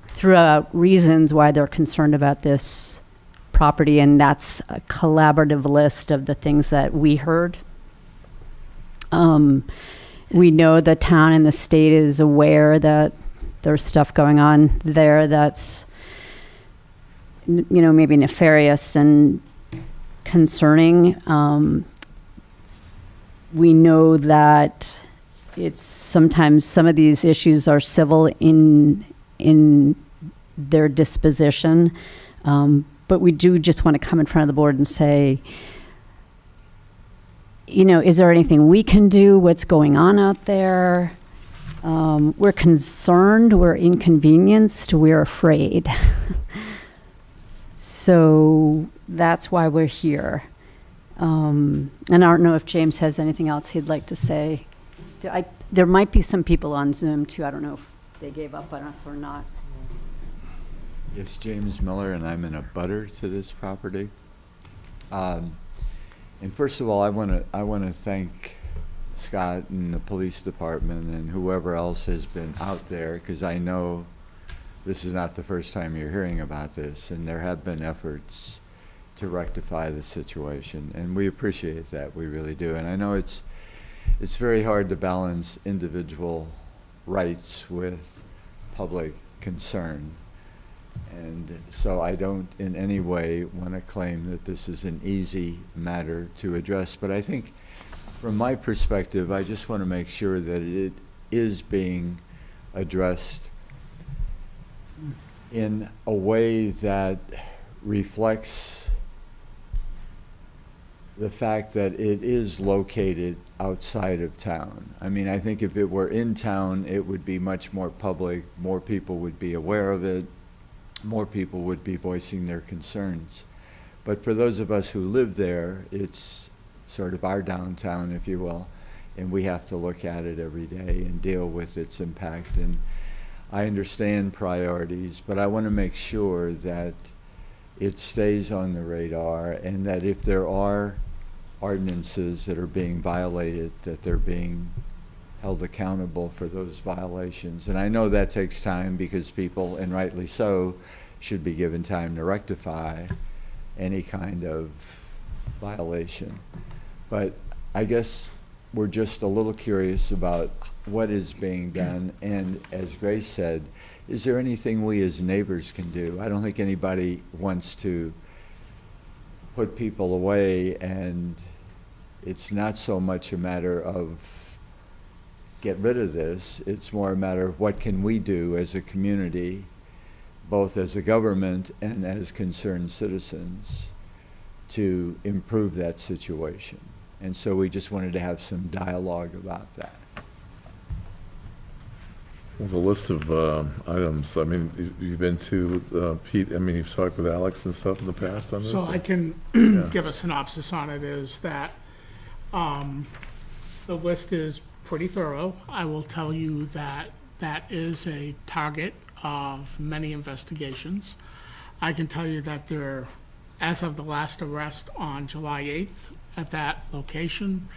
threw out reasons why they're concerned about this property, and that's a collaborative list of the things that we heard. We know the town and the state is aware that there's stuff going on there that's, maybe nefarious and concerning. We know that it's sometimes some of these issues are civil in their disposition, but we do just want to come in front of the board and say, is there anything we can do? What's going on out there? We're concerned, we're inconvenienced, we're afraid. So that's why we're here. And I don't know if James has anything else he'd like to say. There might be some people on Zoom too. I don't know if they gave up on us or not. Yes, James Miller, and I'm in a butter to this property. And first of all, I want to thank Scott and the police department and whoever else has been out there, because I know this is not the first time you're hearing about this, and there have been efforts to rectify the situation, and we appreciate that. We really do. And I know it's very hard to balance individual rights with public concern. And so I don't in any way want to claim that this is an easy matter to address, but I think from my perspective, I just want to make sure that it is being addressed in a way that reflects the fact that it is located outside of town. I mean, I think if it were in town, it would be much more public, more people would be aware of it, more people would be voicing their concerns. But for those of us who live there, it's sort of our downtown, if you will, and we have to look at it every day and deal with its impact. And I understand priorities, but I want to make sure that it stays on the radar, and that if there are ordinances that are being violated, that they're being held accountable for those violations. And I know that takes time, because people, and rightly so, should be given time to rectify any kind of violation. But I guess we're just a little curious about what is being done, and as Grace said, is there anything we as neighbors can do? I don't think anybody wants to put people away, and it's not so much a matter of get rid of this, it's more a matter of what can we do as a community, both as a government and as concerned citizens, to improve that situation. And so we just wanted to have some dialogue about that. Well, the list of items, I mean, you've been to Pete, I mean, you've talked with Alex and stuff in the past on this? So I can give a synopsis on it, is that the list is pretty thorough. I will tell you that that is a target of many investigations. I can tell you that there, as of the last arrest on July 8th at that location,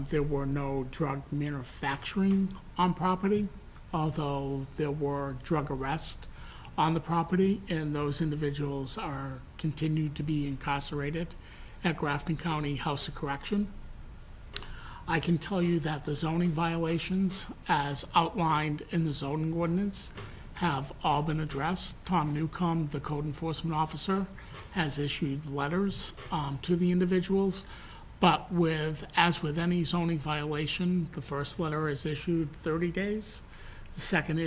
there were no drug manufacturing on property, although there were drug arrests on the property, and those individuals are continued to be incarcerated at Grafton County House of Correction. I can tell you that the zoning violations, as outlined in the zoning ordinance, have all been addressed. Tom Newcomb, the code enforcement officer, has issued letters to the individuals, but as with any zoning violation, the first letter is issued 30 days. The second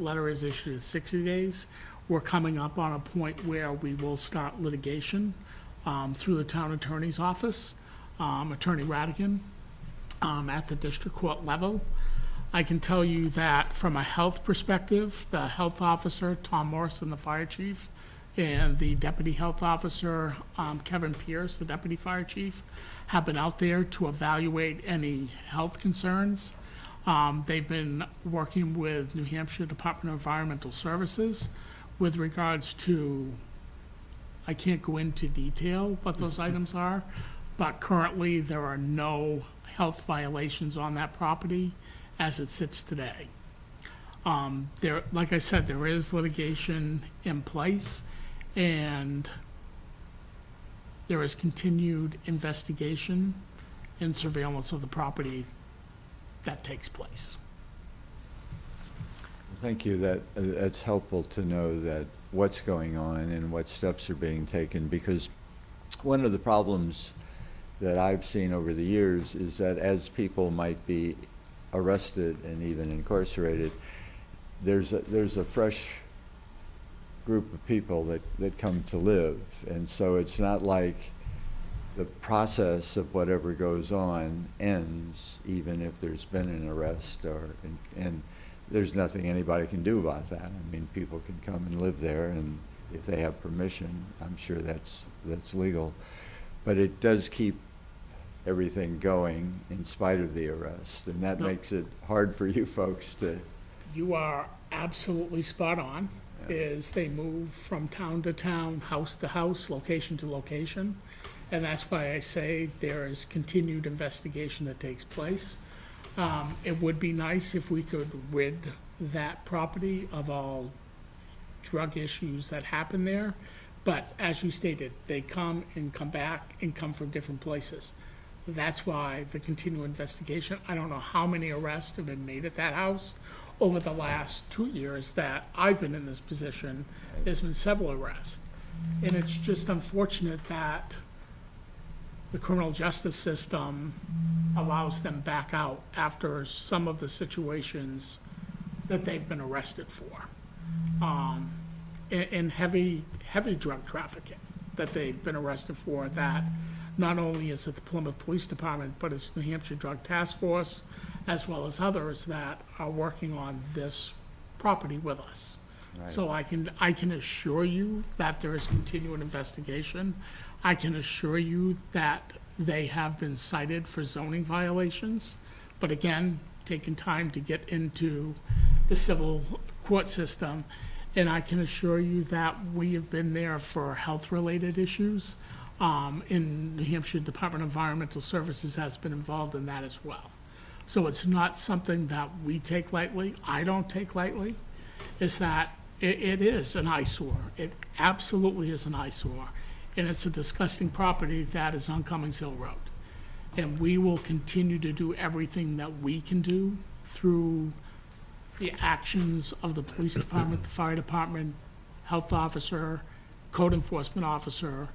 letter is issued 60 days. We're coming up on a point where we will start litigation through the town attorney's office, Attorney Radigan, at the district court level. I can tell you that from a health perspective, the health officer, Tom Morrison, the fire chief, and the deputy health officer, Kevin Pierce, the deputy fire chief, have been out there to evaluate any health concerns. They've been working with New Hampshire Department of Environmental Services with regards to, I can't go into detail what those items are, but currently there are no health violations on that property as it sits today. There, like I said, there is litigation in place, and there is continued investigation and surveillance of the property that takes place. Thank you. That's helpful to know that what's going on and what steps are being taken, because one of the problems that I've seen over the years is that as people might be arrested and even incarcerated, there's a fresh group of people that come to live. And so it's not like the process of whatever goes on ends, even if there's been an arrest, and there's nothing anybody can do about that. I mean, people can come and live there, and if they have permission, I'm sure that's legal. But it does keep everything going in spite of the arrest, and that makes it hard for you folks to... You are absolutely spot on, is they move from town to town, house to house, location to location. And that's why I say there is continued investigation that takes place. It would be nice if we could rid that property of all drug issues that happen there. But as you stated, they come and come back and come from different places. That's why the continued investigation. I don't know how many arrests have been made at that house over the last 2 years that I've been in this position. There's been several arrests. And it's just unfortunate that the criminal justice system allows them back out after some of the situations that they've been arrested for. And heavy drug trafficking that they've been arrested for, that not only is it the Plymouth Police Department, but it's New Hampshire Drug Task Force, as well as others that are working on this property with us. Right. So I can assure you that there is continuing investigation. I can assure you that they have been cited for zoning violations, but again, taking time to get into the civil court system. And I can assure you that we have been there for health-related issues. In New Hampshire Department of Environmental Services has been involved in that as well. So it's not something that we take lightly. I don't take lightly. It's that it is an eyesore. It absolutely is an eyesore. And it's a disgusting property that is on Cummings Hill Road. And we will continue to do everything that we can do through the actions of the police department, the fire department, health officer, code enforcement officer,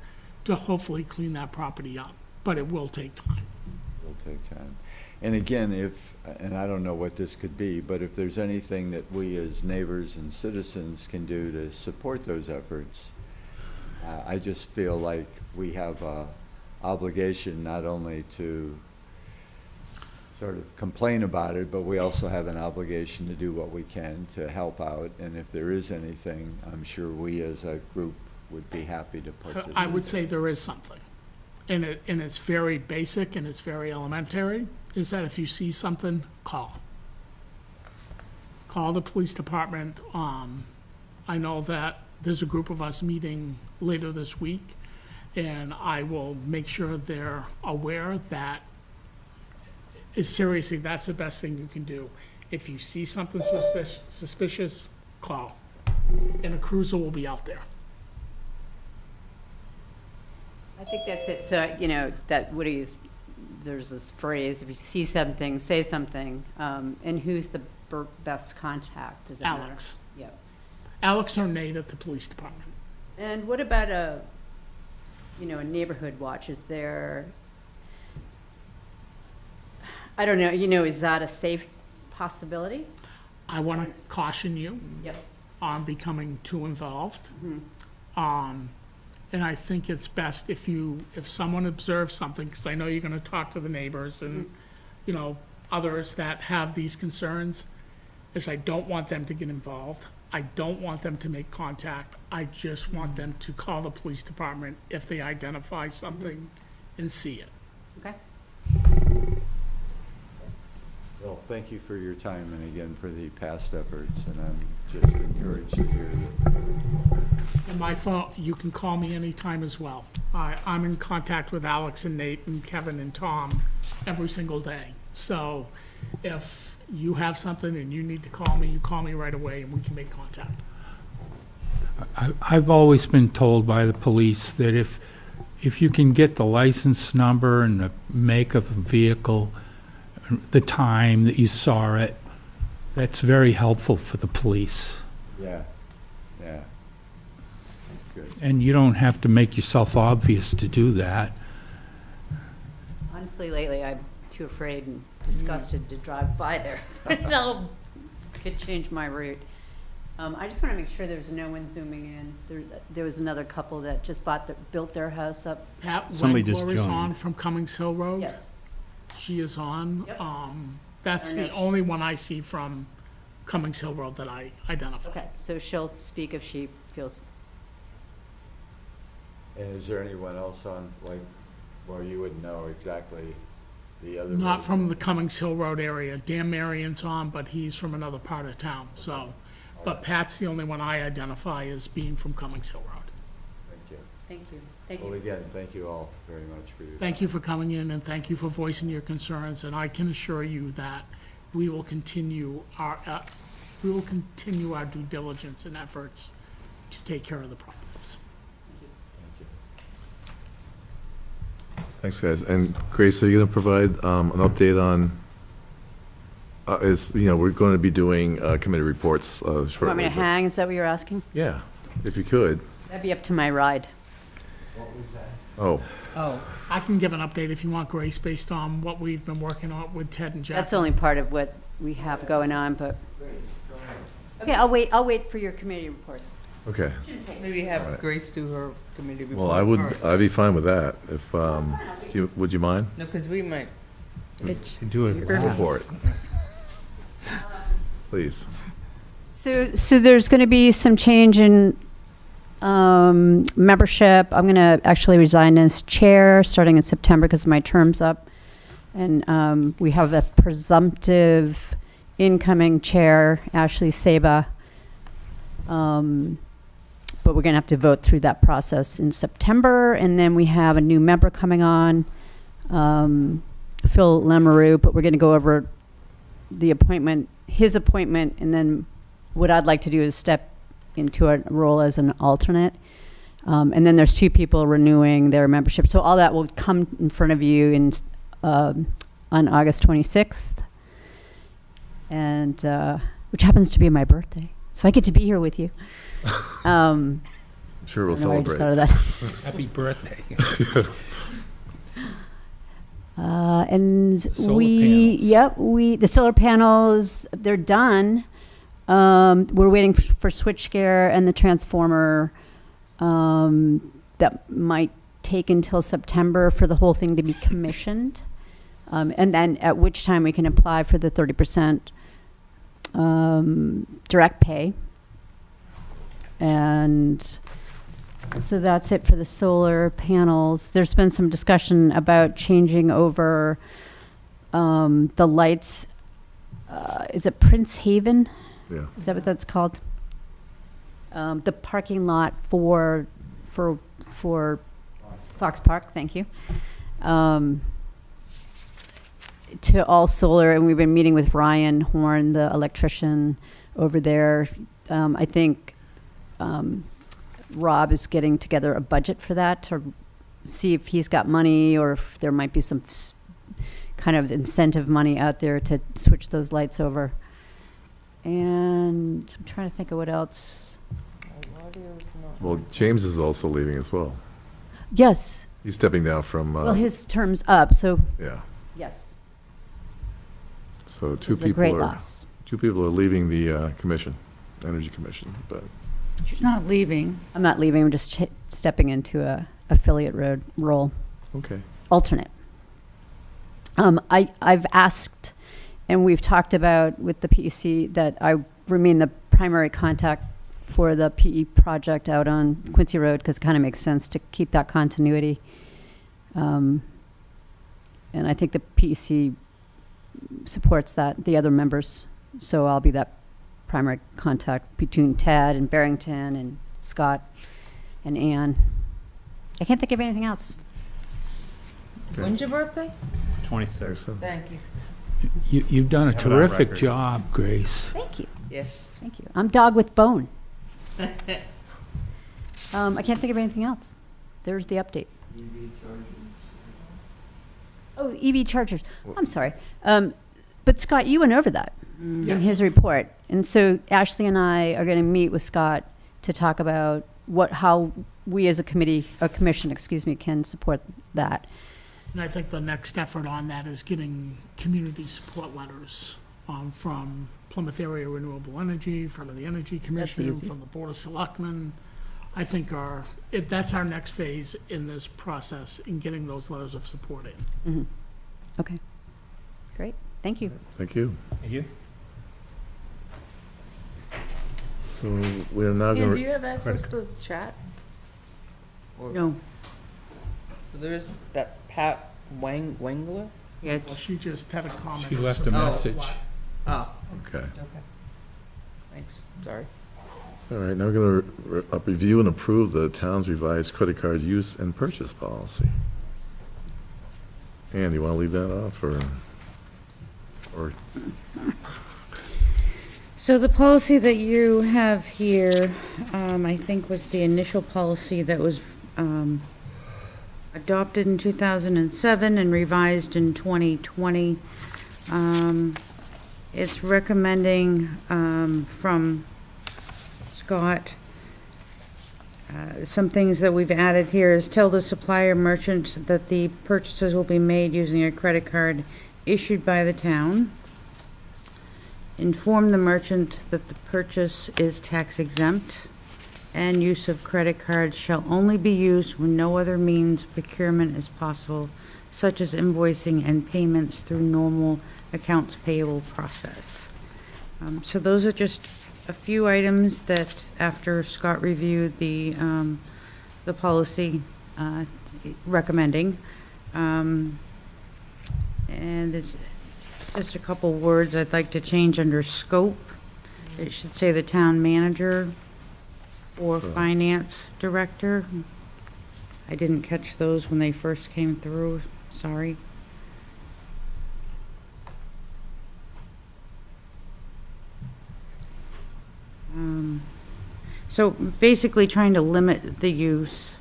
to hopefully clean that property up. But it will take time. It will take time. And again, and I don't know what this could be, but if there's anything that we as neighbors and citizens can do to support those efforts, I just feel like we have an obligation not only to sort of complain about it, but we also have an obligation to do what we can to help out. And if there is anything, I'm sure we as a group would be happy to participate. I would say there is something. And it's very basic and it's very elementary, is that if you see something, call. Call the police department. I know that there's a group of us meeting later this week, and I will make sure they're aware that seriously, that's the best thing you can do. If you see something suspicious, call. And a cruiser will be out there. I think that's it. So, there's this phrase, if you see something, say something. And who's the best contact? Is it Alex. Yep. Alex or Nate at the police department. And what about a neighborhood watch? Is there, I don't know, is that a safe possibility? I want to caution you Yep. on becoming too involved. Mm-hmm. And I think it's best if someone observes something, because I know you're going to talk to the neighbors and, others that have these concerns, is I don't want them to get involved. I don't want them to make contact. I just want them to call the police department if they identify something and see it. Okay. Well, thank you for your time and again for the past efforts, and I'm just encouraged to hear that. And my phone, you can call me anytime as well. I'm in contact with Alex and Nate and Kevin and Tom every single day. So if you have something and you need to call me, you call me right away and we can make contact. I've always been told by the police that if you can get the license number and the make of a vehicle, the time that you saw it, that's very helpful for the police. Yeah, yeah. Good. And you don't have to make yourself obvious to do that. Honestly, lately, I'm too afraid and disgusted to drive by there. Could change my route. I just want to make sure there's no one zooming in. There was another couple that just built their house up. Pat, Somebody when just Gloria's joined. on from Cummings Hill Road? Yes. She is on. Yep. That's I don't know the if she- only one I see from Cummings Hill Road that I identify. Okay, so she'll speak if she feels. And is there anyone else on, like, well, you wouldn't know exactly the other? Not from the Cummings Hill Road area. Dan Marion's on, but he's from another part of town, so. But Pat's the only one I identify as being from Cummings Hill Road. Thank you. Thank you. Thank Well, you. again, thank you all very much for your. Thank you for coming in and thank you for voicing your concerns, and I can assure you that we will continue our due diligence and efforts to take care of the problems. Thank you. Thanks, guys. And Grace, are you going to provide an update on, we're going to be doing committee reports shortly. You want me to but- hang? Is that what you're asking? Yeah, if you could. That'd be up to my ride. What was that? Oh, Oh, I can give an update if you want, Grace, based on what we've been working on with Ted and Jeff. That's only part of what we have going on, but. Okay, I'll wait for your committee reports. okay. Maybe have All right. Grace do her committee report Well, I would, first. I'd be fine with that. If, would you mind? No, because we might, Do it. Go for it. Please. So there's going to be some change in membership. I'm going to actually resign as chair starting in September because my term's up. And we have a presumptive incoming chair, Ashley Saba. But we're going to have to vote through that process in September. And then we have a new member coming on, Phil Lemeroux, but we're going to go over the appointment, his appointment, and then what I'd like to do is step into a role as an alternate. And then there's 2 people renewing their membership. So all that will come in front of you on August 26th, and which happens to be my birthday. So I get to be here with you. I'm sure we'll I don't know why I just celebrate. thought of that. Happy birthday. And solar the solar panels, they're done. We're waiting for switchgear and the transformer. That might take until September for the whole thing to be commissioned. And then at which time we can apply for the 30% direct pay. And so that's it for the solar panels. There's been some discussion about changing over the lights. Is it Prince Haven? Yeah. Is that what that's called? The parking lot for Fox Park, thank you. To all solar, and we've been meeting with Ryan Horn, the electrician over there. I think Rob is getting together a budget for that to see if he's got money or if there might be some kind of incentive money out there to switch those lights over. And I'm trying to think of what else. Well, James is also leaving as well. Yes. He's stepping down from, Well, his term's up, so yeah. yes. So two It's a great people are, loss. 2 people are leaving the commission, Energy Commission, but. She's not leaving. I'm not leaving. I'm just stepping into a affiliate role. Okay. Alternate. I've asked, and we've talked about with the PEC that I remain the primary contact for the PE project out on Quincy Road because it kind of makes sense to keep that continuity. And I think the PEC supports that, the other members. So I'll be that primary contact between Tad and Barrington and Scott and Ann. I can't think of anything else. When's your birthday? 26th. Thank you. You've done a Have it on terrific record. job, Grace. Thank you. Yes. Thank you. I'm dog with bone. I can't think of anything else. There's the update. Oh, EV chargers. I'm sorry. But Scott, you went over that in Yes. his report. And so Ashley and I are going to meet with Scott to talk about how we as a commission, can support that. And I think the next effort on that is getting community support letters from Plymouth Area Renewable Energy, from the Energy Commission, easy. from the Board of Selectmen. I think that's our next phase in this process, in getting those letters of support in. Mm-hmm. Okay. Great. Thank you. Thank you. Thank you. So we're now Ian, going do you to, have access to the chat? Or- No. So there's that Pat Wangler? Yeah, Well, she just had a comment. She or left a something. message. Oh, okay. okay. Thanks, sorry. All right, now we're going to review and approve the town's revised credit card use and purchase policy. Ann, you want to lead that off, or So the policy that you have here, I think was the initial policy that was adopted in 2007 and revised in 2020. It's recommending from Scott, some things that we've added here is tell the supplier merchant that the purchases will be made using a credit card issued by the town. Inform the merchant that the purchase is tax exempt, and use of credit cards shall only be used when no other means of procurement is possible, such as invoicing and payments through normal accounts payable process. So those are just a few items that, after Scott reviewed the policy recommending, and there's just a couple words I'd like to change under scope. It should say the town manager or finance director. I didn't catch those when they first came through, sorry. So basically trying to limit the use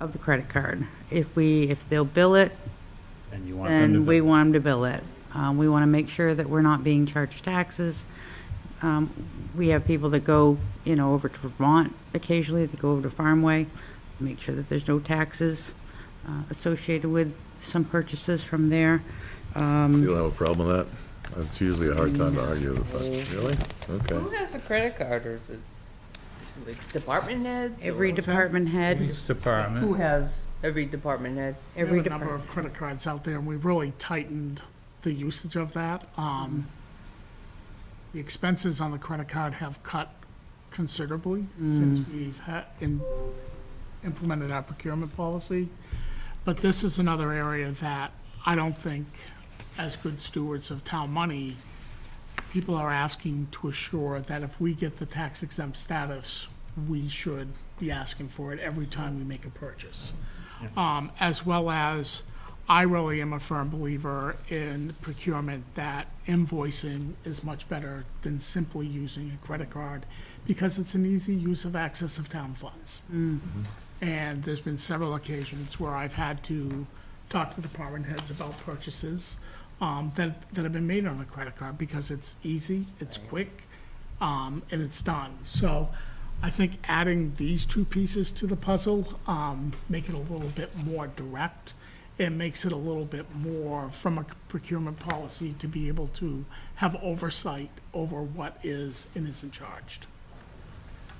of the credit card. If they'll bill it, And you want them to then we want them to bill it. We want to make sure that we're not being charged taxes. We have people that go, over to Vermont occasionally, they go over to Farmway, make sure that there's no taxes associated with some purchases from there. you don't have a problem with that? That's usually a hard time to argue with, but really? Okay. Who has a credit card, or is it like department heads? Every or- department head, Police department. Who has every department head? every We have a number department. of credit cards out there, and we've really tightened the usage of that. The expenses on the credit card have cut considerably since we've implemented our procurement policy. But this is another area that I don't think, as good stewards of town money, people are asking to assure that if we get the tax exempt status, we should be asking for it every time we make a purchase. As well as, I really am a firm believer in procurement that invoicing is much better than simply using a credit card, because it's an easy use of access of town funds. And there's been several occasions where I've had to talk to department heads about purchases that have been made on a credit card, because it's easy, it's quick, and it's done. So I think adding these two pieces to the puzzle make it a little bit more direct. It makes it a little bit more, from a procurement policy, to be able to have oversight over what is and isn't charged.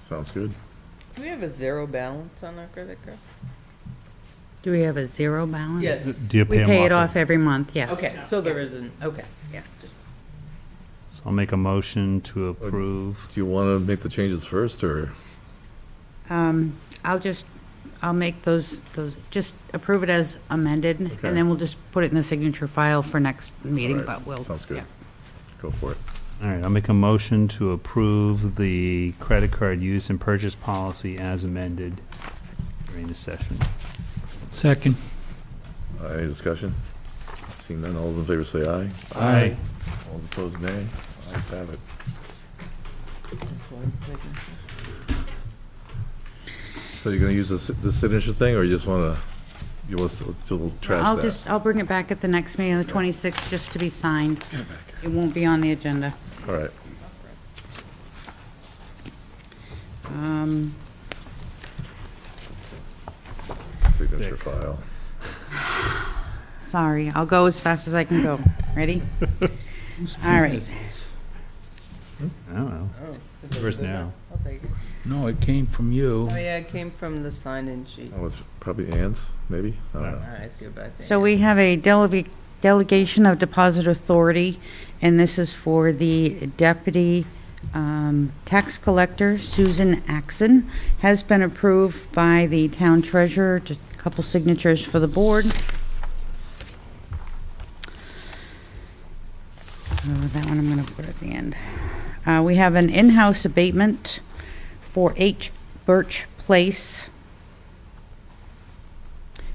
Sounds good. Do we have a zero balance on our credit card? Do we have a zero balance? Yes. Do you We them pay it off off every month, yes. Okay, so there isn't, okay. Yeah. So I'll make a motion to approve. Do you want to make the changes first, or? I'll just I'll make those, just approve it as amended, Okay. and then we'll just put it in the signature file for next meeting, All right, but we'll. Sounds good. yeah. Go for it. All right, I'll make a motion to approve the credit card use and purchase policy as amended during the session. Second. Any discussion? Seeing none, all those in favor say aye. Aye. All those opposed, nay. Ayes have it. So you're gonna use the signature thing, or you just wanna, you want to trash that? I'll bring it back at the next meeting, on the 26th, just to be signed. It won't be on the agenda. All right. Signature file. Sorry, I'll go as fast as I can go. Ready? All right. I don't know. Yours now. I'll take it. No, it came from you. Oh, yeah, it came from the sign-in sheet. Oh, it's probably Ann's, maybe? I don't know. All right, let's give it back to So Ann. we have a delegation of deposit authority, and this is for the deputy tax collector, Susan Axon. Has been approved by the town treasurer. Just a couple signatures for the board. That one I'm going to put at the end. We have an in-house abatement for H. Birch Place.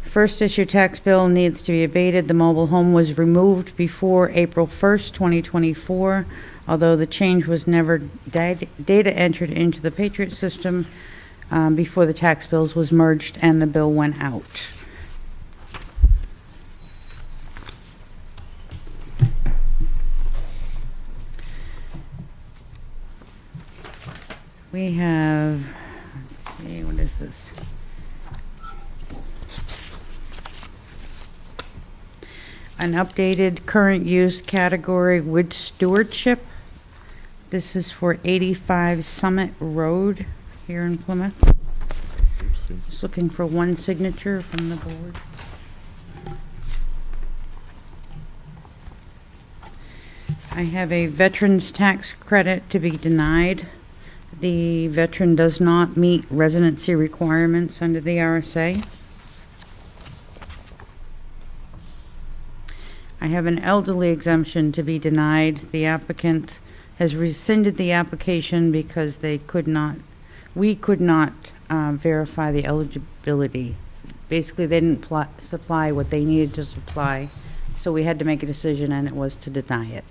First issue tax bill needs to be abated. The mobile home was removed before April 1st, 2024, although the change was never data entered into the Patriot system before the tax bills was merged and the bill went out. We have, let's see, what is this? An updated current use category wood stewardship. This is for 85 Summit Road here in Plymouth. Oopsie. Just looking for one signature from the board. I have a veteran's tax credit to be denied. The veteran does not meet residency requirements under the RSA. I have an elderly exemption to be denied. The applicant has rescinded the application because we could not verify the eligibility. Basically, they didn't supply what they needed to supply, so we had to make a decision, and it was to deny it.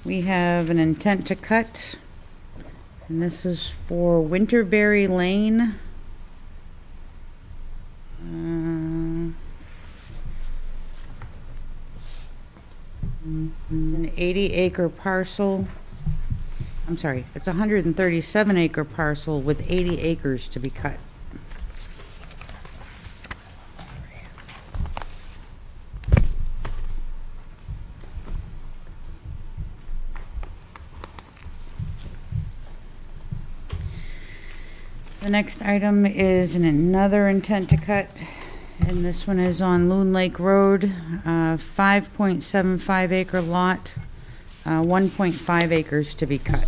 We have an intent to cut, and this is for Winterberry Lane. It's an 80-acre parcel. I'm sorry, it's a 137-acre parcel with 80 acres to be cut. The next item is another intent to cut, and this one is on Loon Lake Road, 5.75 acre lot, 1.5 acres to be cut.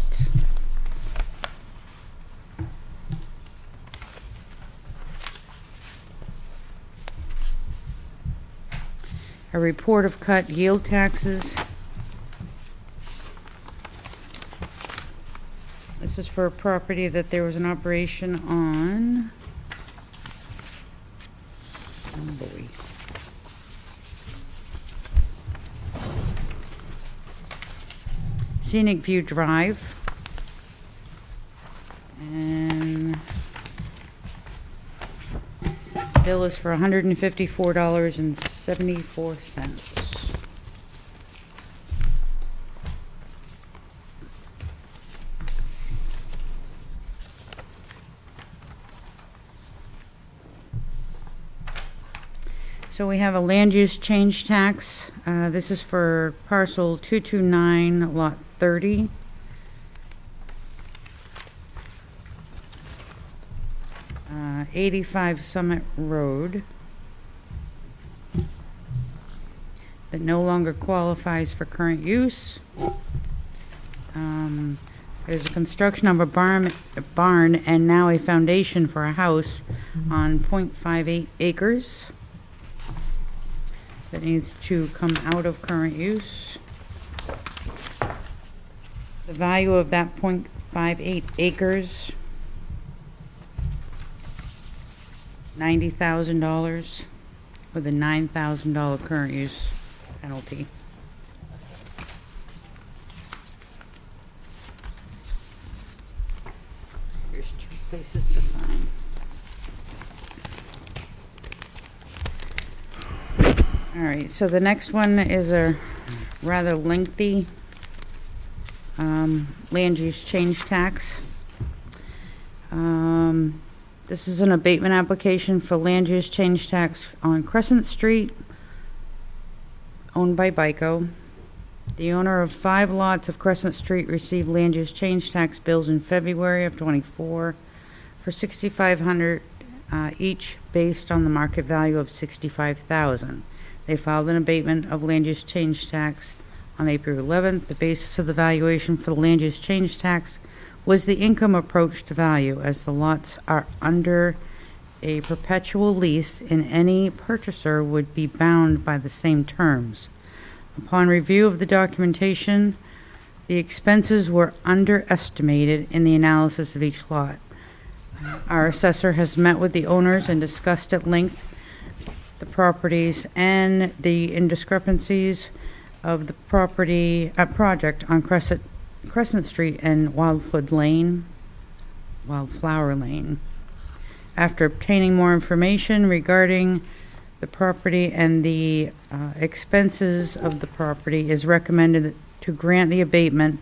A report of cut yield taxes. This is for a property that there was an operation on. Oh boy. Scenic View Drive. And bill is for $154.74. So we have a land use change tax. This is for parcel 229, lot 30. Uh, 85 Summit Road. That no longer qualifies for current use. There's a construction of a barn and now a foundation for a house on .58 acres that needs to come out of current use. The value of that .58 acres, $90,000 with a $9,000 current use penalty. There's 2 places to sign. All right, so the next one is a rather lengthy land use change tax. This is an abatement application for land use change tax on Crescent Street, owned by BICO. The owner of 5 lots of Crescent Street received land use change tax bills in February of '24 for $6,500 each, based on the market value of $65,000. They filed an abatement of land use change tax on April 11th. The basis of the valuation for the land use change tax was the income approach to value, as the lots are under a perpetual lease and any purchaser would be bound by the same terms. Upon review of the documentation, the expenses were underestimated in the analysis of each lot. Our assessor has met with the owners and discussed at length the properties and the indiscrepancies of the property project on Crescent Street and Wildflower Lane. After obtaining more information regarding the property and the expenses of the property, is recommended to grant the abatement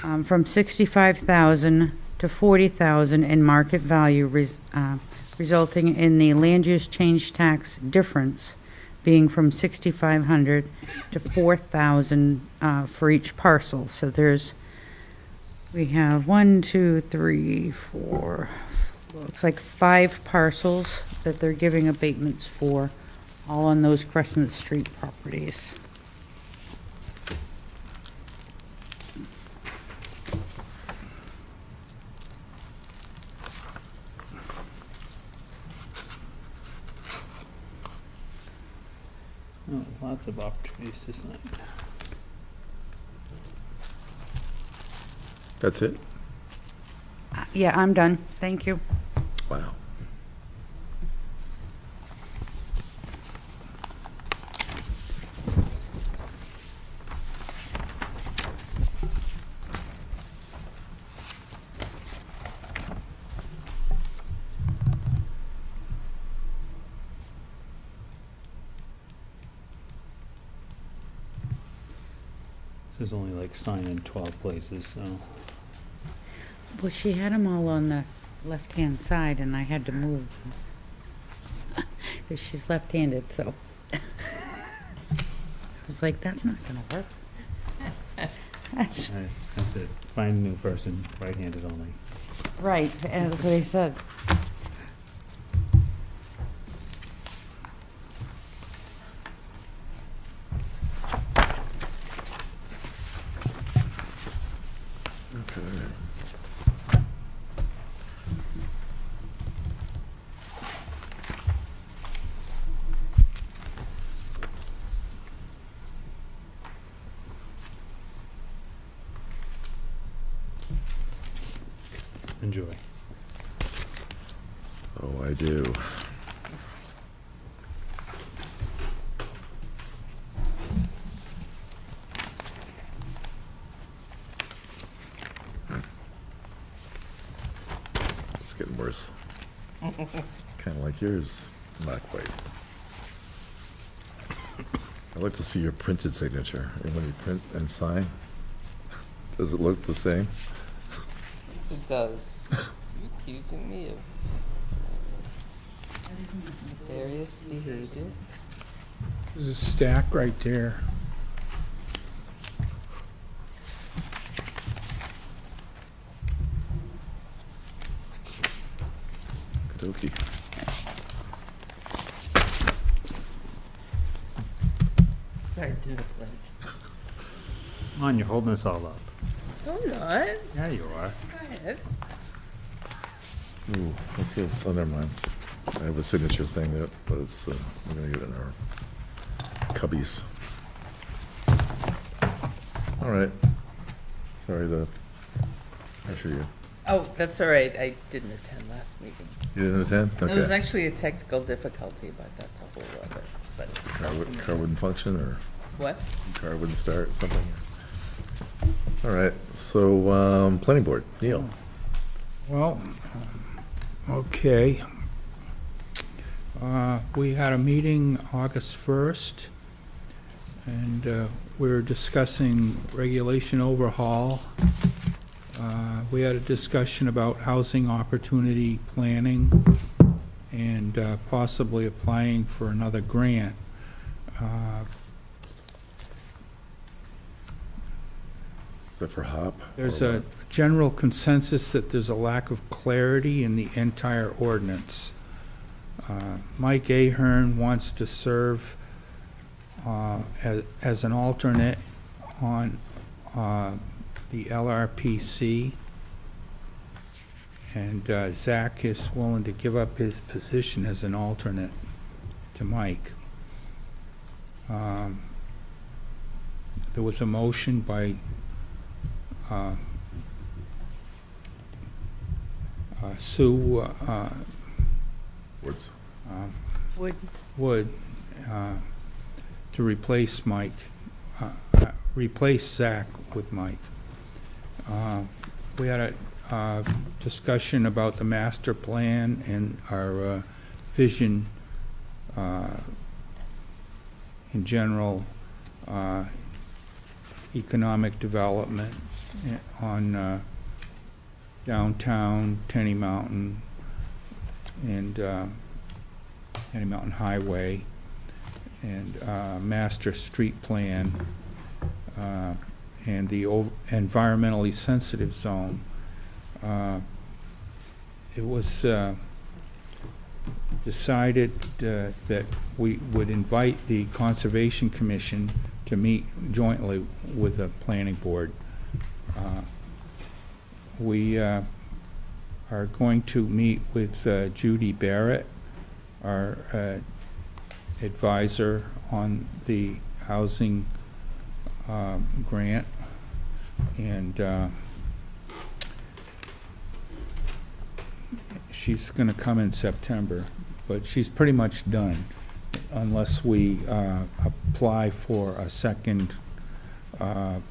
from $65,000 to $40,000 in market value, resulting in the land use change tax difference being from $6,500 to $4,000 for each parcel. So we have 1, 2, 3, 4, looks like 5 parcels that they're giving abatements for, all on those Crescent Street properties. Oh, lots of opportunities to sign. That's it? Yeah, I'm done. Thank you. Wow. There's only like sign in 12 places, so. Well, she had them all on the left-hand side, and I had to move. Because she's left-handed, so. I was like, that's not gonna work. That's it. Find a new person, right-handed only. Right, and that's what he said. Enjoy. Oh, I do. It's getting worse. Kind of like yours. Not quite. I'd like to see your printed signature. And when you print and sign, does it look the same? Yes, it does. You're accusing me of nefarious behavior. There's a stack right there. Okey-dokey. Sorry, do it, Clint. Come on, you're holding us all up. No, I'm not. Yeah, you are. Go ahead. Ooh, let's see, oh, never mind. I have a signature thing, but it's, we're gonna get it in our cubbies. All right. Sorry to pressure you. Oh, that's all right. I didn't attend last meeting. You didn't understand? It was Okay. actually a technical difficulty, but that's a whole other, but. Car wouldn't function, or What? car wouldn't start, something? All right, so, planning board, Neil. Well, okay. We had a meeting August 1st, and we were discussing regulation overhaul. We had a discussion about housing opportunity planning and possibly applying for another grant. Is that for HOP? There's or a what? general consensus that there's a lack of clarity in the entire ordinance. Mike Ahern wants to serve as an alternate on the LRPC, and Zach is willing to give up his position as an alternate to Mike. There was a motion by Sue Woods. Would, to replace Mike, replace Zach with Mike. We had a discussion about the master plan and our vision in general, economic development on downtown Tenny Mountain and Tenny Mountain Highway, and master street plan, and the environmentally sensitive zone. It was decided that we would invite the Conservation Commission to meet jointly with the Planning Board. We are going to meet with Judy Barrett, our advisor on the housing grant, and she's going to come in September, but she's pretty much done unless we apply for a second grant.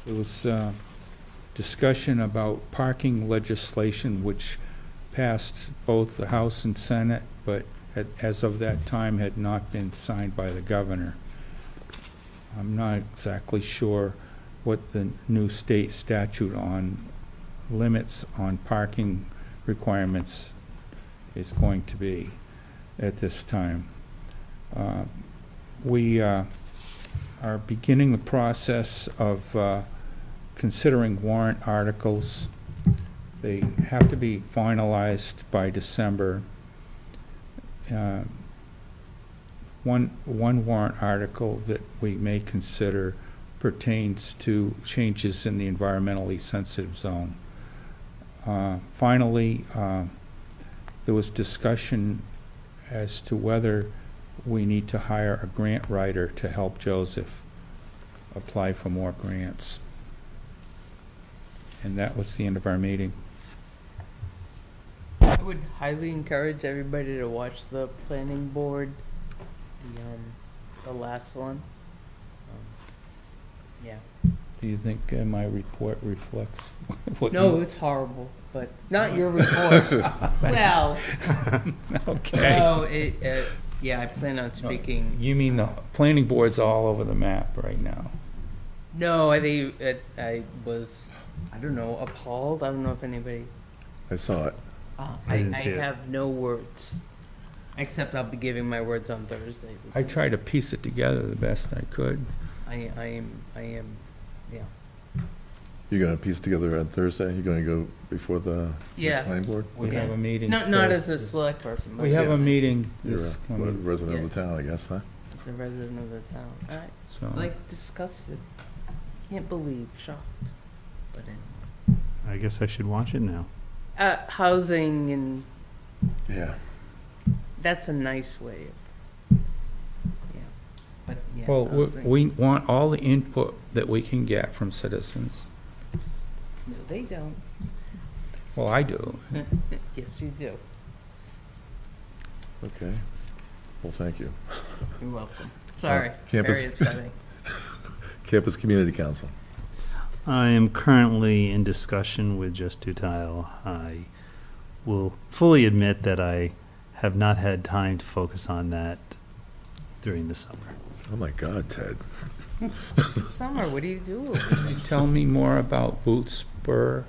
There was discussion about parking legislation, which passed both the House and Senate, but as of that time had not been signed by the governor. I'm not exactly sure what the new state statute on limits on parking requirements is going to be at this time. We are beginning the process of considering warrant articles. They have to be finalized by December. One warrant article that we may consider pertains to changes in the environmentally sensitive zone. Finally, there was discussion as to whether we need to hire a grant writer to help Joseph apply for more grants. And that was the end of our meeting. I would highly encourage everybody to watch the planning board, the last one. Yeah. Do you think my report reflects what? No, it's horrible, but not your report. Well. Okay. No, yeah, I plan on speaking. You mean the planning board's all over the map right now? No, I was, I don't know, appalled. I don't know if anybody. I saw it. I didn't see it. have no words, except I'll be giving my words on Thursday. I tried to piece it together the best I could. I am, yeah. You're gonna piece together on Thursday? You're gonna go before the Yeah. planning board? We Yeah. have a meeting. Not as a Thursday. select person, but We have as a meeting You're this a coming, resident of the town, I guess, huh? as a resident of the town. I, so. like, disgusted. Can't believe, shocked. But I guess I should watch it now. housing and Yeah. that's a nice way of, yeah. But yeah, Well, housing. we want all the input that we can get from citizens. No, they don't. Well, I do. Yes, you do. Okay. Well, thank you. You're welcome. Sorry. campus- Very upsetting. Campus Community Council. I am currently in discussion with Just Do Tile. I will fully admit that I have not had time to focus on that during the summer. Oh, my God, Ted. Summer, what do you do? Can you tell me more about Boot Spur?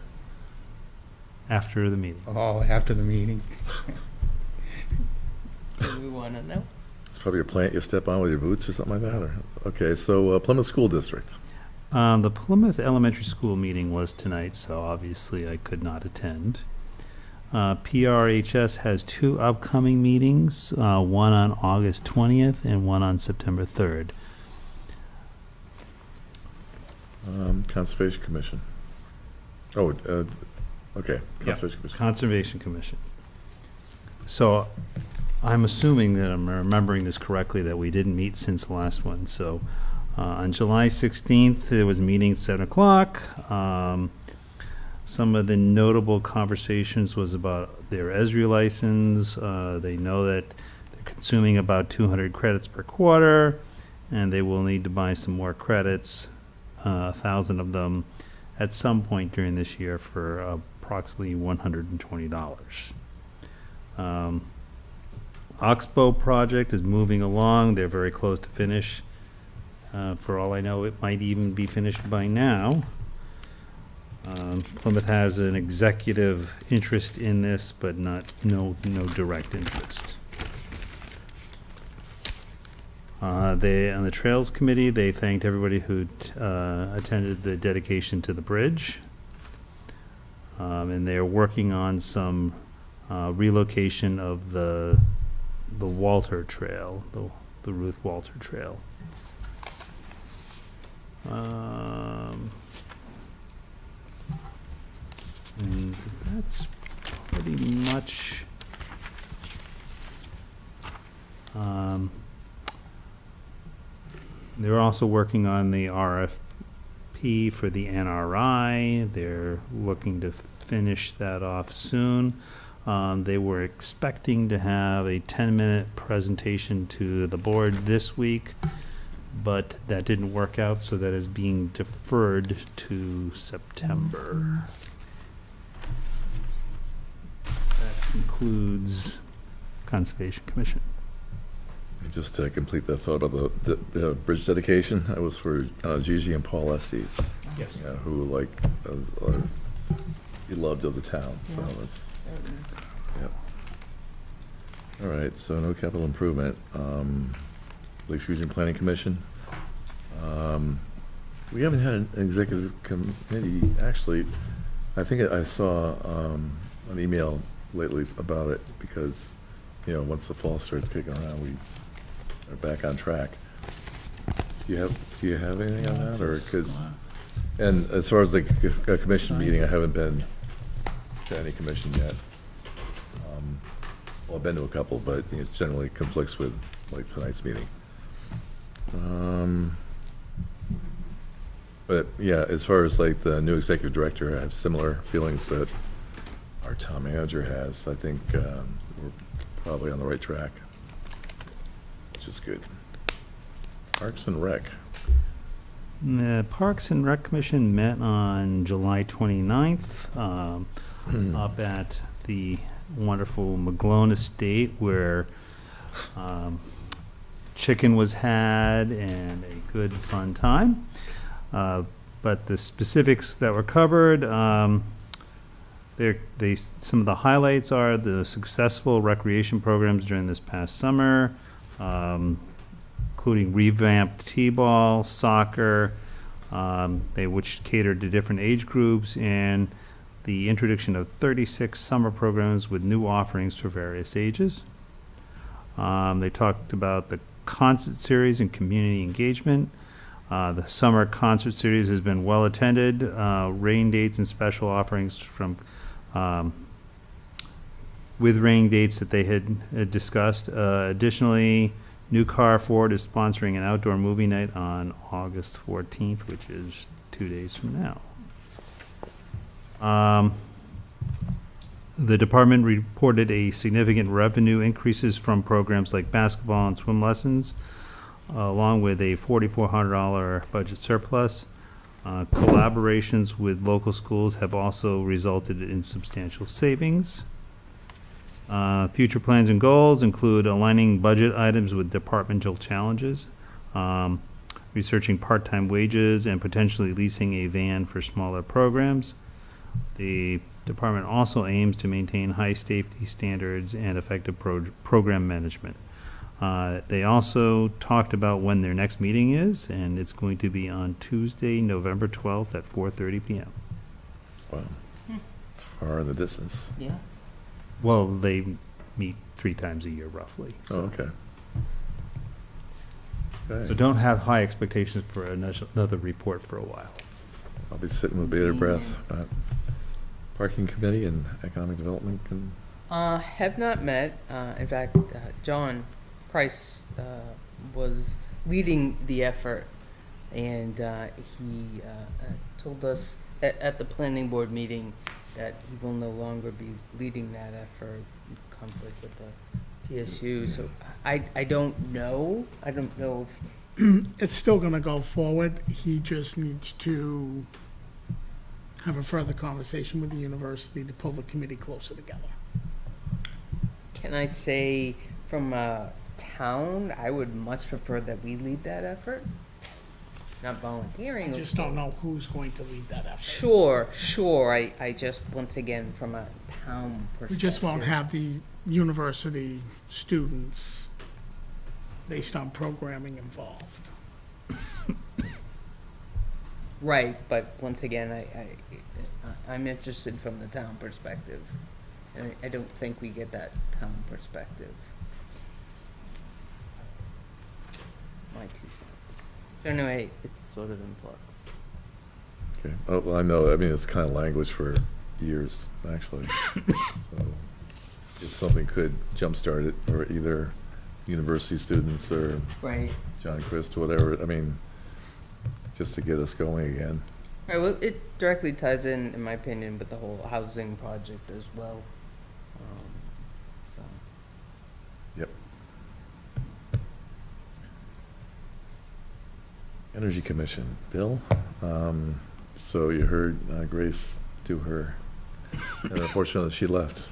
After the meeting. Oh, after the meeting. Do we want to know? It's probably a plant you step on with your boots or something like that, or? Okay, so Plymouth School District. The Plymouth Elementary School meeting was tonight, so obviously I could not attend. PRHS has 2 upcoming meetings, one on August 20th and one on September 3rd. Conservation Commission. Oh, okay, Yeah, Conservation Commission. Conservation Commission. So I'm assuming that I'm remembering this correctly, that we didn't meet since the last one. So on July 16th, there was a meeting at 7 o'clock. Some of the notable conversations was about their ESRI license. They know that they're consuming about 200 credits per quarter, and they will need to buy some more credits, 1,000 of them, at some point during this year for approximately $120. Oxbow project is moving along. They're very close to finish. For all I know, it might even be finished by now. Plymouth has an executive interest in this, but no direct interest. They, on the Trails Committee, they thanked everybody who attended the dedication to the bridge. And they're working on some relocation of the Walter Trail, the Ruth Walter Trail. And that's pretty much they're also working on the RFP for the NRI. They're looking to finish that off soon. They were expecting to have a 10-minute presentation to the board this week, but that didn't work out, so that is being deferred to September. That concludes Conservation Commission. Just to complete that thought about the bridge dedication, that was for Gigi and Paul Estes. Yes. Yeah, who are beloved of the town, so that's, yep. All right, so no capital improvement. Lakes Region Planning Commission. We haven't had an executive committee, actually. I think I saw an email lately about it because, once the fall starts kicking around, we are back on track. Do you have anything on that, or and as far as the commission meeting, I haven't been to any commission yet. Well, I've been to a couple, but it generally conflicts with like tonight's meeting. But yeah, as far as like the new executive director, I have similar feelings that our town manager has. I think we're probably on the right track, which is good. Parks and Rec. The Parks and Rec Commission met on July 29th up at the wonderful McGlone Estate, where chicken was had and a good fun time. But the specifics that were covered, some of the highlights are the successful recreation programs during this past summer, including revamped t-ball, soccer, they which cater to different age groups, and the introduction of 36 summer programs with new offerings for various ages. They talked about the concert series and community engagement. The summer concert series has been well attended. Rain dates and special offerings from with rain dates that they had discussed. Additionally, New Car Ford is sponsoring an outdoor movie night on August 14th, which is 2 days from now. The department reported a significant revenue increases from programs like basketball and swim lessons, along with a $4,400 budget surplus. Collaborations with local schools have also resulted in substantial savings. Future plans and goals include aligning budget items with departmental challenges, researching part-time wages, and potentially leasing a van for smaller programs. The department also aims to maintain high safety standards and effective program management. They also talked about when their next meeting is, and it's going to be on Tuesday, November 12th at 4:30 p.m. Wow. It's far in the distance. Yeah. Well, they meet 3 times a year roughly. Oh, okay. So don't have high expectations for another report for a while. I'll be sitting with bated breath. Parking Committee and Economic Development can. Have not met. In fact, John Price was leading the effort, and he told us at the planning board meeting that he will no longer be leading that effort in conflict with the PSU. So I don't know. I don't know if It's still gonna go forward. He just needs to have a further conversation with the university to pull the committee closer together. Can I say from a town, I would much prefer that we lead that effort, not volunteering. I just don't know who's going to lead that effort. Sure. I just, once again, from a town perspective. We just won't have the university students based on programming involved. Right, but once again, I'm interested from the town perspective. And I don't think we get that town perspective. My 2 cents. So anyway, it's sort of in flux. Okay. Oh, well, I know. I mean, it's kind of language for years, actually. So if something could jumpstart it, or either university students or Right. John Christ, whatever, I mean, just to get us going again. Right, well, it directly ties in my opinion, with the whole housing project as well. So. Yep. Energy Commission, Bill. So you heard Grace do her, and unfortunately she left.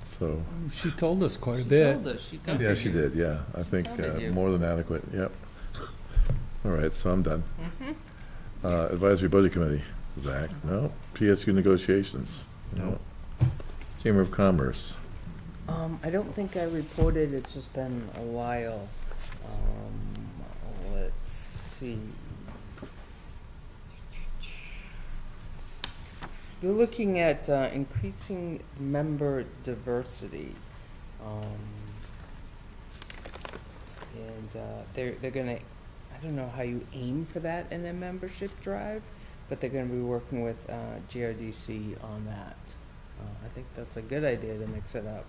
So. She told us quite a She bit. told us, she covered Yeah, she you. did, yeah. I think Covered you. more than adequate, yep. All right, so I'm done. Advisory Budget Committee, Zach, no. PSU negotiations, no. Chamber of Commerce, I don't think I reported, it's just been a while. Let's see. They're looking at increasing member diversity. And they're gonna, I don't know how you aim for that in a membership drive, but they're gonna be working with GRDC on that. I think that's a good idea to mix it up.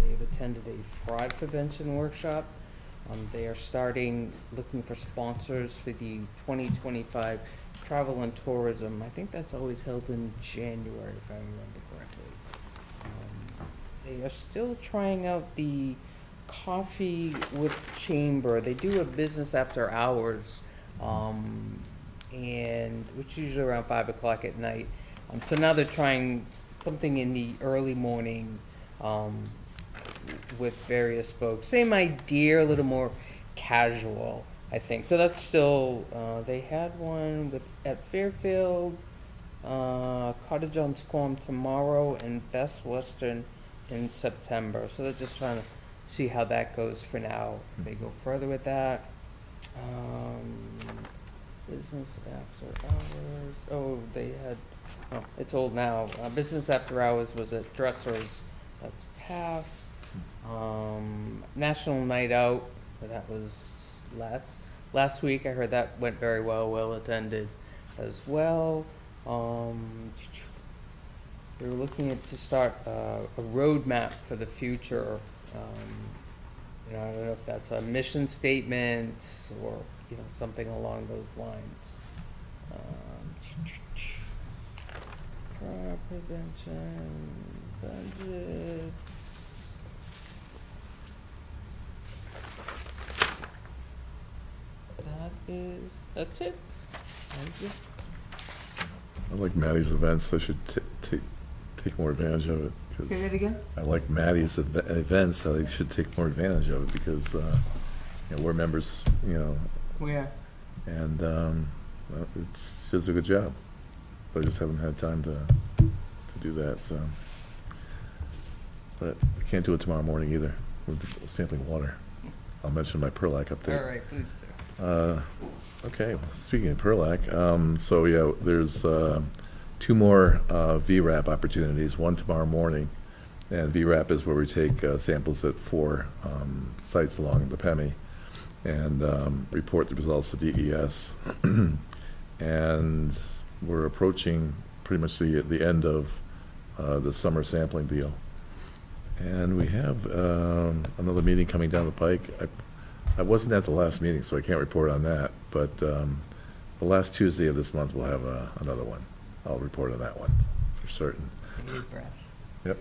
They've attended a fraud prevention workshop. They are starting looking for sponsors for the 2025 travel and tourism. I think that's always held in January, if I remember correctly. They are still trying out the Coffee with Chamber. They do a business after hours, and which is usually around 5 o'clock at night. So now they're trying something in the early morning with various folks. Same idea, a little more casual, I think. So that's still, they had one at Fairfield, Cottage on Squam tomorrow, and Best Western in September. So they're just trying to see how that goes for now. If they go further with that. Business after hours, oh, they had, oh, it's old now. Business after hours was at Dressers, that's passed. National Night Out, that was last week. I heard that went very well attended as well. We were looking at to start a roadmap for the future. I don't know if that's a mission statement or something along those lines. Fraud prevention, budgets. That's it. I like Maddie's events. I should take more advantage of it. 'Cause Say that again? I like Maddie's events. I should take more advantage of it because we're members, Where? and it's just a good job. But I just haven't had time to do that. So, but I can't do it tomorrow morning either. We're sampling water. I'll mention my Perlac update. All right, please do. Okay, well, speaking of Perlac, so yeah, there's 2 more VRAP opportunities, one tomorrow morning. And VRAP is where we take samples at 4 sites along the PEMI and report the results to DES. And we're approaching pretty much the end of the summer sampling deal. And we have another meeting coming down the pike. I wasn't at the last meeting, so I can't report on that. But the last Tuesday of this month, we'll have another one. I'll report on that one for certain. Yep.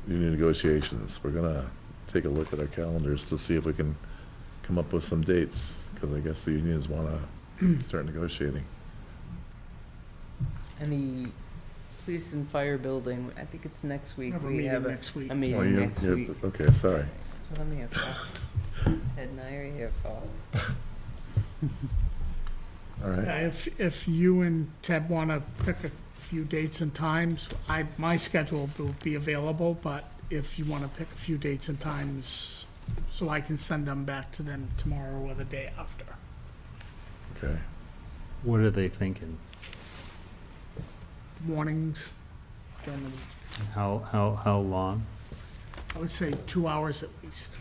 Union negotiations. We're going to take a look at our calendars to see if we can come up with some dates, because I guess the unions want to start negotiating. And the police and fire building, I think it's next week. We have a meeting next week. A meeting next week. Okay, sorry. That's what I'm here for. Ted and I are here for. All right. Yeah, if you and Ted want to pick a few dates and times, my schedule will be available, but if you want to pick a few dates and times, so I can send them back to them tomorrow or the day after. Okay. What are they thinking? Mornings, during the week. How long? I would say 2 hours at least.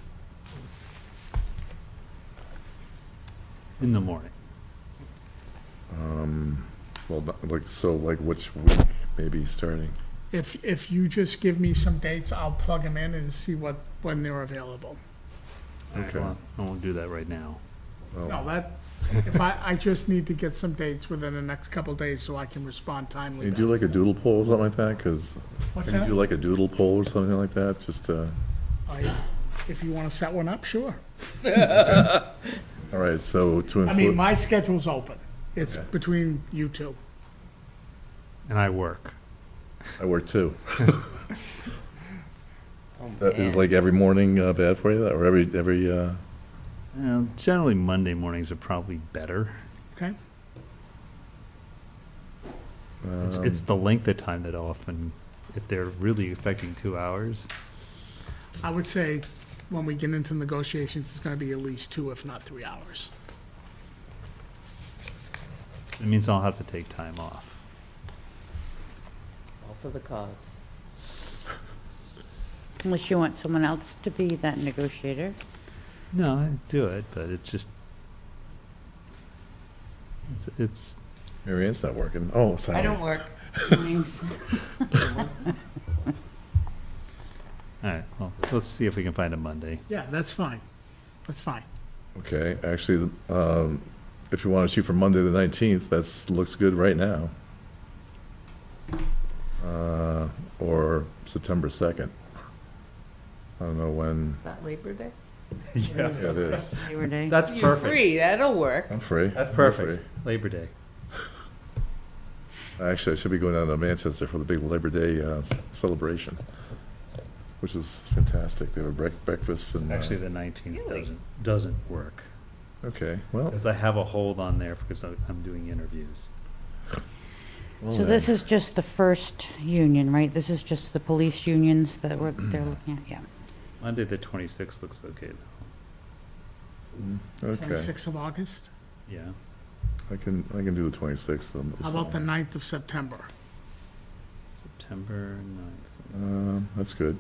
In the morning. Well, like which week maybe starting? If you just give me some dates, I'll plug them in and see when they're available. Okay. Well, I won't do that right now. No, if I just need to get some dates within the next couple of days so I can respond timely. Can you do like a doodle poll or something like that? Because What's can that? you do like a doodle poll or something like that? Just If you want to set one up, sure. all right. So to include. I mean, my schedule's open. It's Okay. between you two. And I work. I work too. Oh, That is man. like every morning bad for you, or every Generally, Monday mornings are probably better. Okay? It's the length of time that often, if they're really expecting 2 hours. I would say when we get into negotiations, it's going to be at least 2, if not 3 hours. It means I'll have to take time off. All for the cause. Unless you want someone else to be that negotiator. No, I do it, but it's just it's Mary Ann's not working. Oh, sorry. I don't work. Mornings. all right. Well, let's see if we can find a Monday. Yeah, that's fine. That's fine. Okay, actually, if you want to shoot for Monday the 19th, that looks good right now. Or September 2nd. I don't know when. Is that Labor Day? Yeah, it is. Labor Day. That's You're perfect. free, that'll work. I'm free. That's I'm perfect. Labor Day. free. Actually, I should be going down to Manchester for the big Labor Day celebration, which is fantastic. They have a breakfast and. Actually, the 19th doesn't work Okay, well. because I have a hold on there because I'm doing interviews. So this is just the first union, right? This is just the police unions that they're looking at, yeah. Monday the 26th looks okay. Okay, 26th of August. Yeah. I can do the 26th. How about the 9th of September? September 9th. That's good.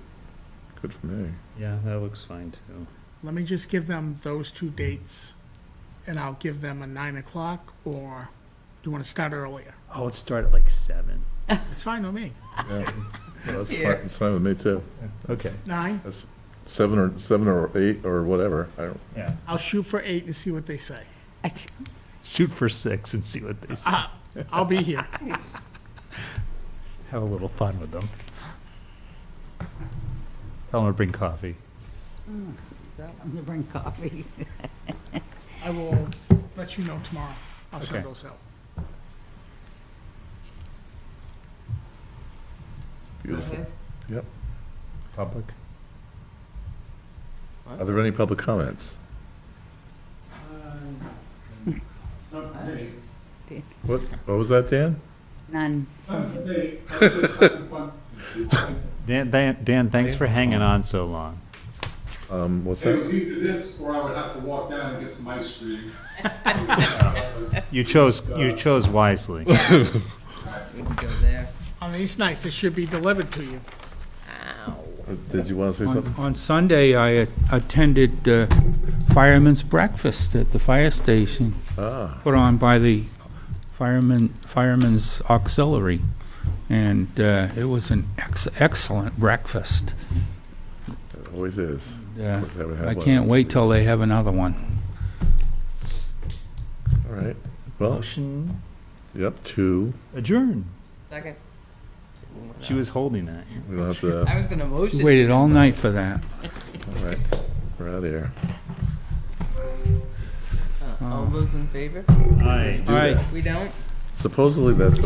Good for me. Yeah, that looks fine too. Let me just give them those two dates, and I'll give them a 9 o'clock, or do you want to start earlier? Oh, let's start at like 7. It's fine with me. Yeah, well, that's Yeah. fine. It's fine with me too. Okay. 9? That's 7 or 8 or whatever. I don't. Yeah. I'll shoot for 8 and see what they say. Shoot for 6 and see what they say. I'll be here. Have a little fun with them. Tell them to bring coffee. I'm gonna bring coffee. I will let you know tomorrow. I'll send Okay. those out. Beautiful. Yep. Public. Are there any public comments? What was that, Dan? None. Dan, thanks for hanging on so long. What's It was that? either this or I would have to walk down and get some ice cream. You chose wisely. We can go there. On these nights, it should be delivered to you. Did you want to say something? On Sunday, I attended Fireman's Breakfast at the fire station, Ah, put on by the Fireman's Auxiliary, and it was an excellent breakfast. it always is. Uh, Always have to have I one. can't wait till they have another one. All right. Well, Motion yep, 2. adjourn. Second. She was holding that. We don't have to. I was gonna motion. She waited all night for that. All right. We're out of here. All those in favor? Aye. Do All right. that. We don't? Supposedly that's